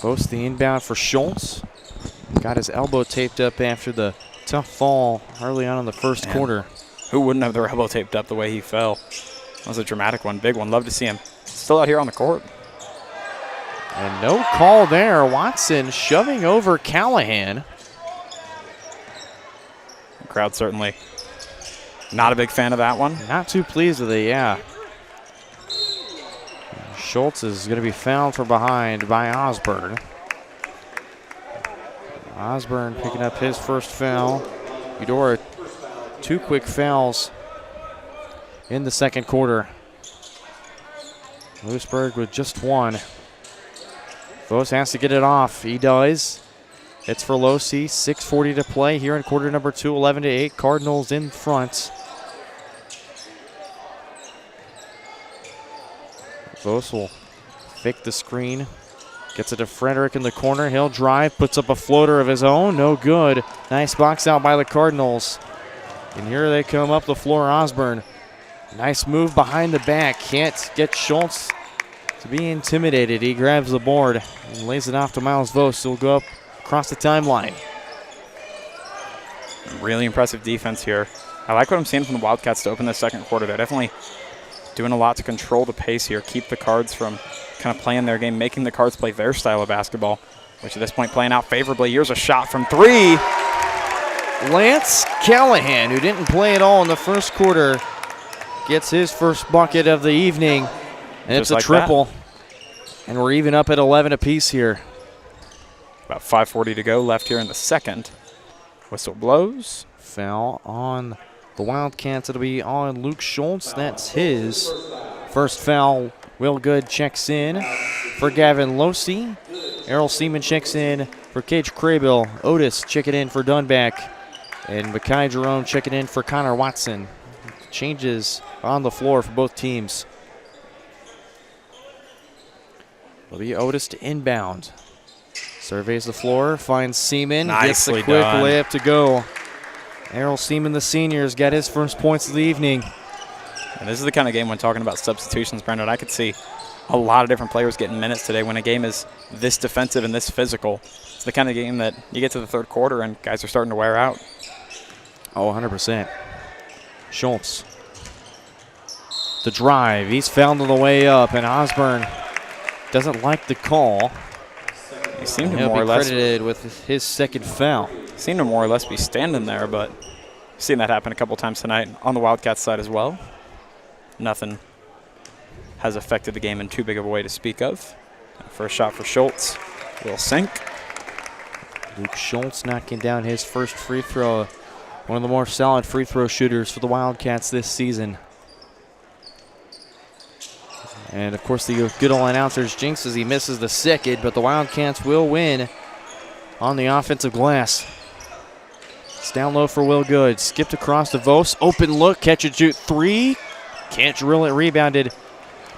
Vose the inbound for Schultz. Got his elbow taped up after the tough fall early on in the first quarter. Who wouldn't have their elbow taped up the way he fell? That was a dramatic one, big one. Love to see him still out here on the court. And no call there. Watson shoving over Callahan. The crowd certainly not a big fan of that one. Not too pleased with it, yeah. Schultz is going to be fouled from behind by Osborne. Osborne picking up his first foul. Eudora, 2 quick fouls in the second quarter. Lewisburg with just 1. Vose has to get it off. He does. It's for Losi. 6:40 to play here in quarter number 2. 11-8. Cardinals in front. Vose will fake the screen. Gets it to Frederick in the corner. He'll drive. Puts up a floater of his own. No good. Nice box out by the Cardinals. And here they come up the floor. Osborne. Nice move behind the back. Can't get Schultz to be intimidated. He grabs the board and lays it off to Miles Vose. He'll go up across the timeline. Really impressive defense here. I like what I'm seeing from the Wildcats to open the second quarter. They're definitely doing a lot to control the pace here, keep the Cards from kind of playing their game, making the Cards play their style of basketball, which at this point playing out favorably. Here's a shot from 3. Lance Callahan, who didn't play at all in the first quarter, gets his first bucket of the evening, and it's a triple. And we're even up at 11 apiece here. About 5:40 to go left here in the second. Whistle blows. Foul on the Wildcats. It'll be on Luke Schultz. That's his first foul. Will Good checks in for Gavin Losi. Errol Seaman checks in for Cage Craybill. Otis checking in for Dunback. And Mackay Jerome checking in for Connor Watson. Changes on the floor for both teams. It'll be Otis to inbound. Surveys the floor, finds Seaman. Gets the quick layup to go. Errol Seaman, the senior, has got his first points of the evening. And this is the kind of game when talking about substitutions, Brendan, I could see a lot of different players getting minutes today when a game is this defensive and this physical. It's the kind of game that you get to the third quarter and guys are starting to wear out. Oh, 100%. Schultz. The drive. He's fouled on the way up, and Osborne doesn't like the call. He seemed to He'll more or be less credited with his second foul. Seemed to more or less be standing there, but seen that happen a couple times tonight on the Wildcats side as well. Nothing has affected the game in too big of a way to speak of. First shot for Schultz will sink. Luke Schultz knocking down his first free throw. One of the more solid free throw shooters for the Wildcats this season. And of course the good old announcers jinxes he misses the second, but the Wildcats will win on the offensive glass. It's down low for Will Good. Skipped across to Vose. Open look, catch and shoot three. Can't drill it, rebounded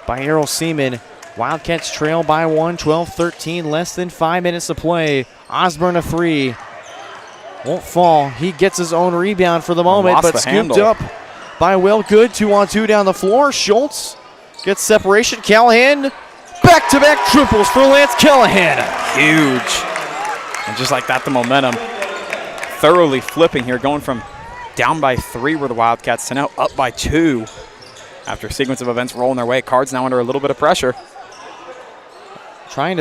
by Errol Seaman. Wildcats trail by one, 12-13, less than 5 minutes to play. Osborne a free. Won't fall. He gets his own rebound for the moment, but scooped up by Will Good. 2-on-2 down the floor. Schultz gets separation. Callahan, back-to-back triples for Lance Callahan. Huge. And just like that, the momentum thoroughly flipping here, going from down by 3 were the Wildcats to now up by 2 after a sequence of events rolling their way. Cards now under a little bit of pressure. I'm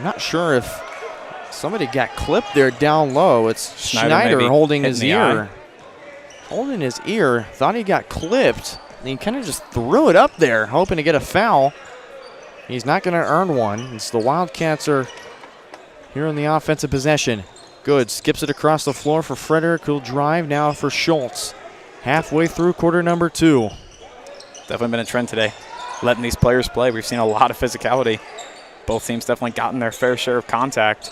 not sure if somebody got clipped there down low. It's Schneider holding his ear. Holding his ear. Thought he got clipped. And he kind of just threw it up there, hoping to get a foul. He's not going to earn one. It's the Wildcats are here in the offensive possession. Good. Skips it across the floor for Frederick, who'll drive now for Schultz. Halfway through quarter number 2. Definitely been a trend today, letting these players play. We've seen a lot of physicality. Both teams definitely gotten their fair share of contact.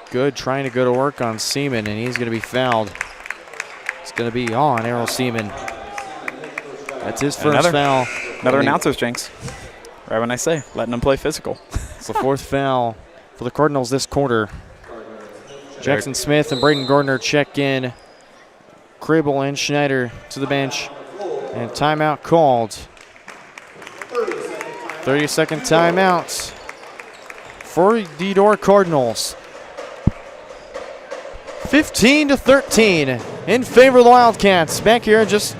Good, trying to go to work on Seaman, and he's going to be fouled. It's going to be on Errol Seaman. That's his first foul. Another announcer's jinx. Right when I say, letting them play physical. It's the 4th foul for the Cardinals this quarter. Jackson Smith and Braden Gardner check in. Cribble and Schneider to the bench. And timeout called. 30-second timeout for the Eudora Cardinals. 15-13 in favor of the Wildcats. Back here in just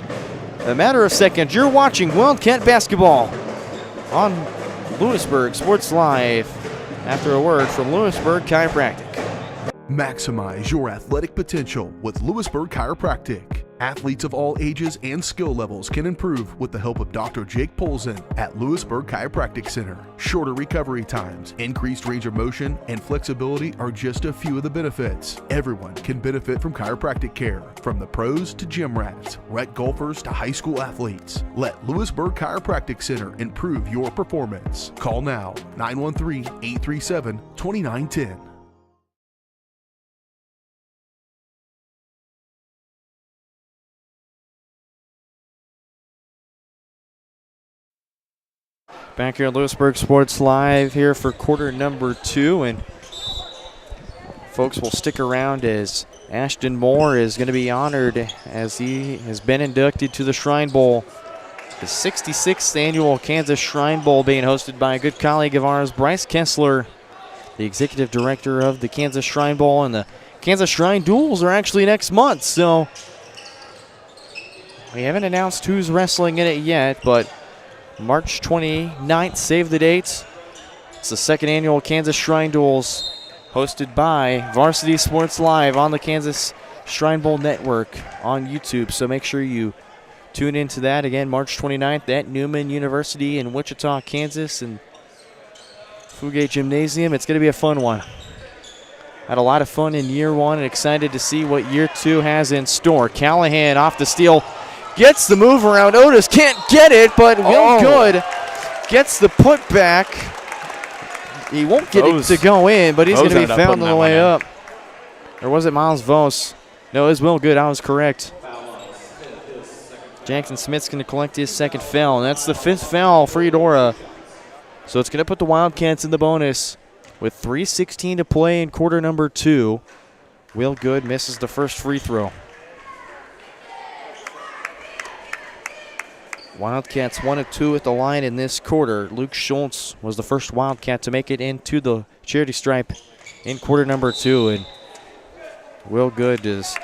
a matter of seconds. You're watching Wildcat basketball on Lewisburg Sports Live after a word from Lewisburg Chiropractic. Maximize your athletic potential with Lewisburg Chiropractic. Athletes of all ages and skill levels can improve with the help of Dr. Jake Polzin at Lewisburg Chiropractic Center. Shorter recovery times, increased range of motion, and flexibility are just a few of the benefits. Everyone can benefit from chiropractic care, from the pros to gym rats, rec golfers to high school athletes. Let Lewisburg Chiropractic Center improve your performance. Call now, 913-837-2910. Back here at Lewisburg Sports Live here for quarter number 2, and folks will stick around as Ashton Moore is going to be honored as he has been inducted to the Shrine Bowl. The 66th annual Kansas Shrine Bowl being hosted by a good colleague of ours, Bryce Kessler, the executive director of the Kansas Shrine Bowl, and the Kansas Shrine Duels are actually next month, so we haven't announced who's wrestling in it yet, but March 29th, save the dates. It's the 2nd annual Kansas Shrine Duels hosted by Varsity Sports Live on the Kansas Shrine Bowl Network on YouTube. So make sure you tune into that. Again, March 29th at Newman University in Wichita, Kansas, and Fugate Gymnasium. It's going to be a fun one. Had a lot of fun in year 1 and excited to see what year 2 has in store. Callahan off the steal. Gets the move around. Otis can't get it, but Will Good gets the putback. He won't get it to go in, but he's going to be fouled on the way up. Or was it Miles Vose? No, it was Will Good. I was correct. Jackson Smith's going to collect his 2nd foul, and that's the 5th foul for Eudora. So it's going to put the Wildcats in the bonus with 3:16 to play in quarter number 2. Will Good misses the first free throw. Wildcats 1 of 2 at the line in this quarter. Luke Schultz was the first Wildcat to make it into the charity stripe in quarter number 2. And Will Good does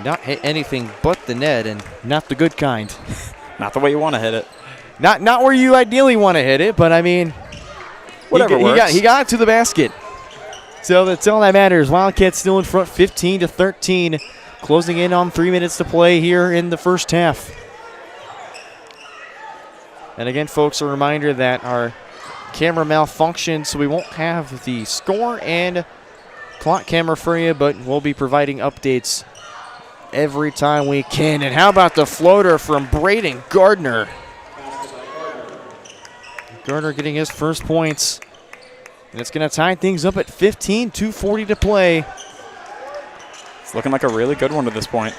not hit anything but the net, and not the good kind. Not the way you want to hit it. Not where you ideally want to hit it, but I mean, Whatever works. He got to the basket. So that's all that matters. Wildcats still in front 15-13. Closing in on 3 minutes to play here in the first half. And again, folks, a reminder that our camera malfunctioned, so we won't have the score and clock camera for you, but we'll be providing updates every time we can. And how about the floater from Braden Gardner? Gardner getting his first points. And it's going to tie things up at 15, 2:40 to play. It's looking like a really good one to this point.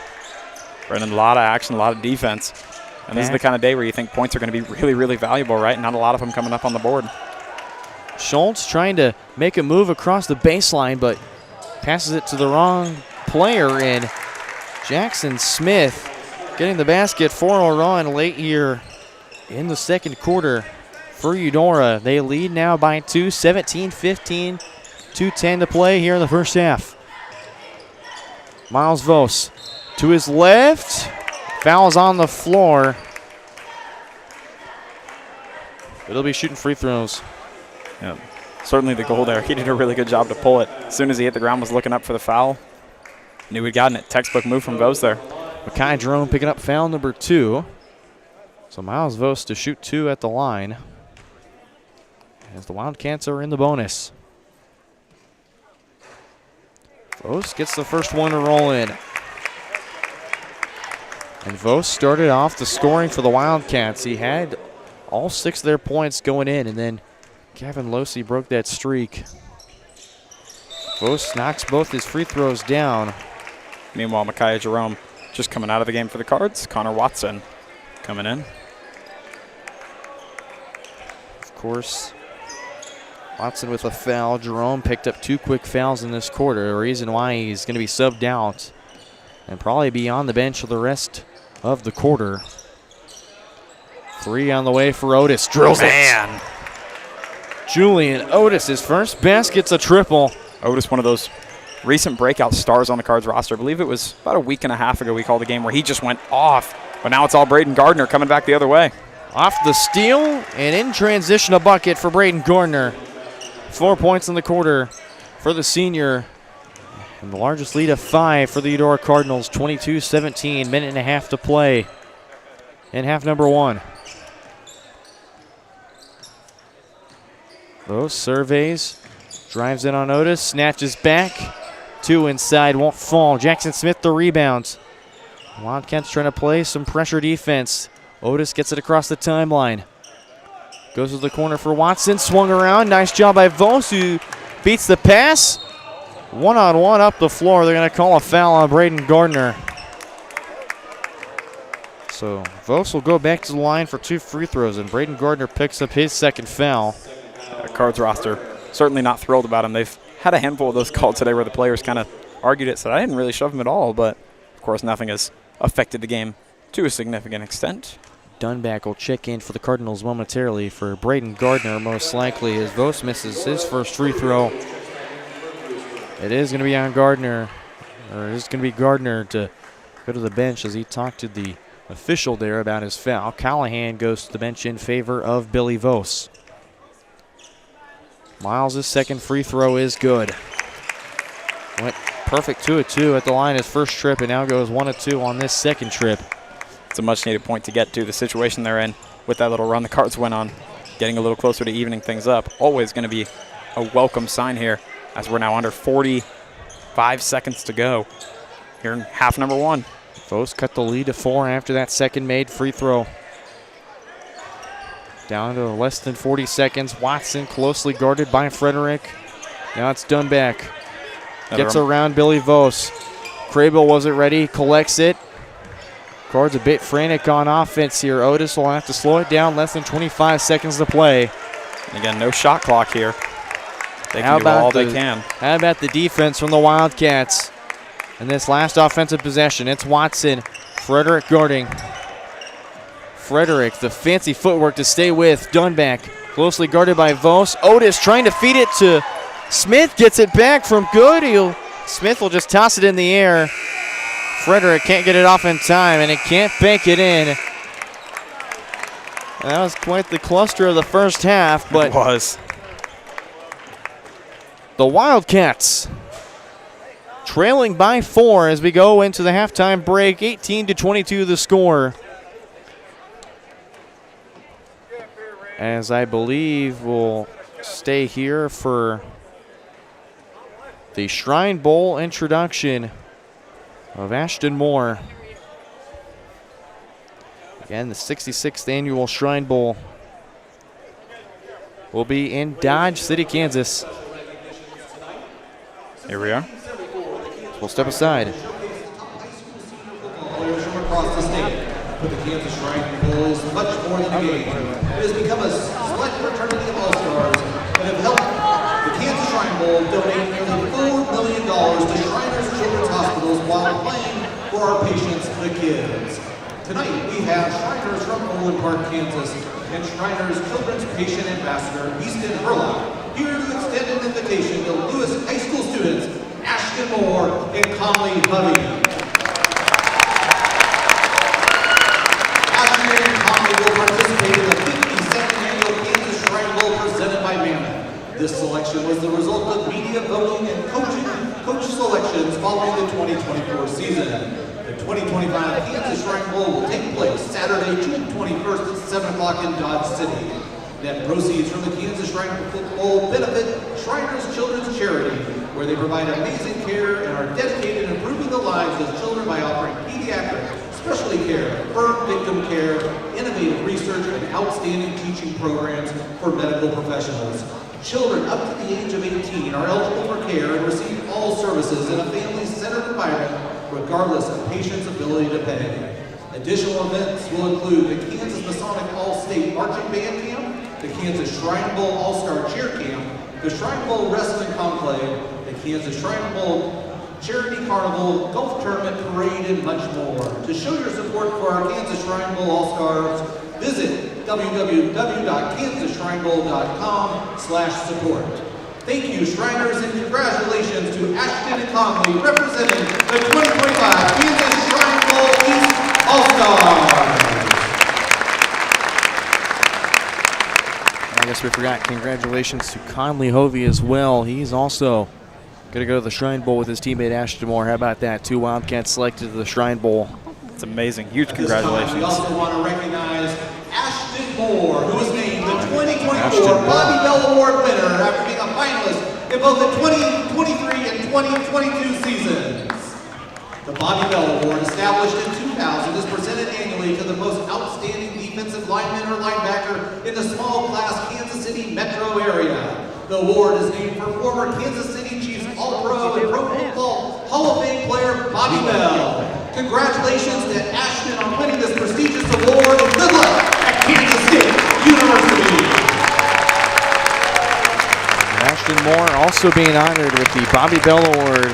Brendan, a lot of action, a lot of defense. And this is the kind of day where you think points are going to be really, really valuable, right? Not a lot of them coming up on the board. Schultz trying to make a move across the baseline, but passes it to the wrong player. And Jackson Smith getting the basket for a run late here in the second quarter for Eudora. They lead now by 2, 17-15, 2:10 to play here in the first half. Miles Vose to his left. Fouls on the floor. It'll be shooting free throws. Yeah, certainly the goal there. He did a really good job to pull it. As soon as he hit the ground, was looking up for the foul. Knew he'd gotten it. Textbook move from Vose there. Makai Jerome picking up foul number 2. So Miles Vose to shoot 2 at the line, as the Wildcats are in the bonus. Vose gets the first one to roll in. And Vose started off the scoring for the Wildcats. He had all 6 of their points going in, and then Gavin Losey broke that streak. Vose knocks both his free throws down. Meanwhile, Micaiah Jerome just coming out of the game for the Cards. Connor Watson coming in. Of course, Watson with a foul. Jerome picked up 2 quick fouls in this quarter, a reason why he's going to be subbed out and probably be on the bench for the rest of the quarter. 3 on the way for Otis. Drills it. Julian Otis, his first basket's a triple. Otis, one of those recent breakout stars on the Cards roster. I believe it was about a week and a half ago we called a game where he just went off. But now it's all Braden Gardner coming back the other way. Off the steal and in transition a bucket for Braden Gardner. 4 points in the quarter for the senior. And the largest lead of 5 for the Eudora Cardinals. 22-17, minute and a half to play in half number 1. Vose surveys, drives in on Otis, snatches back. 2 inside, won't fall. Jackson Smith the rebound. Wildcats trying to play some pressure defense. Otis gets it across the timeline. Goes to the corner for Watson, swung around. Nice job by Vose, who beats the pass. 1-on-1 up the floor. They're going to call a foul on Braden Gardner. So Vose will go back to the line for 2 free throws, and Braden Gardner picks up his second foul. Cards roster certainly not thrilled about him. They've had a handful of those called today where the players kind of argued it, said I didn't really shove him at all, but of course nothing has affected the game to a significant extent. Dunback will check in for the Cardinals momentarily for Braden Gardner, most likely, as Vose misses his first free throw. It is going to be on Gardner, or it is going to be Gardner to go to the bench as he talked to the official there about his foul. Callahan goes to the bench in favor of Billy Vose. Miles' second free throw is good. Went perfect 2 of 2 at the line his first trip, and now goes 1 of 2 on this second trip. It's a much-needed point to get to. The situation they're in with that little run the Cards went on, getting a little closer to evening things up. Always going to be a welcome sign here, as we're now under 45 seconds to go here in half number 1. Vose cut the lead to 4 after that second made free throw. Down to less than 40 seconds. Watson closely guarded by Frederick. Now it's Dunback. Gets around Billy Vose. Crable wasn't ready, collects it. Cards a bit frantic on offense here. Otis will have to slow it down. Less than 25 seconds to play. And again, no shot clock here. They can do all they can. How about the defense from the Wildcats in this last offensive possession? It's Watson. Frederick guarding. Frederick, the fancy footwork to stay with. Dunback, closely guarded by Vose. Otis trying to feed it to Smith. Gets it back from good. Smith will just toss it in the air. Frederick can't get it off in time, and it can't bank it in. And that was quite the cluster of the first half. But it was. The Wildcats trailing by 4 as we go into the halftime break. 18-22 the score. As I believe we'll stay here for the Shrine Bowl introduction of Ashton Moore. Again, the 66th annual Shrine Bowl will be in Dodge City, Kansas. Here we are. We'll step aside. Players from across the state. But the Kansas Shrine Bowl is much more than a game. It has become a select fraternity of all-stars that have helped the Kansas Shrine Bowl donate nearly $4 million to Shriners Children's Hospitals while playing for our patients, the kids. Tonight we have Shriners from Overland Park, Kansas, and Shriners Children's Patient Ambassador, Easton Hurlock, here to extend an invitation to Lewis High School students, Ashton Moore and Conley Hovey. Ashton and Conley will participate in the 52nd annual Kansas Shrine Bowl presented by Mammoth. This selection was the result of media voting and coach selections following the 2024 season. The 2025 Kansas Shrine Bowl will take place Saturday, June 21st at 7 o'clock in Dodge City. Net proceeds from the Kansas Shrine Bowl benefit Shriners Children's Charity, where they provide amazing care and are dedicated to improving the lives of children by offering pediatric, specialty care, burn victim care, innovative research, and outstanding teaching programs for medical professionals. Children up to the age of 18 are eligible for care and receive all services in a family-centered environment, regardless of patients' ability to pay. Additional events will include the Kansas Masonic All-State Marching Band Camp, the Kansas Shrine Bowl All-Star Cheer Camp, the Shrine Bowl Wrestling Conclave, the Kansas Shrine Bowl Charity Carnival, Golf Tournament Parade, and much more. To show your support for our Kansas Shrine Bowl All-Stars, visit www.kansasshrinebowl.com/support. Thank you, Shriners, and congratulations to Ashton and Conley representing the 2025 Kansas Shrine Bowl East All-Stars. I guess we forgot congratulations to Conley Hovey as well. He's also going to go to the Shrine Bowl with his teammate Ashton Moore. How about that? 2 Wildcats selected to the Shrine Bowl. It's amazing. Huge congratulations. We also want to recognize Ashton Moore, who was named the 2024 Bobby Bell Award winner after being a finalist in both the 2023 and 2022 seasons. The Bobby Bell Award, established in 2000, is presented annually to the most outstanding defensive lineman or linebacker in the small class Kansas City metro area. The award is named for former Kansas City Chiefs All-Pro and Pro Football Hall of Fame player Bobby Bell. Congratulations to Ashton on winning this prestigious award, and good luck at Kansas State University. Ashton Moore also being honored with the Bobby Bell Award.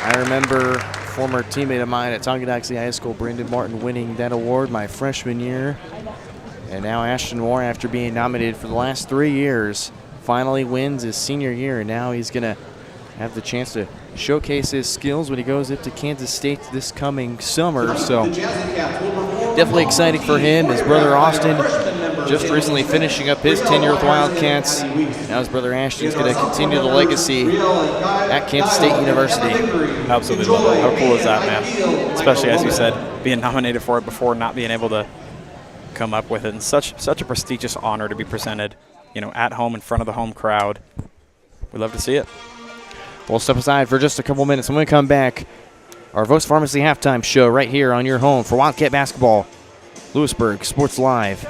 I remember former teammate of mine at Tonganoxie High School, Brendan Martin, winning that award my freshman year. And now Ashton Moore, after being nominated for the last 3 years, finally wins his senior year. And now he's going to have the chance to showcase his skills when he goes up to Kansas State this coming summer. So definitely exciting for him. His brother Austin just recently finishing up his tenure with Wildcats. Now his brother Ashton's going to continue the legacy at Kansas State University. Absolutely love it. How cool is that, man? Especially, as you said, being nominated for it before not being able to come up with it. And such a prestigious honor to be presented, you know, at home in front of the home crowd. We love to see it. We'll step aside for just a couple minutes. When we come back, our Vose Pharmacy halftime show right here on your home for Wildcat basketball. Lewisburg Sports Live.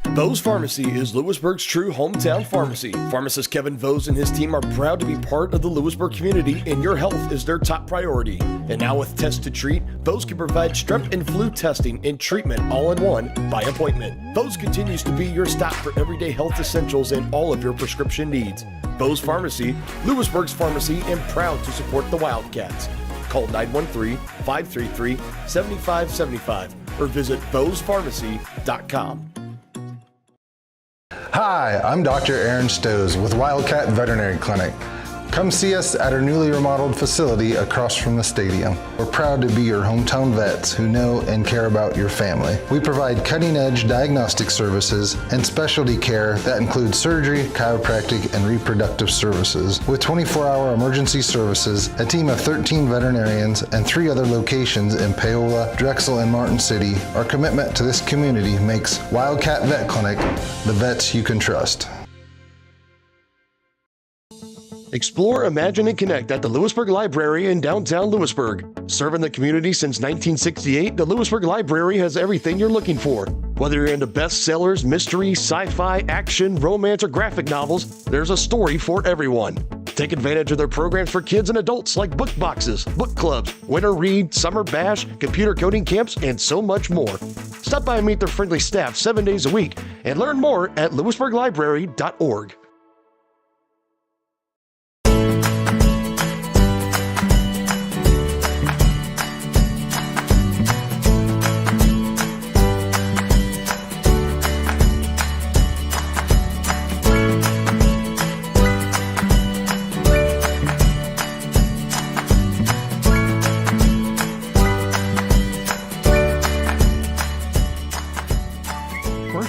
Vose Pharmacy is Lewisburg's true hometown pharmacy. Pharmacist Kevin Vose and his team are proud to be part of the Lewisburg community, and your health is their top priority. And now with Test to Treat, Vose can provide strep and flu testing and treatment all in one by appointment. Vose continues to be your stop for everyday health essentials and all of your prescription needs. Vose Pharmacy, Lewisburg's pharmacy, and proud to support the Wildcats. Call 913-533-7575 or visit VosePharmacy.com. Hi, I'm Dr. Aaron Stowe with Wildcat Veterinary Clinic. Come see us at our newly remodeled facility across from the stadium. We're proud to be your hometown vets who know and care about your family. We provide cutting-edge diagnostic services and specialty care that includes surgery, chiropractic, and reproductive services. With 24-hour emergency services, a team of 13 veterinarians, and 3 other locations in Paola, Drexel, and Martin City, our commitment to this community makes Wildcat Vet Clinic the vets you can trust. Explore, imagine, and connect at the Lewisburg Library in downtown Lewisburg. Serving the community since 1968, the Lewisburg Library has everything you're looking for. Whether you're into bestsellers, mystery, sci-fi, action, romance, or graphic novels, there's a story for everyone. Take advantage of their programs for kids and adults like book boxes, book clubs, winter read, summer bash, computer coding camps, and so much more. Stop by and meet their friendly staff 7 days a week and learn more at lewisburglibrary.org.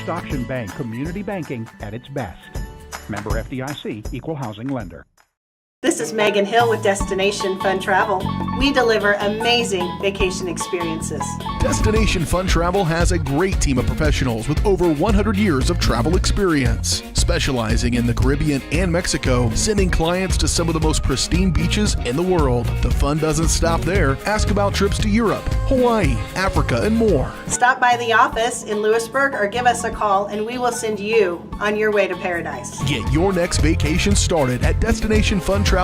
Auction Bank community banking at its best. Member FDIC, equal housing lender. This is Megan Hill with Destination Fun Travel. We deliver amazing vacation experiences. Destination Fun Travel has a great team of professionals with over 100 years of travel experience, specializing in the Caribbean and Mexico, sending clients to some of the most pristine beaches in the world. The fun doesn't stop there. Ask about trips to Europe, Hawaii, Africa, and more. Stop by the office in Lewisburg or give us a call and we will send you on your way to paradise. Get your next vacation started at destinationfuntravel.com.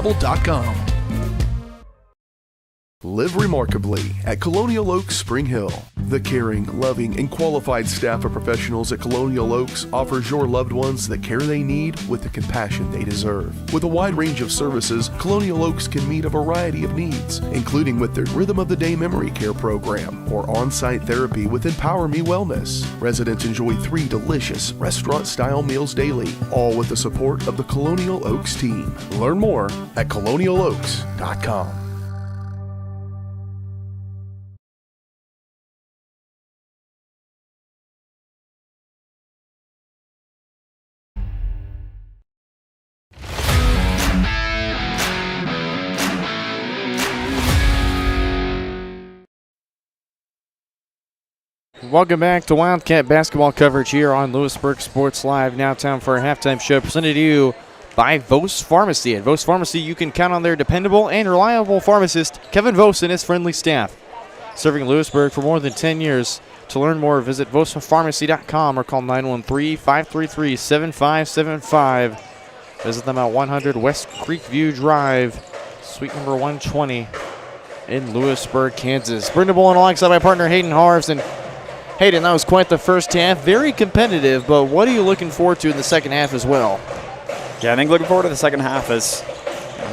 Live remarkably at Colonial Oaks, Spring Hill. The caring, loving, and qualified staff of professionals at Colonial Oaks offers your loved ones the care they need with the compassion they deserve. With a wide range of services, Colonial Oaks can meet a variety of needs, including with their Rhythm of the Day Memory Care program or on-site therapy with Empower Me Wellness. Residents enjoy 3 delicious restaurant-style meals daily, all with the support of the Colonial Oaks team. Learn more at colonialoaks.com. Welcome back to Wildcat basketball coverage here on Lewisburg Sports Live. Now time for a halftime show presented to you by Vose Pharmacy. At Vose Pharmacy, you can count on their dependable and reliable pharmacist, Kevin Vose, and his friendly staff. Serving Lewisburg for more than 10 years. To learn more, visit vosepharmacy.com or call 913-533-7575. Visit them at 100 West Creekview Drive, suite number 120 in Lewisburg, Kansas. Brendan Bullen alongside my partner Hayden Harves. And Hayden, that was quite the first half. Very competitive, but what are you looking forward to in the second half as well? Yeah, I think looking forward to the second half is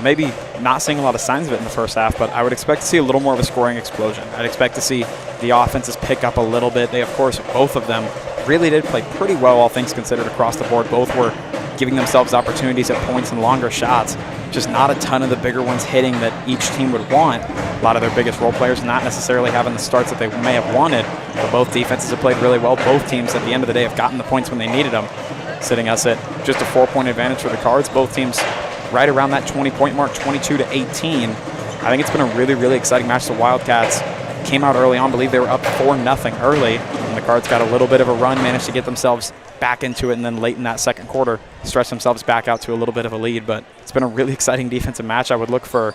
maybe not seeing a lot of signs of it in the first half, but I would expect to see a little more of a scoring explosion. I'd expect to see the offenses pick up a little bit. They, of course, both of them really did play pretty well, all things considered, across the board. Both were giving themselves opportunities at points and longer shots. Just not a ton of the bigger ones hitting that each team would want. A lot of their biggest role players not necessarily having the starts that they may have wanted, but both defenses have played really well. Both teams, at the end of the day, have gotten the points when they needed them, sitting us at just a 4-point advantage for the Cards. Both teams right around that 20-point mark, 22-18. I think it's been a really, really exciting match. The Wildcats came out early on, believe they were up 4-0 early, and the Cards got a little bit of a run, managed to get themselves back into it, and then late in that second quarter stretched themselves back out to a little bit of a lead. But it's been a really exciting defensive match. I would look for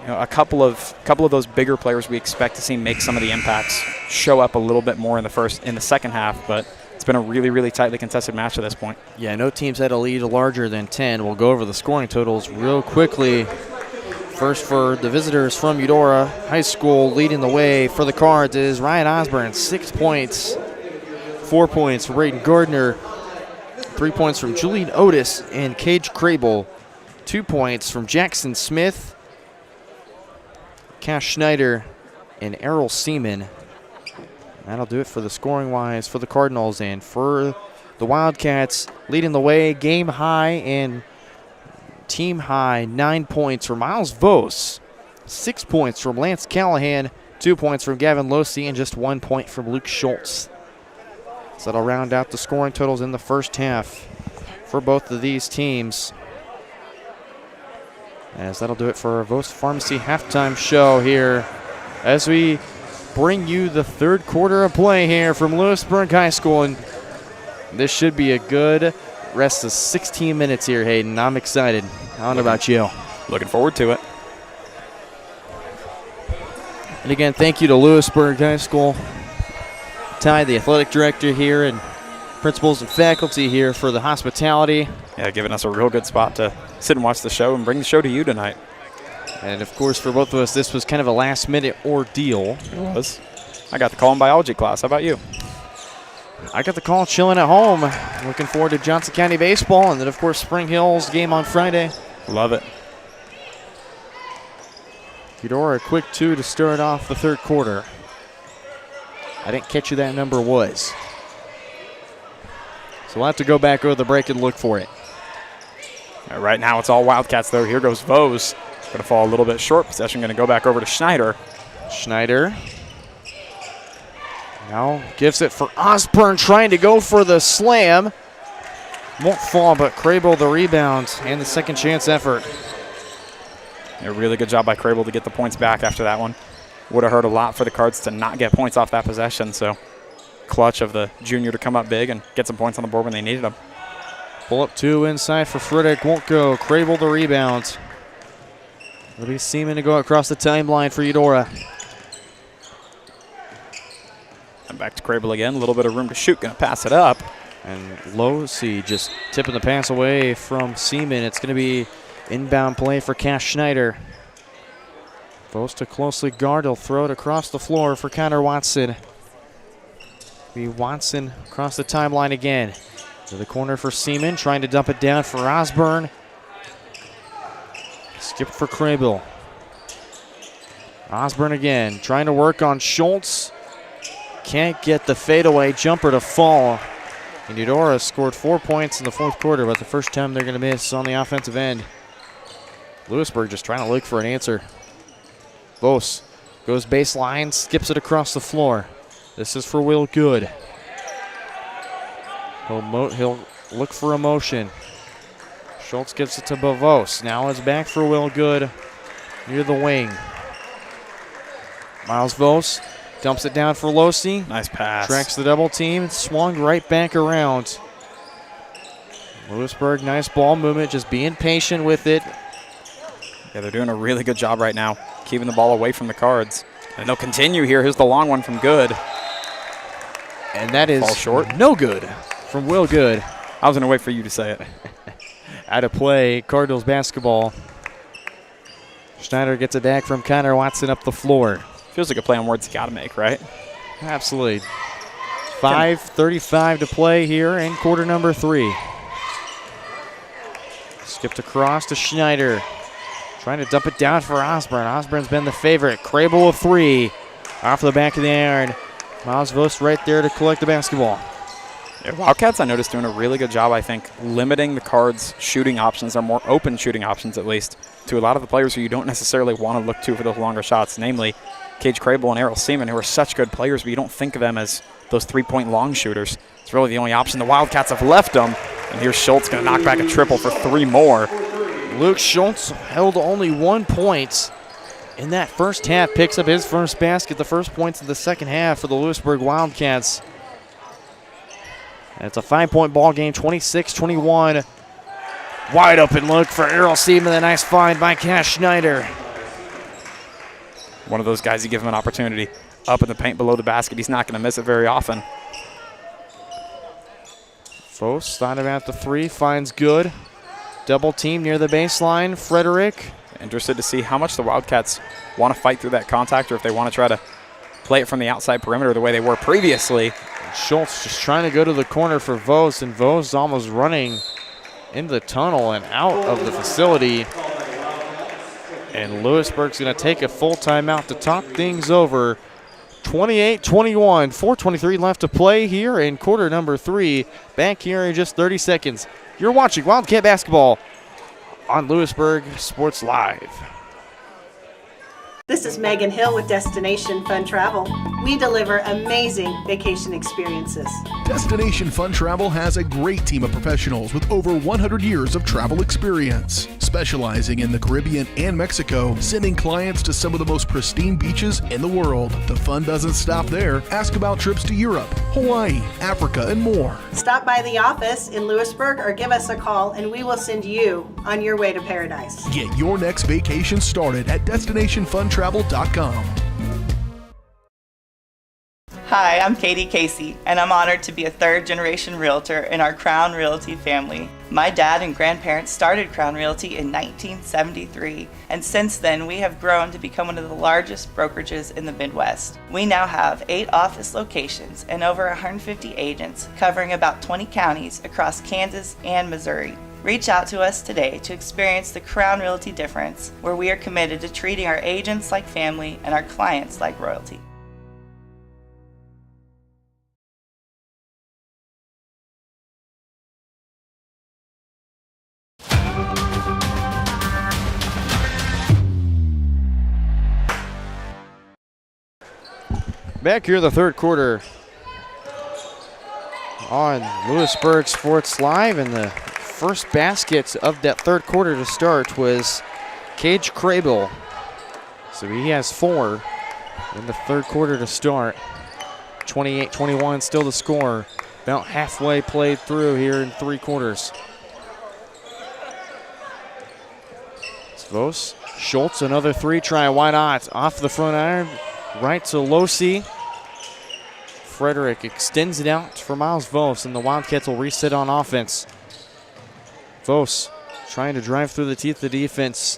a couple of those bigger players we expect to see make some of the impacts show up a little bit more in the second half, but it's been a really, really tightly contested match at this point. Yeah, no teams had a lead larger than 10. We'll go over the scoring totals real quickly. First for the visitors from Eudora High School, leading the way for the Cards is Ryan Osborne, 6 points. 4 points from Braden Gardner. 3 points from Julian Otis and Cage Crable. 2 points from Jackson Smith, Cash Schneider, and Errol Seaman. That'll do it for the scoring-wise for the Cardinals. And for the Wildcats, leading the way, game high and team high 9 points for Miles Vose, 6 points from Lance Callahan, 2 points from Gavin Losey, and just 1 point from Luke Schultz. So that'll round out the scoring totals in the first half for both of these teams. As that'll do it for our Vose Pharmacy halftime show here as we bring you the third quarter of play here from Lewisburg High School. And this should be a good rest of 16 minutes here, Hayden. I'm excited. I don't know about you. Looking forward to it. And again, thank you to Lewisburg High School, Ty, the athletic director here, and principals and faculty here for the hospitality. Yeah, giving us a real good spot to sit and watch the show and bring the show to you tonight. And of course, for both of us, this was kind of a last-minute ordeal. It was. I got the call in biology class. How about you? I got the call chilling at home. Looking forward to Johnson County baseball, and then, of course, Spring Hill's game on Friday. Love it. Eudora, a quick 2 to start off the third quarter. I didn't catch who that number was. So we'll have to go back over the break and look for it. Right now it's all Wildcats, though. Here goes Vose. Going to fall a little bit short. Possession going to go back over to Schneider. Schneider now gives it for Osborne, trying to go for the slam. Won't fall, but Crable the rebound and the second chance effort. A really good job by Crable to get the points back after that one. Would have hurt a lot for the Cards to not get points off that possession, so clutch of the junior to come up big and get some points on the board when they needed them. Pull up 2 inside for Frederick, won't go. Crable the rebound. It'll be Seaman to go across the timeline for Eudora. And back to Crable again, a little bit of room to shoot, gonna pass it up. And Losey just tipping the pass away from Seaman. It's gonna be inbound play for Cash Schneider. Vose to closely guard. He'll throw it across the floor for Connor Watson. Be Watson across the timeline again. To the corner for Seaman, trying to dump it down for Osborne. Skip for Crable. Osborne again, trying to work on Schultz. Can't get the fadeaway jumper to fall. And Eudora scored 4 points in the fourth quarter, but the first time they're going to miss on the offensive end. Lewisburg just trying to look for an answer. Vose goes baseline, skips it across the floor. This is for Will Good. He'll look for a motion. Schultz gives it to Vose. Now it's back for Will Good near the wing. Miles Vose dumps it down for Losey. Nice pass. Tracks the double team. Swung right back around. Lewisburg, nice ball movement, just being patient with it. Yeah, they're doing a really good job right now, keeping the ball away from the Cards. And they'll continue here. Here's the long one from Good. And that is Ball short. No good from Will Good. I was going to wait for you to say it. Out of play, Cardinals basketball. Schneider gets it back from Connor Watson up the floor. Feels like a play on words you got to make, right? Absolutely. 5:35 to play here in quarter number 3. Skipped across to Schneider. Trying to dump it down for Osborne. Osborne's been the favorite. Crable a 3. Off the back of the iron. Miles Vose right there to collect the basketball. Yeah, Wildcats, I noticed, doing a really good job, I think, limiting the Cards' shooting options, or more open shooting options at least, to a lot of the players who you don't necessarily want to look to for those longer shots, namely Cage Crable and Errol Seaman, who are such good players, but you don't think of them as those three-point long shooters. It's really the only option the Wildcats have left them. And here's Schultz going to knock back a triple for 3 more. Luke Schultz held only 1 point in that first half. Picks up his first basket, the first points of the second half for the Lewisburg Wildcats. And it's a 5-point ball game, 26-21. Wide open look for Errol Seaman. A nice find by Cash Schneider. One of those guys, you give him an opportunity up in the paint below the basket, he's not going to miss it very often. Vose thought about the 3, finds Good. Double team near the baseline. Frederick. Interested to see how much the Wildcats want to fight through that contact, or if they want to try to play it from the outside perimeter the way they were previously. Schultz just trying to go to the corner for Vose, and Vose almost running into the tunnel and out of the facility. And Lewisburg's going to take a full timeout to talk things over. 28-21, 4:23 left to play here in quarter number 3. Back here in just 30 seconds. You're watching Wildcat basketball on Lewisburg Sports Live. This is Megan Hill with Destination Fun Travel. We deliver amazing vacation experiences. Destination Fun Travel has a great team of professionals with over 100 years of travel experience, specializing in the Caribbean and Mexico, sending clients to some of the most pristine beaches in the world. The fun doesn't stop there. Ask about trips to Europe, Hawaii, Africa, and more. Stop by the office in Lewisburg or give us a call and we will send you on your way to paradise. Get your next vacation started at destinationfuntravel.com. Hi, I'm Katie Casey, and I'm honored to be a third-generation realtor in our Crown Realty family. My dad and grandparents started Crown Realty in 1973, and since then we have grown to become one of the largest brokerages in the Midwest. We now have 8 office locations and over 150 agents covering about 20 counties across Kansas and Missouri. Reach out to us today to experience the Crown Realty difference, where we are committed to treating our agents like family and our clients like royalty. Back here in the third quarter on Lewisburg Sports Live, and the first basket of that third quarter to start was Cage Crable. So he has 4 in the third quarter to start. 28-21 still the score. About halfway played through here in 3 quarters. It's Vose. Schultz, another 3 try. Why not? Off the front iron. Right to Losi. Frederick extends it out for Miles Vose, and the Wildcats will reset on offense. Vose trying to drive through the teeth of the defense.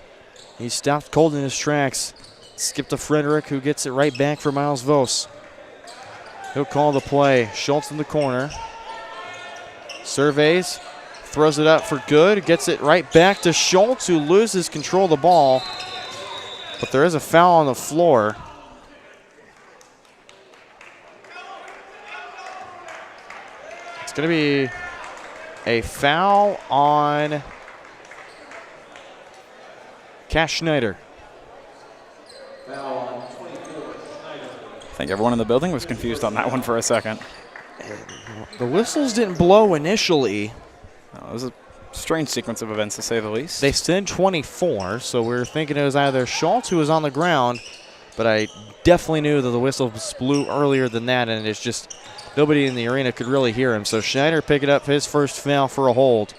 He stopped cold in his tracks. Skip to Frederick, who gets it right back for Miles Vose. He'll call the play. Schultz in the corner. Surveys. Throws it up for good. Gets it right back to Schultz, who loses control of the ball. But there is a foul on the floor. It's going to be a foul on Cash Schneider. I think everyone in the building was confused on that one for a second. The whistles didn't blow initially. No, it was a strange sequence of events, to say the least. They said 24, so we were thinking it was either Schultz, who was on the ground, but I definitely knew that the whistle blew earlier than that, and it's just nobody in the arena could really hear him. So Schneider picking up his first foul for a hold.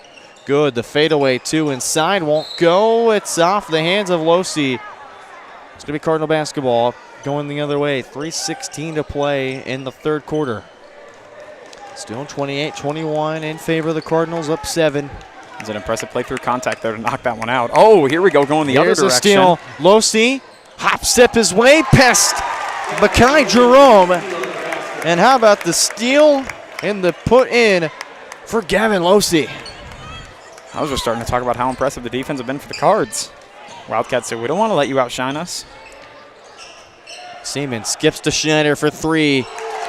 Good. The fadeaway 2 inside won't go. It's off the hands of Losi. It's going to be Cardinal basketball going the other way. 3:16 to play in the third quarter. Still 28-21 in favor of the Cardinals, up 7. It's an impressive play through contact there to knock that one out. Oh, here we go, going the other direction. Here's a steal. Losi hop step his way past Makai Jerome. And how about the steal and the put in for Gavin Losi? I was just starting to talk about how impressive the defense have been for the Cards. Wildcats said, we don't want to let you outshine us. Seaman skips to Schneider for 3.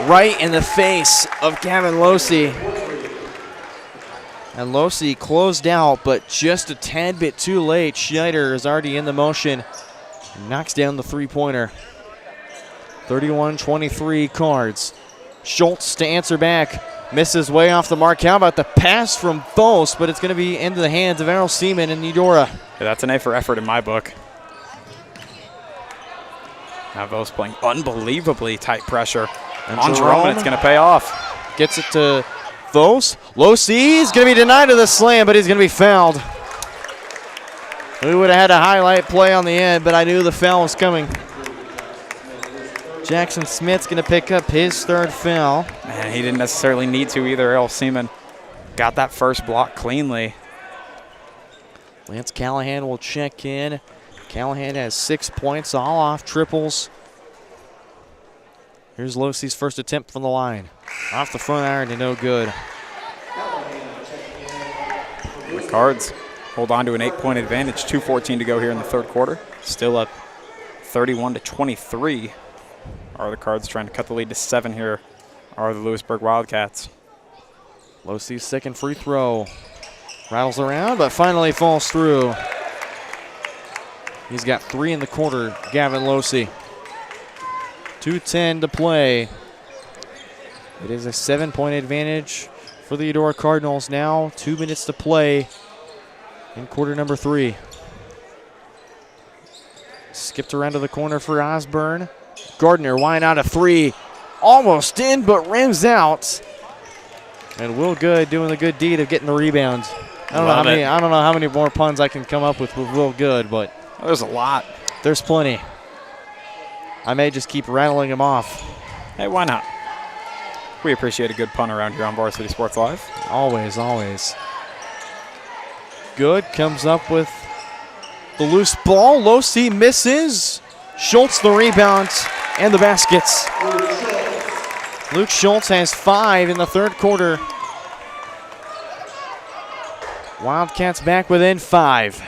Right in the face of Gavin Losi. And Losi closed out, but just a tad bit too late. Schneider is already in the motion. Knocks down the 3-pointer. 31-23 Cards. Schultz to answer back. Misses way off the mark. How about the pass from Vose? But it's going to be into the hands of Errol Seaman and Eudora. Yeah, that's an A for effort in my book. Now Vose playing unbelievably tight pressure on Jerome, and it's going to pay off. Gets it to Vose. Losi is going to be denied of the slam, but he's going to be fouled. We would have had a highlight play on the end, but I knew the foul was coming. Jackson Smith's going to pick up his 3rd foul. Man, he didn't necessarily need to either. Errol Seaman got that first block cleanly. Lance Callahan will check in. Callahan has 6 points, all off triples. Here's Losi's first attempt from the line. Off the front iron to no good. The Cards hold on to an 8-point advantage. 2:14 to go here in the third quarter. Still up 31-23. Are the Cards trying to cut the lead to 7 here? Are the Lewisburg Wildcats? Losi's second free throw. Rattles around, but finally falls through. He's got 3 in the quarter, Gavin Losey. 2:10 to play. It is a 7-point advantage for the Eudora Cardinals now. 2 minutes to play in quarter number 3. Skipped around to the corner for Osborne. Gardner wide out a 3. Almost in, but rims out. And Will Good doing the good deed of getting the rebound. I don't know how many more puns I can come up with Will Good, but there's a lot. There's plenty. I may just keep rattling them off. Hey, why not? We appreciate a good pun around here on Varsity Sports Live. Always, always. Good comes up with the loose ball. Losey misses. Schultz the rebound and the baskets. Luke Schultz has 5 in the third quarter. Wildcats back within 5.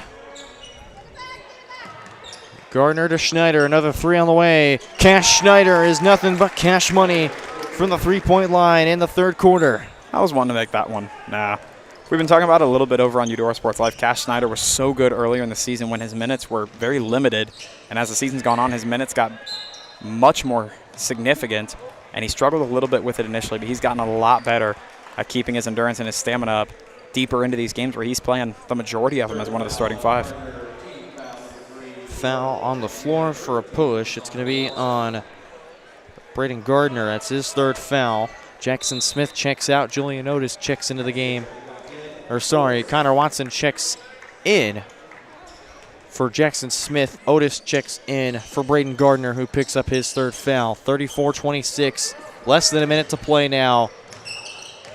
Gardner to Schneider, another 3 on the way. Cash Schneider is nothing but cash money from the 3-point line in the third quarter. I was wanting to make that one. Nah. We've been talking about it a little bit over on Eudora Sports Live. Cash Schneider was so good earlier in the season when his minutes were very limited. And as the season's gone on, his minutes got much more significant. And he struggled a little bit with it initially, but he's gotten a lot better at keeping his endurance and his stamina up deeper into these games where he's playing the majority of them as one of the starting 5. Foul on the floor for a push. It's going to be on Braden Gardner. That's his 3rd foul. Jackson Smith checks out. Julian Otis checks into the game. Connor Watson checks in for Jackson Smith. Otis checks in for Braden Gardner, who picks up his 3rd foul. 34-26. Less than a minute to play now.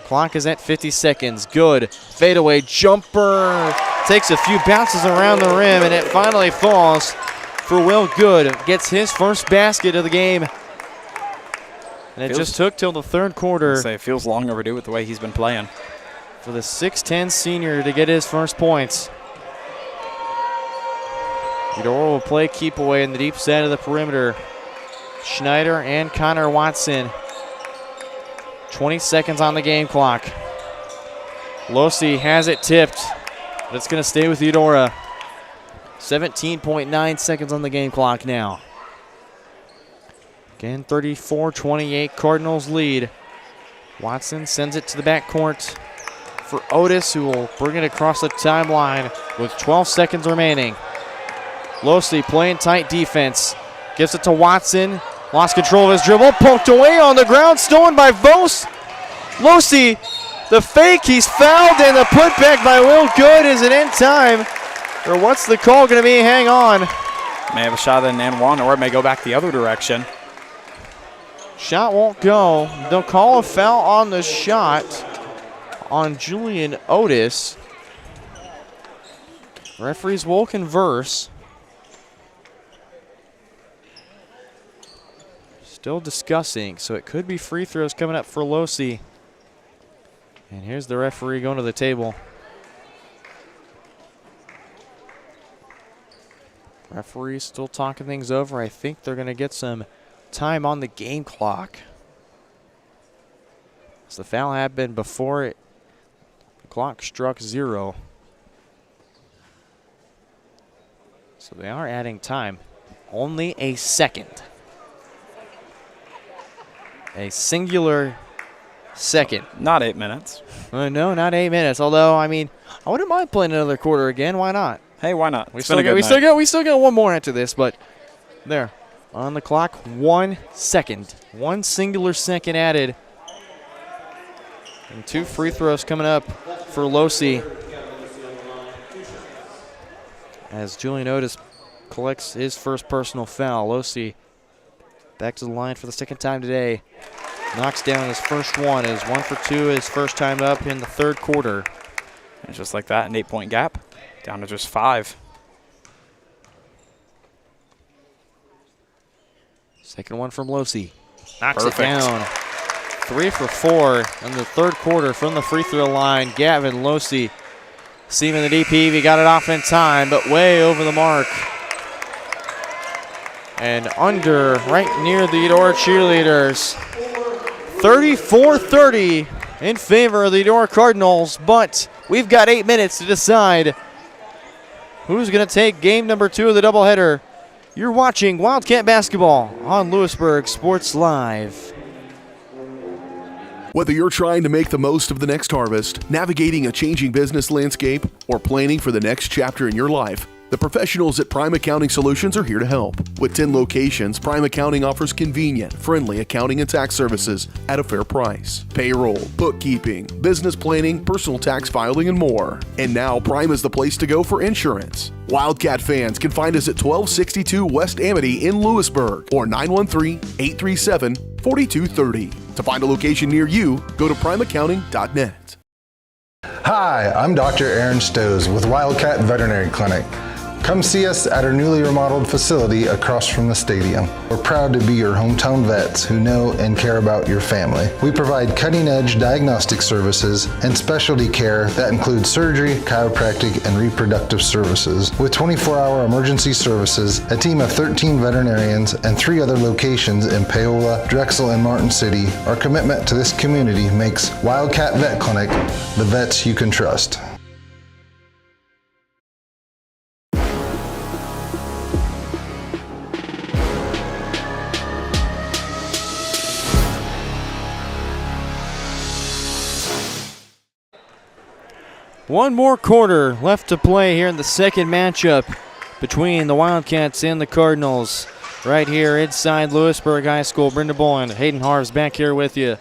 Clock is at 50 seconds. Good. Fadeaway jumper. Takes a few bounces around the rim, and it finally falls for Will Good. Gets his first basket of the game. And it just took till the third quarter. It feels long overdue with the way he's been playing. For the 6'10 senior to get his first points. Eudora will play keep away in the deep side of the perimeter. Schneider and Connor Watson. 20 seconds on the game clock. Losey has it tipped, but it's going to stay with Eudora. 17.9 seconds on the game clock now. Again, 34-28, Cardinals lead. Watson sends it to the backcourt for Otis, who will bring it across the timeline with 12 seconds remaining. Losey playing tight defense. Gives it to Watson. Lost control of his dribble. Poked away on the ground. Stolen by Vose. Losey, the fake. He's fouled, and the putback by Will Good. Is it in time? Or what's the call going to be? Hang on. May have a shot at an and one, or it may go back the other direction. Shot won't go. They'll call a foul on the shot on Julian Otis. Referees will converse. Still discussing, so it could be free throws coming up for Losey. And here's the referee going to the table. Referee's still talking things over. I think they're going to get some time on the game clock. So the foul happened before the clock struck 0. So they are adding time. Only a second. A singular second. Not 8 minutes. No, not 8 minutes. Although, I mean, I wouldn't mind playing another quarter again. Why not? Hey, why not? We still got one more after this, but there. On the clock, 1 second. 1 singular second added. And 2 free throws coming up for Losey. As Julian Otis collects his first personal foul. Losey back to the line for the second time today. Knocks down his first one. Is 1 for 2 his first time up in the third quarter. And just like that, an 8-point gap. Down to just 5. Second one from Losey. Knocks it down. 3 for 4 in the third quarter from the free throw line. Gavin Losey seeming the DP. He got it off in time, but way over the mark. And under, right near the Eudora cheerleaders. 34-30 in favor of the Eudora Cardinals, but we've got 8 minutes to decide who's going to take game number 2 of the doubleheader. You're watching Wildcat Basketball on Lewisburg Sports Live. Whether you're trying to make the most of the next harvest, navigating a changing business landscape, or planning for the next chapter in your life, the professionals at Prime Accounting Solutions are here to help. With 10 locations, Prime Accounting offers convenient, friendly accounting and tax services at a fair price. Payroll, bookkeeping, business planning, personal tax filing, and more. And now Prime is the place to go for insurance. Wildcat fans can find us at 1262 West Amity in Lewisburg or 913-837-4230. To find a location near you, go to primeaccounting.net. Hi, I'm Dr. Aaron Stowe with Wildcat Veterinary Clinic. Come see us at our newly remodeled facility across from the stadium. We're proud to be your hometown vets who know and care about your family. We provide cutting-edge diagnostic services and specialty care that includes surgery, chiropractic, and reproductive services. With 24-hour emergency services, a team of 13 veterinarians, and 3 other locations in Paola, Drexel, and Martin City, our commitment to this community makes Wildcat Vet Clinic the vets you can trust. One more quarter left to play here in the second matchup between the Wildcats and the Cardinals. Right here inside Lewisburg High School. Brenda Bowen, Hayden Harves back here with you.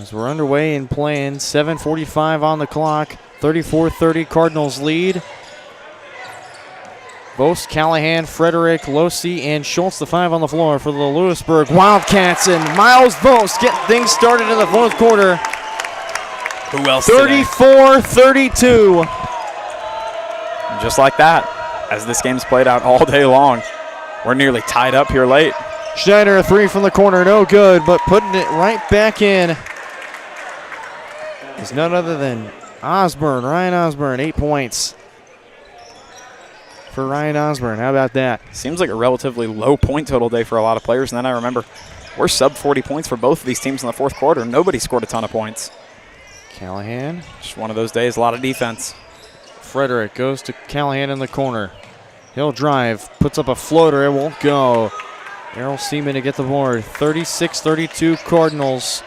As we're underway and playing, 7:45 on the clock, 34-30 Cardinals lead. Vose, Callahan, Frederick, Losi, and Schultz, the 5 on the floor for the Lewisburg Wildcats. And Miles Vose getting things started in the fourth quarter. Who else? 34-32. Just like that, as this game's played out all day long, we're nearly tied up here late. Schneider, a 3 from the corner, no good, but putting it right back in is none other than Osborne, Ryan Osborne, 8 points for Ryan Osborne. How about that? Seems like a relatively low point total day for a lot of players, and then I remember we're sub 40 points for both of these teams in the fourth quarter. Nobody scored a ton of points. Callahan. Just one of those days, a lot of defense. Frederick goes to Callahan in the corner. He'll drive, puts up a floater, it won't go. Errol Seaman to get the board. 36-32 Cardinals.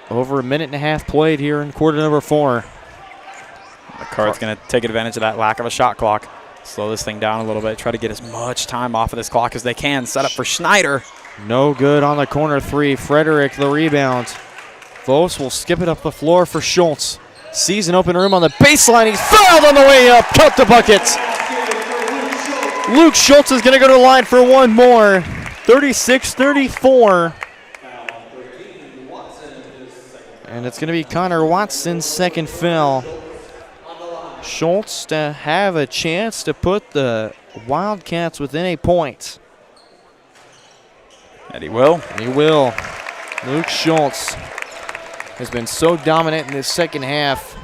Over a minute and a half played here in quarter number 4. The Cards going to take advantage of that lack of a shot clock. Slow this thing down a little bit. Try to get as much time off of this clock as they can. Set up for Schneider. No good on the corner 3. Frederick the rebound. Vose will skip it up the floor for Schultz. Sees an open room on the baseline. He's fouled on the way up. Count the buckets. Luke Schultz is going to go to the line for one more. 36-34. And it's going to be Connor Watson's second foul. Schultz to have a chance to put the Wildcats within a point. And he will. He will. Luke Schultz has been so dominant in this second half.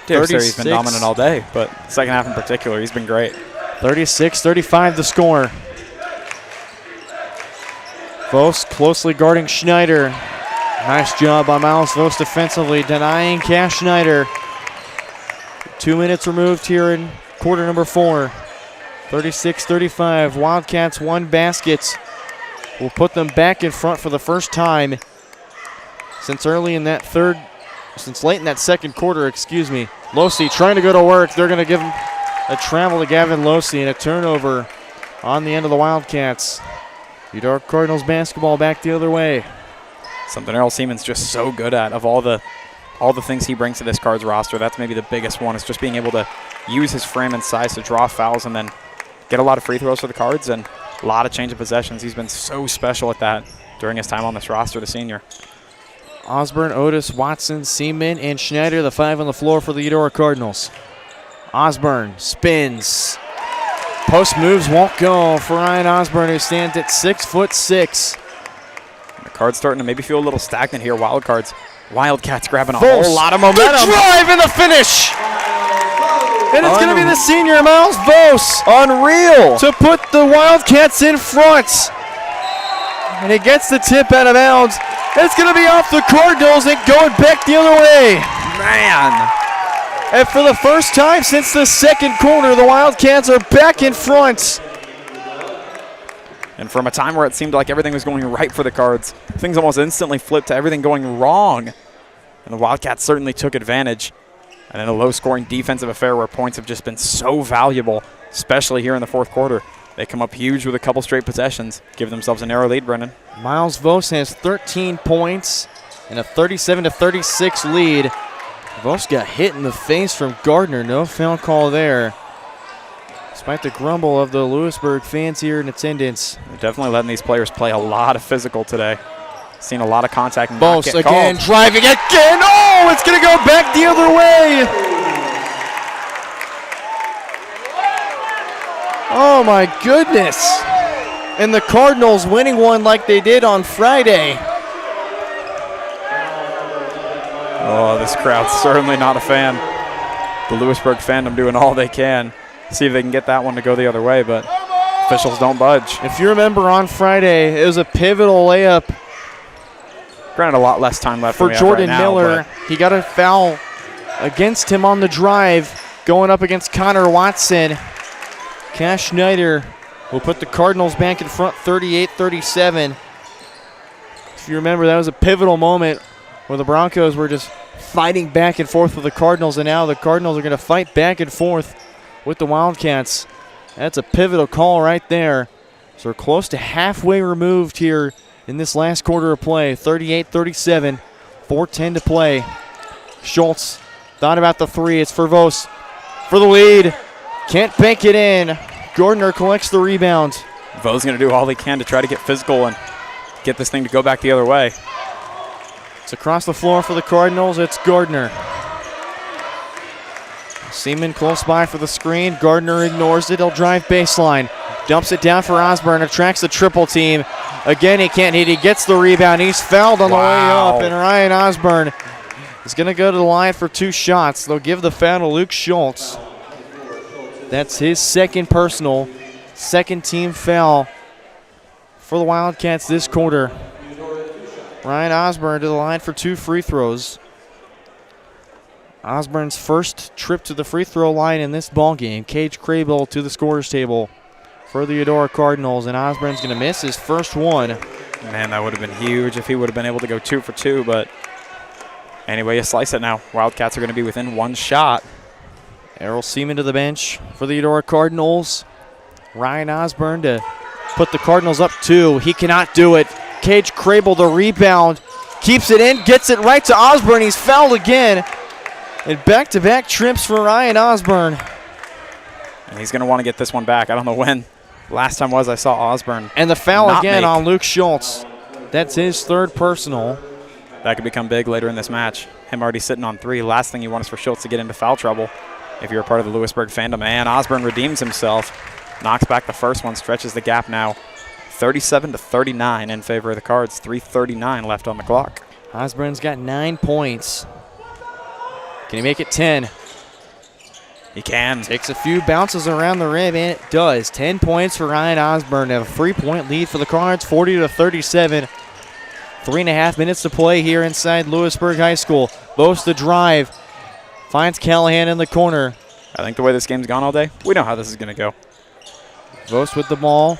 He's been dominant all day, but second half in particular, he's been great. 36-35 the score. Vose closely guarding Schneider. Nice job by Miles Vose defensively, denying Cash Schneider. 2 minutes removed here in quarter number 4. 36-35. Wildcats 1 basket. Will put them back in front for the first time since late in that second quarter, Losi trying to go to work. They're going to give him a travel to Gavin Losi and a turnover on the end of the Wildcats. Eudora Cardinals basketball back the other way. Something Errol Seaman's just so good at. Of all the things he brings to this Cards roster, that's maybe the biggest one, is just being able to use his frame and size to draw fouls and then get a lot of free throws for the Cards and a lot of change of possessions. He's been so special at that during his time on this roster, the senior. Osborne, Otis, Watson, Seaman, and Schneider, the 5 on the floor for the Eudora Cardinals. Osborne spins. Post moves won't go for Ryan Osborne, who stands at 6'6". The Cards starting to maybe feel a little stagnant here. Wildcats grabbing a Vose, whole lot of momentum. The drive and the finish. And it's going to be the senior, Miles Vose. Unreal. To put the Wildcats in front. And he gets the tip out of bounds. It's going to be off the Cardinals and going back the other way. man. And for the first time since the second quarter, the Wildcats are back in front. And from a time where it seemed like everything was going right for the Cards, things almost instantly flipped to everything going wrong. And the Wildcats certainly took advantage. And in a low-scoring defensive affair where points have just been so valuable, especially here in the fourth quarter, they come up huge with a couple straight possessions, give themselves a narrow lead, Brendan. Miles Vose has 13 points and a 37-36 lead. Vose got hit in the face from Gardner. No foul call there. Despite the grumble of the Lewisburg fans here in attendance. They're definitely letting these players play a lot of physical today. Seen a lot of contact. And Vose again, driving again. Oh, it's going to go back the other way. Oh, my goodness. And the Cardinals winning one like they did on Friday. Oh, this crowd's certainly not a fan. The Lewisburg fandom doing all they can. See if they can get that one to go the other way, but officials don't budge. If you remember on Friday, it was a pivotal layup. Granted, a lot less time left for Jordan right now, Miller. He got a foul against him on the drive, going up against Connor Watson. Cash Schneider will put the Cardinals back in front 38-37. If you remember, that was a pivotal moment where the Broncos were just fighting back and forth with the Cardinals, and now the Cardinals are going to fight back and forth with the Wildcats. That's a pivotal call right there. So we're close to halfway removed here in this last quarter of play. 38-37, 4:10 to play. Schultz thought about the three. It's for Vose for the lead. Can't bank it in. Gardner collects the rebound. Vo's going to do all he can to try to get physical and get this thing to go back the other way. It's across the floor for the Cardinals. It's Gardner. Seaman close by for the screen. Gardner ignores it. He'll drive baseline. Dumps it down for Osborne. Attracts the triple team. Again, he can't hit. He gets the rebound. He's fouled on the way up. And Ryan Osborne is going to go to the line for 2 shots. They'll give the foul to Luke Schultz. That's his second personal, second team foul for the Wildcats this quarter. Ryan Osborne to the line for 2 free throws. Osborne's first trip to the free throw line in this ballgame. Cage Crable to the scorer's table for the Eudora Cardinals, and Osborne's going to miss his first one. Man, that would have been huge if he would have been able to go 2 for 2, but anyway, you slice it now. Wildcats are going to be within 1 shot. Errol Seaman to the bench for the Eudora Cardinals. Ryan Osborne to put the Cardinals up 2. He cannot do it. Cage Crable the rebound. Keeps it in, gets it right to Osborne. He's fouled again. And back-to-back trips for Ryan Osborne. And he's going to want to get this one back. I don't know when last time was I saw Osborne. And the foul again on Luke Schultz. That's his third personal. That could become big later in this match. Him already sitting on 3. Last thing you want is for Schultz to get into foul trouble if you're a part of the Lewisburg fandom. And Osborne redeems himself. Knocks back the first one, stretches the gap now. 37-39 in favor of the Cards. 3:39 left on the clock. Osborne's got 9 points. Can he make it 10? He can. Takes a few bounces around the rim, and it does. 10 points for Ryan Osborne. Have a 3-point lead for the Cards, 40-37. 3.5 minutes to play here inside Lewisburg High School. Vose the drive. Finds Callahan in the corner. I think the way this game's gone all day, we know how this is going to go. Vose with the ball.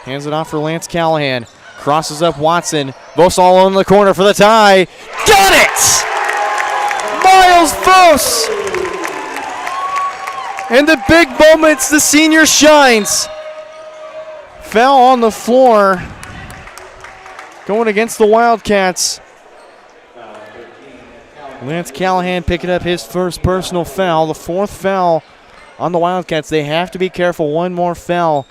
Hands it off for Lance Callahan. Crosses up Watson. Vose all in the corner for the tie. Got it! Miles Vose! In the big moments, the senior shines. Foul on the floor. Going against the Wildcats. Lance Callahan picking up his first personal foul. The 4th foul on the Wildcats. They have to be careful. 1 more foul.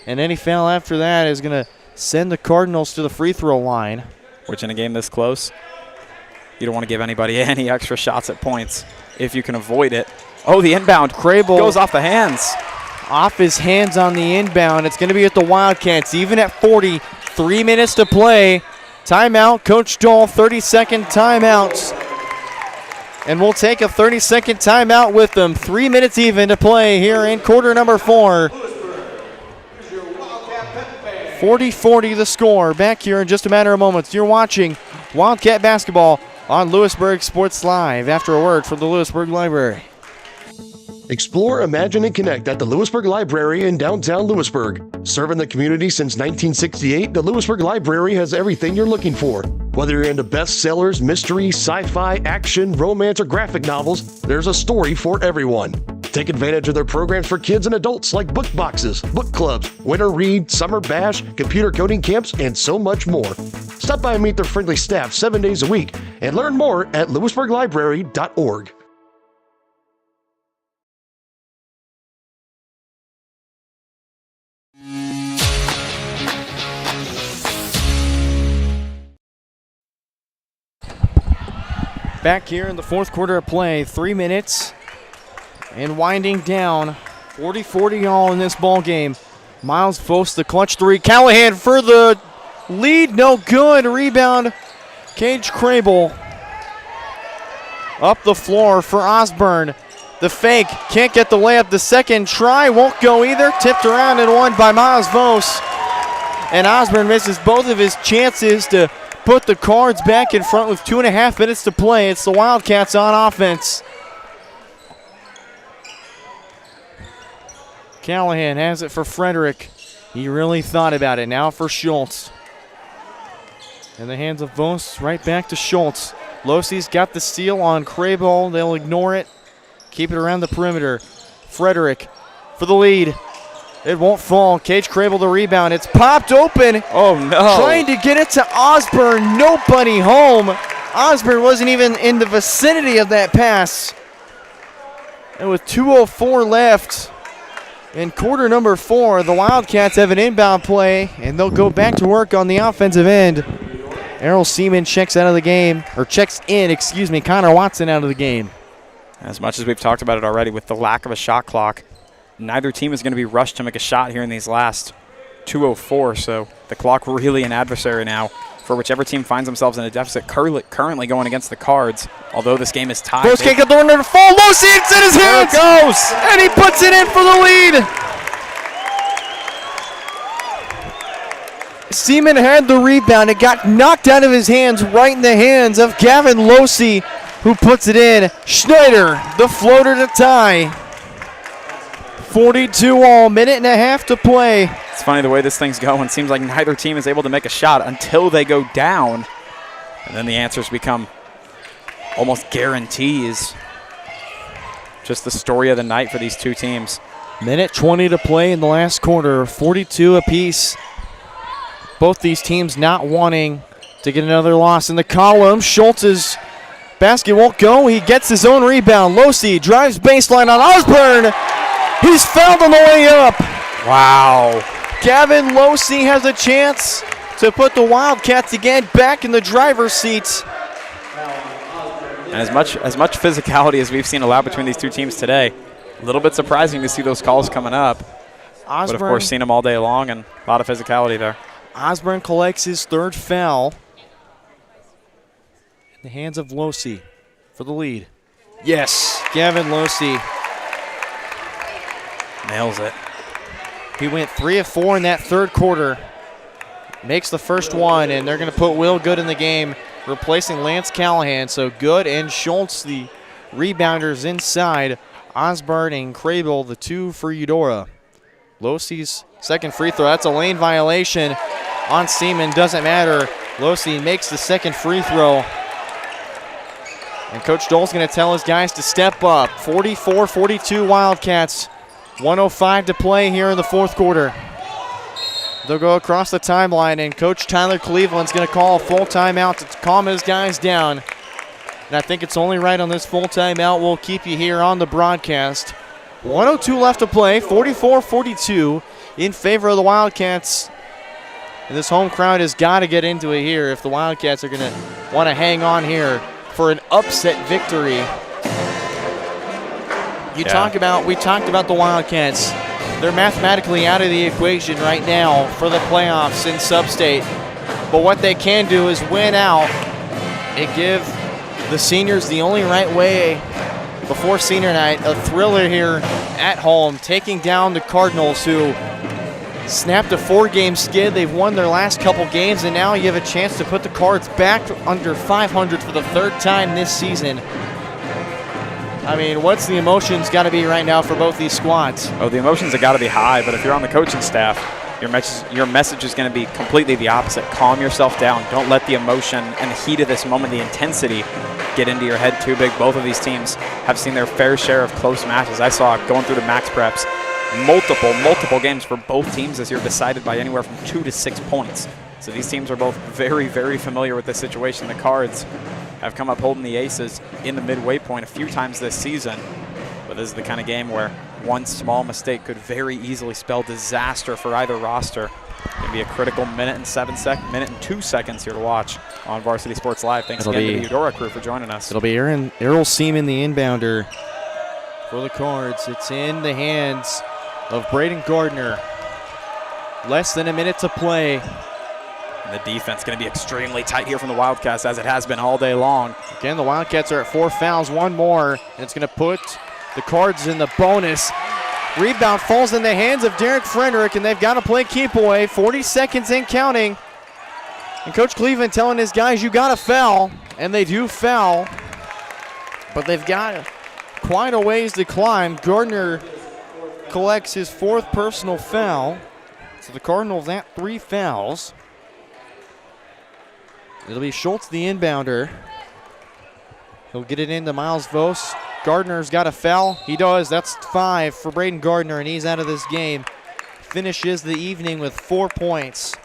And any foul after that is going to send the Cardinals to the free throw line. Which in a game this close, you don't want to give anybody any extra shots at points if you can avoid it. Oh, the inbound. Crable goes off the hands. Off his hands on the inbound. It's going to be at the Wildcats. Even at 40, 3 minutes to play. Timeout. Coach Dole, 30-second timeouts. And we'll take a 30-second timeout with them. 3 minutes even to play here in quarter number 4. 40-40 the score. Back here in just a matter of moments. You're watching Wildcat basketball on Lewisburg Sports Live after a word from the Lewisburg Library. Explore, imagine, and connect at the Lewisburg Library in downtown Lewisburg. Serving the community since 1968, the Lewisburg Library has everything you're looking for. Whether you're into bestsellers, mystery, sci-fi, action, romance, or graphic novels, there's a story for everyone. Take advantage of their programs for kids and adults like book boxes, book clubs, winter read, summer bash, computer coding camps, and so much more. Stop by and meet their friendly staff 7 days a week and learn more at lewisburglibrary.org. Back here in the fourth quarter of play, 3 minutes and winding down. 40-40 all in this ball game. Miles Vose the clutch three. Callahan for the lead, no good. Rebound, Cage Crable. Up the floor for Osborne. The fake, can't get the layup. The second try won't go either. Tipped around and won by Miles Vose. And Osborne misses both of his chances to put the Cards back in front with 2.5 minutes to play. It's the Wildcats on offense. Callahan has it for Frederick. He really thought about it. Now for Schultz. In the hands of Vose, right back to Schultz. Losey's got the steal on Crable. They'll ignore it. Keep it around the perimeter. Frederick for the lead. It won't fall. Cage Crable the rebound. It's popped open. Oh, no. Trying to get it to Osborne. Nobody home. Osborne wasn't even in the vicinity of that pass. And with 2:04 left in quarter number 4, the Wildcats have an inbound play, and they'll go back to work on the offensive end. Errol Seaman checks in, Connor Watson out of the game. As much as we've talked about it already with the lack of a shot clock, neither team is going to be rushed to make a shot here in these last 2:04, so the clock really an adversary now for whichever team finds themselves in a deficit, currently going against the Cards, although this game is tied. Vose can't get the runner to fall. Losey, it's in his hands. There it goes. And he puts it in for the lead. Seaman had the rebound. It got knocked out of his hands right in the hands of Gavin Losey, who puts it in. Schneider, the floater to tie. 42 all, minute and a half to play. It's funny the way this thing's going. Seems like neither team is able to make a shot until they go down. And then the answers become almost guarantees. Just the story of the night for these two teams. Minute 20 to play in the last quarter, 42 apiece. Both these teams not wanting to get another loss in the column. Schultz's basket won't go. He gets his own rebound. Losey drives baseline on Osborne. He's fouled on the way up. Wow. Gavin Losey has a chance to put the Wildcats again back in the driver's seat. And as much physicality as we've seen allowed between these two teams today, a little bit surprising to see those calls coming up. But of course, seen them all day long and a lot of physicality there. Osborne collects his third foul. In the hands of Losey for the lead. Yes, Gavin Losey nails it. He went 3 of 4 in that third quarter. Makes the first one, and they're going to put Will Good in the game, replacing Lance Callahan. So Good and Schultz, the rebounders inside. Osborne and Crable, the two for Eudora. Losey's second free throw. That's a lane violation on Seaman. Doesn't matter. Losey makes the second free throw. And Coach Dole's going to tell his guys to step up. 44-42 Wildcats. 1:05 to play here in the fourth quarter. They'll go across the timeline, and Coach Tyler Cleveland's going to call a full timeout to calm his guys down. And I think it's only right on this full timeout. We'll keep you here on the broadcast. 1:02 left to play, 44-42 in favor of the Wildcats. And this home crowd has got to get into it here if the Wildcats are going to want to hang on here for an upset victory. We talked about the Wildcats. They're mathematically out of the equation right now for the playoffs in Sub-State. But what they can do is win out and give the seniors the only right way before senior night, a thriller here at home, taking down the Cardinals, who snapped a 4-game skid. They've won their last couple games, and now you have a chance to put the Cards back under 500 for the 3rd time this season. I mean, what's the emotions got to be right now for both these squads? Oh, the emotions have got to be high, but if you're on the coaching staff, your message is going to be completely the opposite. Calm yourself down. Don't let the emotion and the heat of this moment, the intensity, get into your head too big. Both of these teams have seen their fair share of close matches. I saw going through the max preps, multiple games for both teams this year decided by anywhere from 2 to 6 points. So these teams are both very, very familiar with this situation. The Cards have come up holding the Aces in the midway point a few times this season. But this is the kind of game where one small mistake could very easily spell disaster for either roster. It's going to be a critical minute and 2 seconds here to watch on Varsity Sports Live. Thanks again to the Eudora crew for joining us. It'll be Errol Seaman, the inbounder for the Cards. It's in the hands of Braden Gardner. Less than a minute to play. And the defense going to be extremely tight here from the Wildcats, as it has been all day long. Again, the Wildcats are at 4 fouls, 1 more, and it's going to put the Cards in the bonus. Rebound falls in the hands of Derek Frederick, and they've got to play keep away. 40 seconds and counting. And Coach Cleveland telling his guys, you got to foul, and they do foul. But they've got quite a ways to climb. Gardner collects his 4th personal foul. So the Cardinals at 3 fouls. It'll be Schultz, the inbounder. He'll get it into Miles Vose. Gardner's got a foul. He does. That's 5 for Braden Gardner, and he's out of this game. Finishes the evening with 4 points.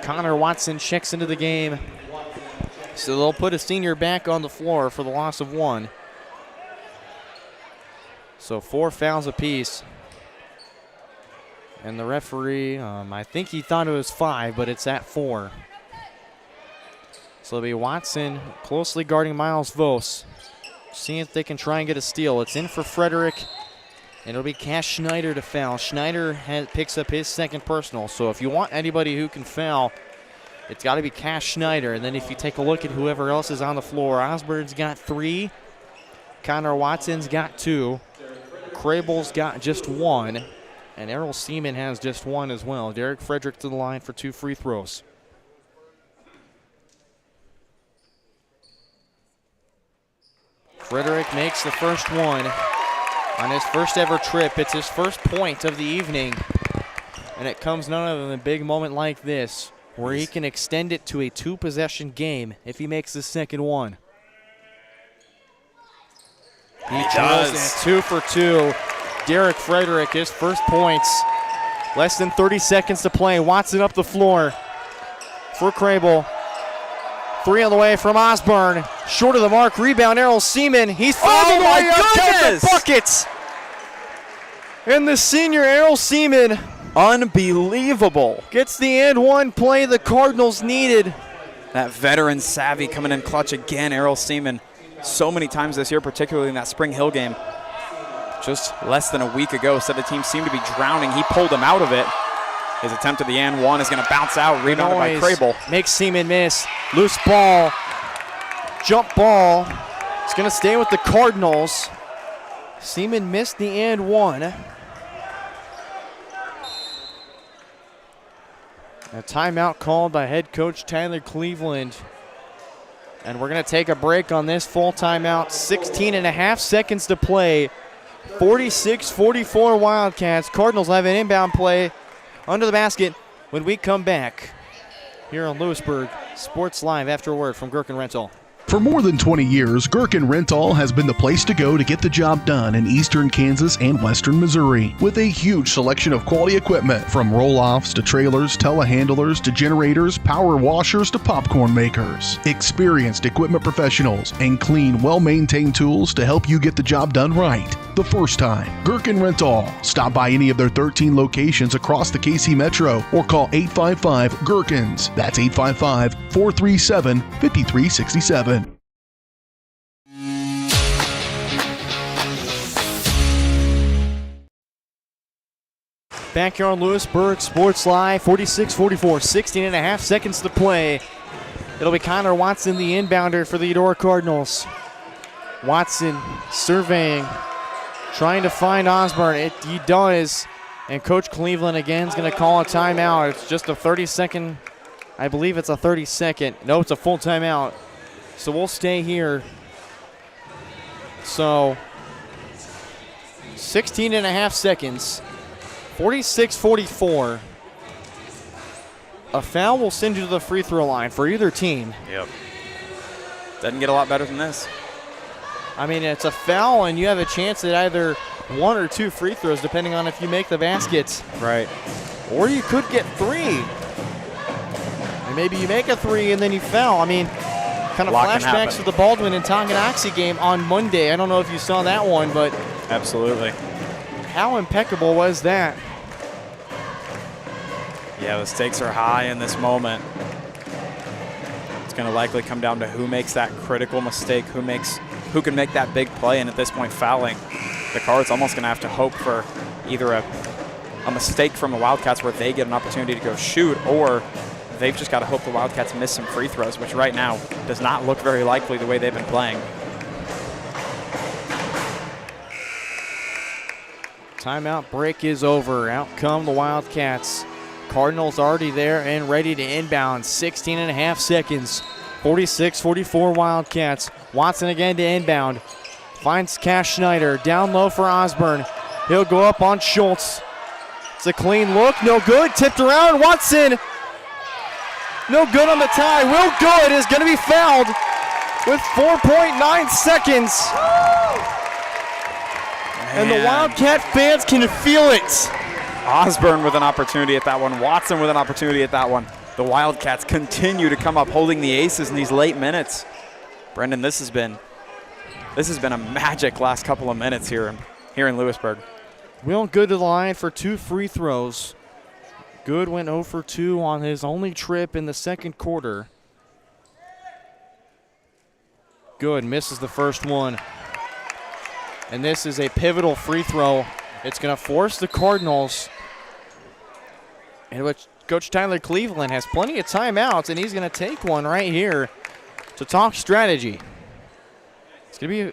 Connor Watson checks into the game. So they'll put a senior back on the floor for the loss of 1. So 4 fouls apiece. And the referee, I think he thought it was 5, but it's at 4. So it'll be Watson closely guarding Miles Vose. Seeing if they can try and get a steal. It's in for Frederick, and it'll be Cash Schneider to foul. Schneider picks up his 2nd personal. So if you want anybody who can foul, it's got to be Cash Schneider. And then if you take a look at whoever else is on the floor, Osborne's got 3. Connor Watson's got 2. Crable's got just 1. And Errol Seaman has just 1 as well. Derek Frederick to the line for 2 free throws. Frederick makes the first one on his first ever trip. It's his first point of the evening. And it comes none other than a big moment like this, where he can extend it to a 2-possession game if he makes the 2nd one. He does it. 2 for 2. Derek Frederick, his first points. Less than 30 seconds to play. Watson up the floor for Crable. 3 on the way from Osborne. Short of the mark. Rebound, Errol Seaman. He's fouled my goodness! The buckets. And the senior Errol Seaman, unbelievable, gets the and 1 play the Cardinals needed. That veteran savvy coming in clutch again, Errol Seaman. So many times this year, particularly in that Spring Hill game. Just less than a week ago, said the team seemed to be drowning. He pulled them out of it. His attempt at the and 1 is going to bounce out, rebounded by Crable. Makes Seaman miss. Loose ball. Jump ball. It's going to stay with the Cardinals. Seaman missed the and 1. A timeout called by head coach Tyler Cleveland. And we're going to take a break on this full timeout. 16 and a half seconds to play. 46-44 Wildcats. Cardinals have an inbound play under the basket when we come back here on Lewisburg Sports Live after a word from Gherkin Rental. For more than 20 years, Gherkin Rental has been the place to go to get the job done in eastern Kansas and western Missouri. With a huge selection of quality equipment, from roll-offs to trailers, telehandlers to generators, power washers to popcorn makers. Experienced equipment professionals and clean, well-maintained tools to help you get the job done right the first time. Gherkin Rental. Stop by any of their 13 locations across the KC Metro or call 855-GHERKINS. That's 855-437-5367. Back here on Lewisburg Sports Live, 46-44, 16 and a half seconds to play. It'll be Connor Watson, the inbounder for the Eudora Cardinals. Watson surveying, trying to find Osborne. He does, And Coach Cleveland again is going to call a timeout. It's just a 30-second, I believe it's a 30-second. No, it's a full timeout. So we'll stay here. So 16 and a half seconds, 46-44. A foul will send you to the free throw line for either team. Yep. Doesn't get a lot better than this. I mean, it's a foul, and you have a chance at either 1 or 2 free throws, depending on if you make the baskets. Right. Or you could get 3. And maybe you make a 3 and then you foul. I mean, kind of flashbacks to the Baldwin and Tonganoxie game on Monday. I don't know if you saw that one, but absolutely. How impeccable was that? Yeah, the stakes are high in this moment. It's going to likely come down to who makes that critical mistake, who can make that big play, and at this point, fouling. The Cards almost going to have to hope for either a mistake from the Wildcats where they get an opportunity to go shoot, or they've just got to hope the Wildcats miss some free throws, which right now does not look very likely the way they've been playing. Timeout break is over. Out come the Wildcats. Cardinals already there and ready to inbound. 16 and a half seconds. 46-44 Wildcats. Watson again to inbound. Finds Cash Schneider. Down low for Osborne. He'll go up on Schultz. It's a clean look. No good. Tipped around. Watson. No good on the tie. Will Good is going to be fouled with 4.9 seconds. And the Wildcat fans can feel it. Osborne with an opportunity at that one. Watson with an opportunity at that one. The Wildcats continue to come up holding the aces in these late minutes. Brendan, this has been a magic last couple of minutes here in Lewisburg. Will Good to the line for 2 free throws. Good went 0 for 2 on his only trip in the second quarter. Good misses the first one. And this is a pivotal free throw. It's going to force the Cardinals. And which Coach Tyler Cleveland has plenty of timeouts, and he's going to take one right here to talk strategy. It's going to be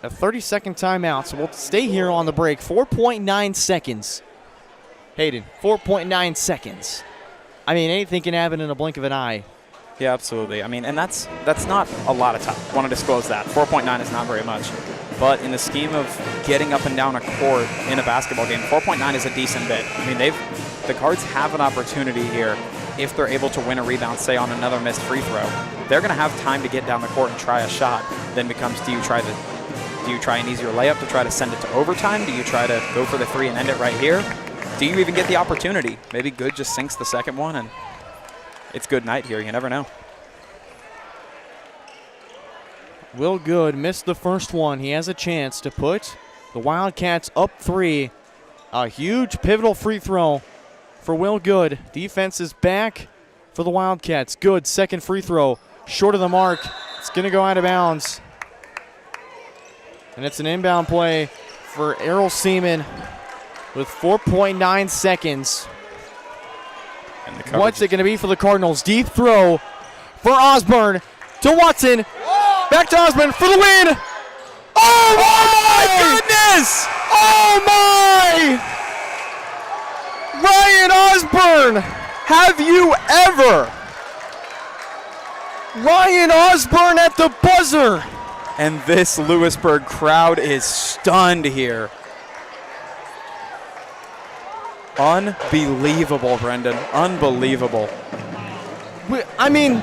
a 30-second timeout, so we'll stay here on the break. 4.9 seconds. Hayden, 4.9 seconds. I mean, anything can happen in a blink of an eye. Yeah, absolutely. I mean, and that's not a lot of time. I want to disclose that. 4.9 is not very much. But in the scheme of getting up and down a court in a basketball game, 4.9 is a decent bit. I mean, the Cards have an opportunity here if they're able to win a rebound, say on another missed free throw. They're going to have time to get down the court and try a shot. Then becomes, do you try an easier layup to try to send it to overtime? Do you try to go for the 3 and end it right here? Do you even get the opportunity? Maybe Good just sinks the second one, and it's good night here. You never know. Will Good missed the first one. He has a chance to put the Wildcats up 3. A huge pivotal free throw for Will Good. Defense is back for the Wildcats. Good, second free throw. Short of the mark. It's going to go out of bounds. And it's an inbound play for Errol Seaman with 4.9 seconds. What's it going to be for the Cardinals? Deep throw for Osborne to Watson. Back to Osborne for the win. Oh my goodness! Oh my! Ryan Osborne, have you ever? Ryan Osborne at the buzzer. And this Lewisburg crowd is stunned here. Unbelievable, Brendan. Unbelievable. I mean,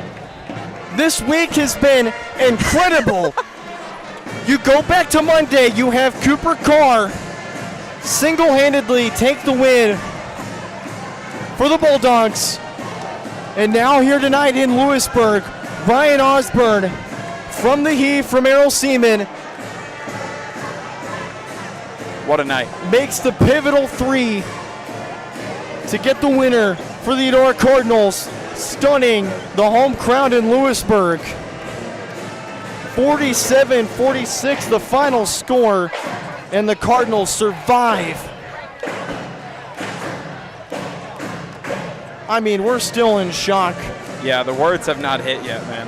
this week has been incredible. You go back to Monday, you have Cooper Carr single-handedly take the win for the Bulldogs. And now here tonight in Lewisburg, Ryan Osborne from the heave from Errol Seaman. What a night. Makes the pivotal 3 to get the winner for the Eudora Cardinals, stunning the home crowd in Lewisburg. 47-46 the final score, and the Cardinals survive. I mean, we're still in shock. Yeah, the words have not hit yet, man.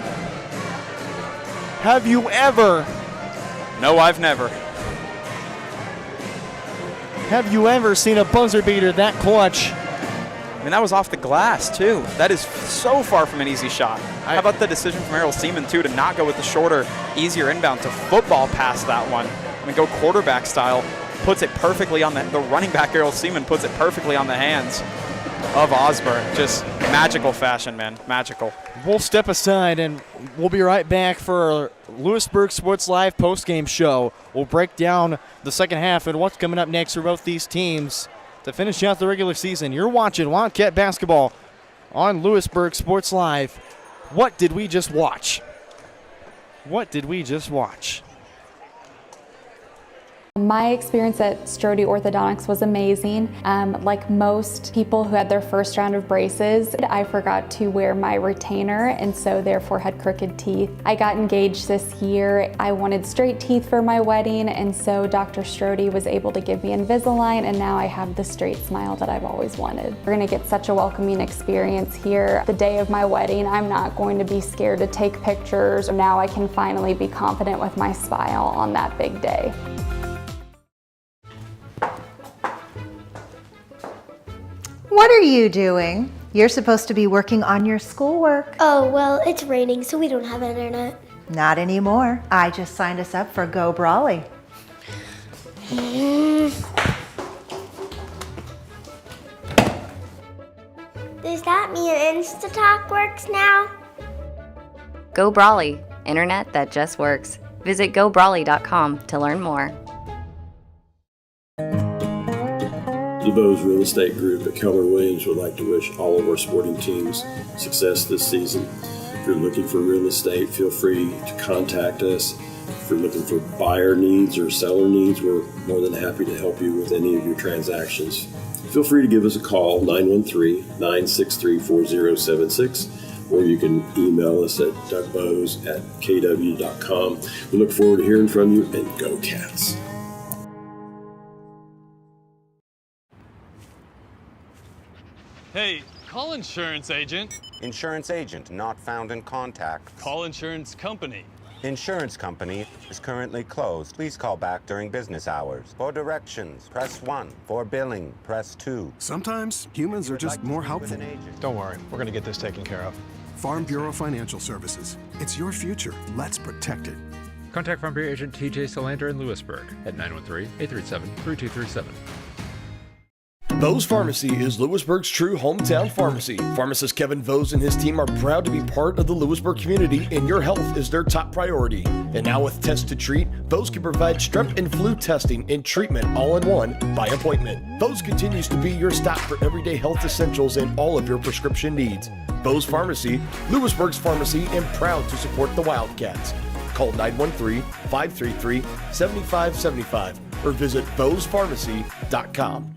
Have you ever? No, I've never. Have you ever seen a buzzer beater that clutch? I mean, that was off the glass, too. That is so far from an easy shot. How about the decision from Errol Seaman, too, to not go with the shorter, easier inbound, to football past that one. I mean, go quarterback style. Puts it perfectly on the running back, Errol Seaman, puts it perfectly on the hands of Osborne. Just magical fashion, man. Magical. We'll step aside, and we'll be right back for our Lewisburg Sports Live postgame show. We'll break down the second half and what's coming up next for both these teams to finish out the regular season. You're watching Wildcat basketball on Lewisburg Sports Live. What did we just watch? What did we just watch? My experience at Strode Orthodontics was amazing. Like most people who had their first round of braces, I forgot to wear my retainer and so therefore had crooked teeth. I got engaged this year. I wanted straight teeth for my wedding, and so Dr. Strode was able to give me Invisalign, and now I have the straight smile that I've always wanted. We're gonna get such a welcoming experience here. The day of my wedding, I'm not going to be scared to take pictures. Now I can finally be confident with my smile on that big day. What are you doing? You're supposed to be working on your schoolwork. Oh, well, it's raining, so we don't have internet. Not anymore. I just signed us up for GooBroly. Does that mean InstaTalk works now? GooBroly, internet that just works. Visit GooBroly.com to learn more. The Vose Real Estate Group at Keller Williams would like to wish all of our sporting teams success this season. If you're looking for real estate, feel free to contact us. If you're looking for buyer needs or seller needs, we're more than happy to help you with any of your transactions. Feel free to give us a call, 913-963-4076, or you can email us at dougbose@kw.com. We look forward to hearing from you, and go Cats. Hey, call insurance agent. Insurance agent not found in contact. Call insurance company. Insurance company is currently closed. Please call back during business hours. For directions, press 1. For billing, press 2. Sometimes humans are just more helpful. Don't worry, we're going to get this taken care of. Farm Bureau Financial Services. It's your future. Let's protect it. Contact Farm Bureau agent TJ Solander in Lewisburg at 913-837-3237. Vose Pharmacy is Lewisburg's true hometown pharmacy. Pharmacist Kevin Vose and his team are proud to be part of the Lewisburg community, and your health is their top priority. And now with Test to Treat, Vose can provide strep and flu testing and treatment all in one by appointment. Vose continues to be your stop for everyday health essentials and all of your prescription needs. Vose Pharmacy, Lewisburg's pharmacy, and proud to support the Wildcats. Call 913-533-7575 or visit VosePharmacy.com.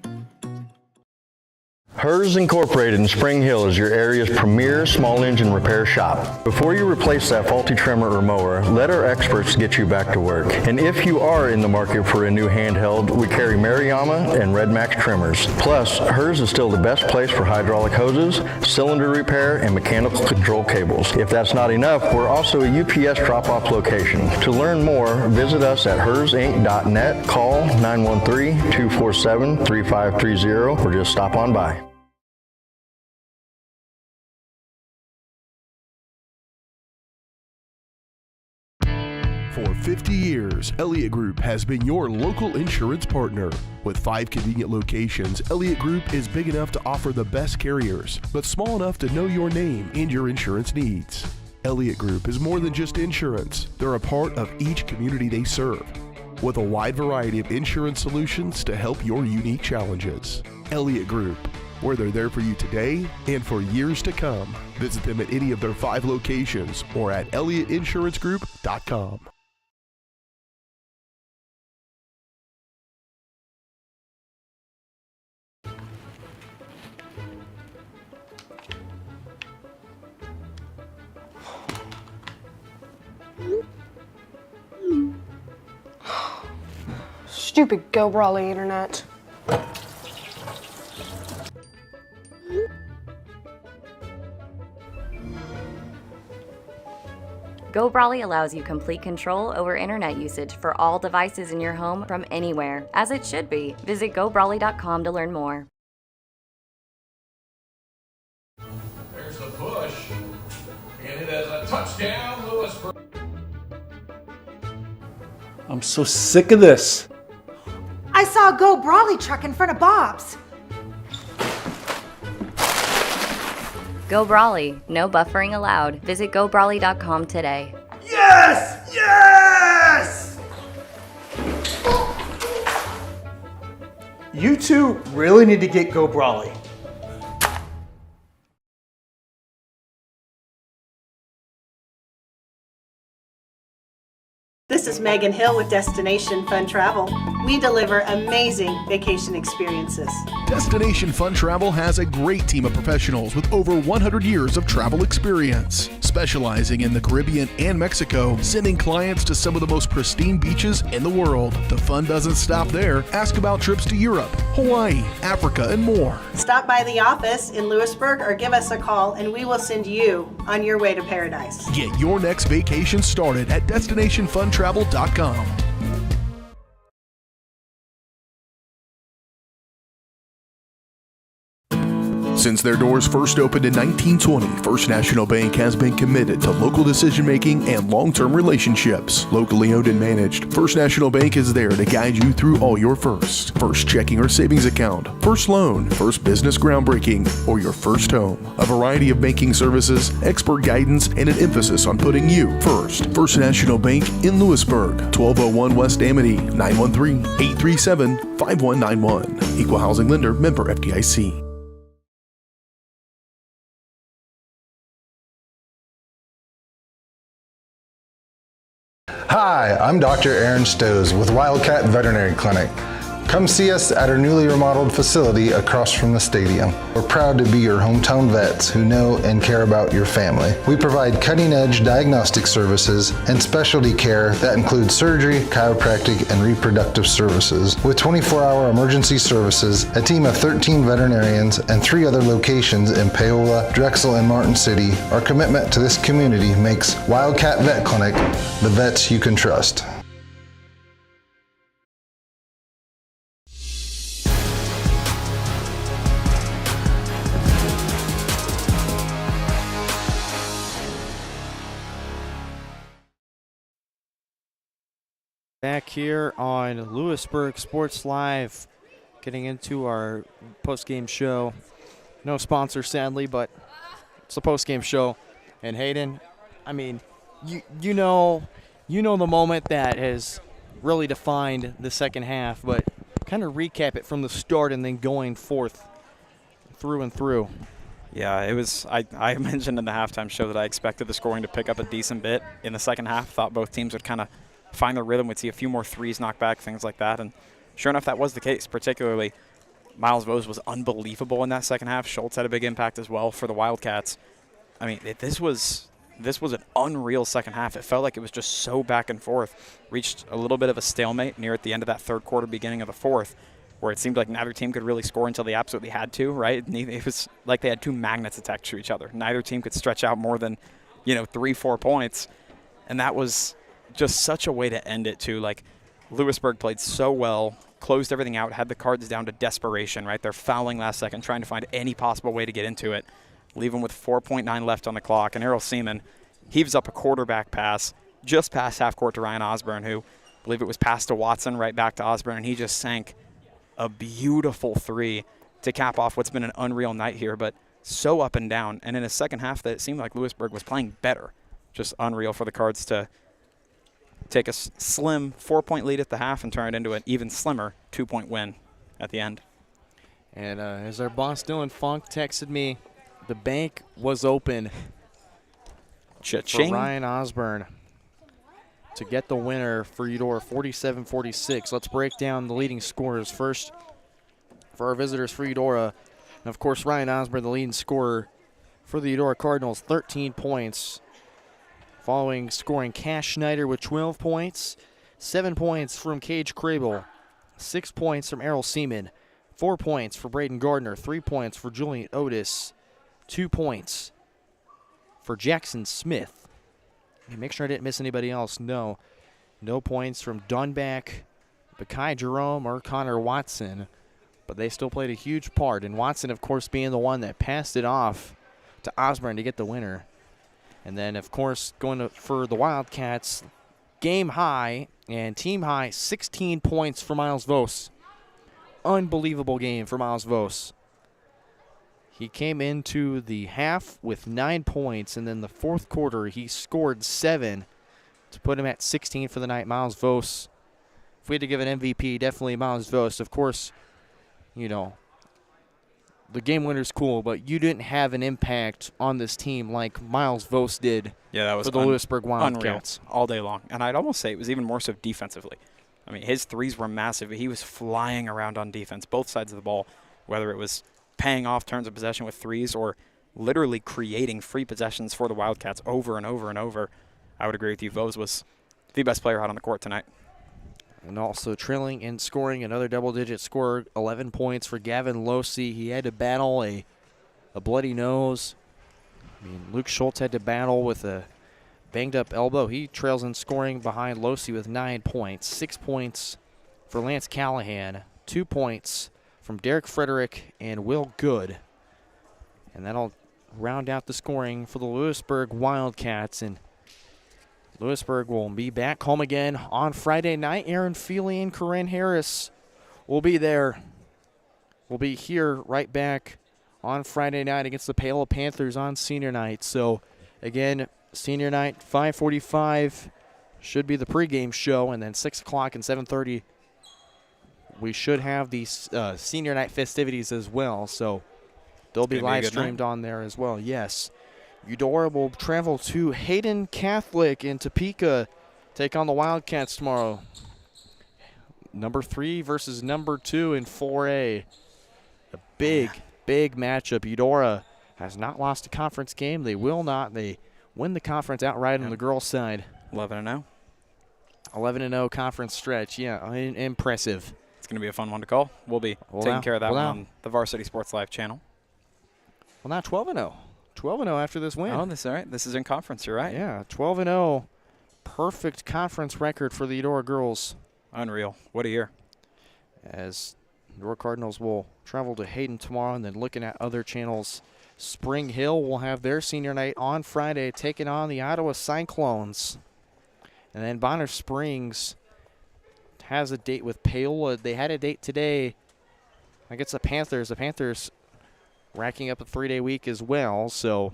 Hers Incorporated in Spring Hill is your area's premier small engine repair shop. Before you replace that faulty trimmer or mower, let our experts get you back to work. And if you are in the market for a new handheld, we carry Maruyama and Red Max trimmers. Plus, Hers is still the best place for hydraulic hoses, cylinder repair, and mechanical control cables. If that's not enough, we're also a UPS drop-off location. To learn more, visit us at hersinc.net, call 913-247-3530, or just stop on by. For 50 years, Elliott Group has been your local insurance partner. With 5 convenient locations, Elliott Group is big enough to offer the best carriers, but small enough to know your name and your insurance needs. Elliott Group is more than just insurance. They're a part of each community they serve, with a wide variety of insurance solutions to help your unique challenges. Elliott Group, where they're there for you today and for years to come. Visit them at any of their 5 locations or at ElliottInsuranceGroup.com. Stupid GooBroly internet. GooBroly allows you complete control over internet usage for all devices in your home from anywhere, as it should be. Visit GooBroly.com to learn more. There's the push, and it is a touchdown, Lewisburg. I'm so sick of this. I saw a GooBroly truck in front of Bob's. GooBroly, no buffering allowed. Visit GooBroly.com today. Yes! Yes! You two really need to get GooBroly. This is Megan Hill with Destination Fun Travel. We deliver amazing vacation experiences. Destination Fun Travel has a great team of professionals with over 100 years of travel experience, specializing in the Caribbean and Mexico, sending clients to some of the most pristine beaches in the world. The fun doesn't stop there. Ask about trips to Europe, Hawaii, Africa, and more. Stop by the office in Lewisburg or give us a call and we will send you on your way to paradise. Get your next vacation started at destinationfuntravel.com. Since their doors first opened in 1920, First National Bank has been committed to local decision-making and long-term relationships. Locally owned and managed, First National Bank is there to guide you through all your firsts. First checking or savings account, first loan, first business groundbreaking, or your first home. A variety of banking services, expert guidance, and an emphasis on putting you first. First National Bank in Lewisburg, 1201 West Amity, 913-837-5191. Equal housing lender, member FDIC. Hi, I'm Dr. Aaron Stoes with Wildcat Veterinary Clinic. Come see us at our newly remodeled facility across from the stadium. We're proud to be your hometown vets who know and care about your family. We provide cutting-edge diagnostic services and specialty care that includes surgery, chiropractic, and reproductive services. With 24-hour emergency services, a team of 13 veterinarians, and 3 other locations in Paola, Drexel, and Martin City, our commitment to this community makes Wildcat Vet Clinic the vets you can trust. Back here on Lewisburg Sports Live, getting into our post-game show. No sponsor, sadly, but it's a post-game show. And Hayden, I mean, you know the moment that has really defined the second half, but kind of recap it from the start and then going forth through and through. Yeah, it was. I mentioned in the halftime show that I expected the scoring to pick up a decent bit in the second half. Thought both teams would kind of find their rhythm. We'd see a few more threes knocked back, things like that. And sure enough, that was the case. Particularly, Miles Vose was unbelievable in that second half. Schultz had a big impact as well for the Wildcats. I mean, this was an unreal second half. It felt like it was just so back and forth. Reached a little bit of a stalemate near at the end of that third quarter, beginning of the fourth, where it seemed like neither team could really score until they absolutely had to, right? It was like they had two magnets attached to each other. Neither team could stretch out more than, 3-4 points. And that was just such a way to end it, too. Like, Lewisburg played so well, closed everything out, had the Cards down to desperation, right? They're fouling last second, trying to find any possible way to get into it. Leave them with 4.9 left on the clock. And Errol Seaman heaves up a quarterback pass just past half court to Ryan Osborne, who I believe it was passed to Watson, right back to Osborne, and he just sank a beautiful three to cap off what's been an unreal night here, but so up and down. And in a second half that it seemed like Lewisburg was playing better. Just unreal for the Cards to take a slim 4-point lead at the half and turn it into an even slimmer 2-point win at the end. And as our boss Dylan Funk texted me, the bank was open Cha-ching. for Ryan Osborne to get the winner for Eudora, 47-46. Let's break down the leading scorers first for our visitors for Eudora. And of course, Ryan Osborne, the leading scorer for the Eudora Cardinals, 13 points. Following scoring Cash Schneider with 12 points, 7 points from Cage Crable, 6 points from Errol Seaman, 4 points for Braden Gardner, 3 points for Julian Otis, 2 points for Jackson Smith, make sure I didn't miss anybody else. No points from Dunback, Bakai Jerome, or Connor Watson, but they still played a huge part. And Watson, of course, being the one that passed it off to Osborne to get the winner. And then, of course, for the Wildcats, game high and team high, 16 points for Miles Vose. Unbelievable game for Miles Vose. He came into the half with 9 points, and then the fourth quarter he scored 7 to put him at 16 for the night. Miles Vose, if we had to give an MVP, definitely Miles Vose. Of course, you know, the game winner's cool, but you didn't have an impact on this team like Miles Vose did that was for the Lewisburg Wildcats. Unreal all day long. And I'd almost say it was even more so defensively. I mean, his threes were massive. He was flying around on defense, both sides of the ball, whether it was paying off turns of possession with threes or literally creating free possessions for the Wildcats over and over and over. I would agree with you. Vose was the best player out on the court tonight. And also trailing and scoring another double-digit scorer, 11 points for Gavin Losey. He had to battle a bloody nose. I mean, Luke Schultz had to battle with a banged-up elbow. He trails in scoring behind Losey with 9 points. 6 points for Lance Callahan. 2 points from Derek Frederick and Will Good. And that'll round out the scoring for the Lewisburg Wildcats. And Lewisburg will be back home again on Friday night. Aaron Feely and Corinne Harris will be there. We'll be here right back on Friday night against the Palo Panthers on senior night. So, again, senior night, 5:45 should be the pregame show, and then 6 o'clock and 7:30 we should have these senior night festivities as well. So they'll be live streamed on there as well. Yes. Eudora will travel to Hayden Catholic in Topeka, take on the Wildcats tomorrow. Number 3 versus number 2 in 4A. A big matchup. Eudora has not lost a conference game. They will not. They win the conference outright on the girls' side. 11-0. 11-0 conference stretch. Yeah, impressive. It's going to be a fun one to call. We'll be taking care of that one on the Varsity Sports Live channel. Well, now 12-0. 12-0 after this win. Oh, that's all right. This is in conference. You're right. Yeah, 12-0. Perfect conference record for the Eudora girls. Unreal. What a year. As Eudora Cardinals will travel to Hayden tomorrow, and then looking at other channels, Spring Hill will have their senior night on Friday, taking on the Ottawa Cyclones. And then Bonner Springs has a date with Paola. They had a date today against the Panthers. The Panthers racking up a 3-day week as well. So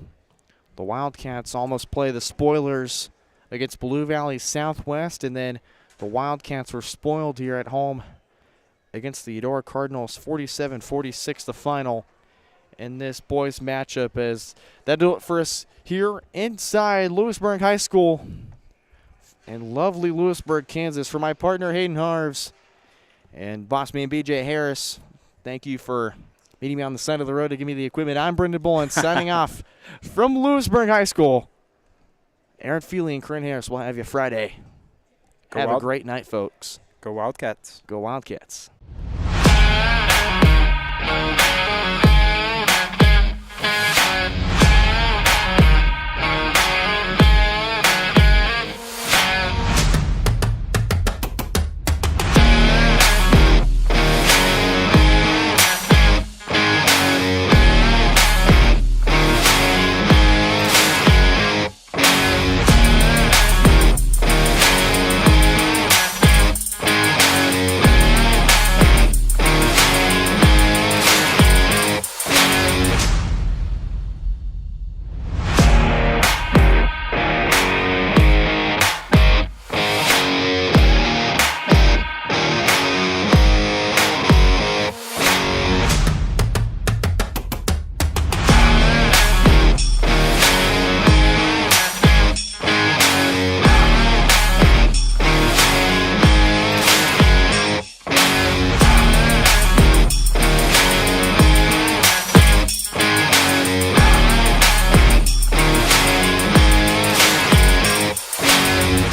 the Wildcats almost play the spoilers against Blue Valley Southwest, and then the Wildcats were spoiled here at home against the Eudora Cardinals, 47-46 the final in this boys matchup. As that'll do it for us here inside Lewisburg High School in lovely Lewisburg, Kansas. For my partner Hayden Harves and boss man BJ Harris, thank you for meeting me on the side of the road to give me the equipment. I'm Brendan Bullen signing off from Lewisburg High School. Aaron Feely and Corinne Harris will have you Friday. Have a great night, folks. Go Wildcats. Go Wildcats.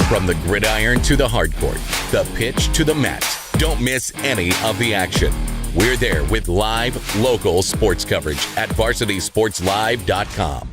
From the gridiron to the hardcourt, the pitch to the mat, don't miss any of the action. We're there with live, local sports coverage at varsitysportslive.com.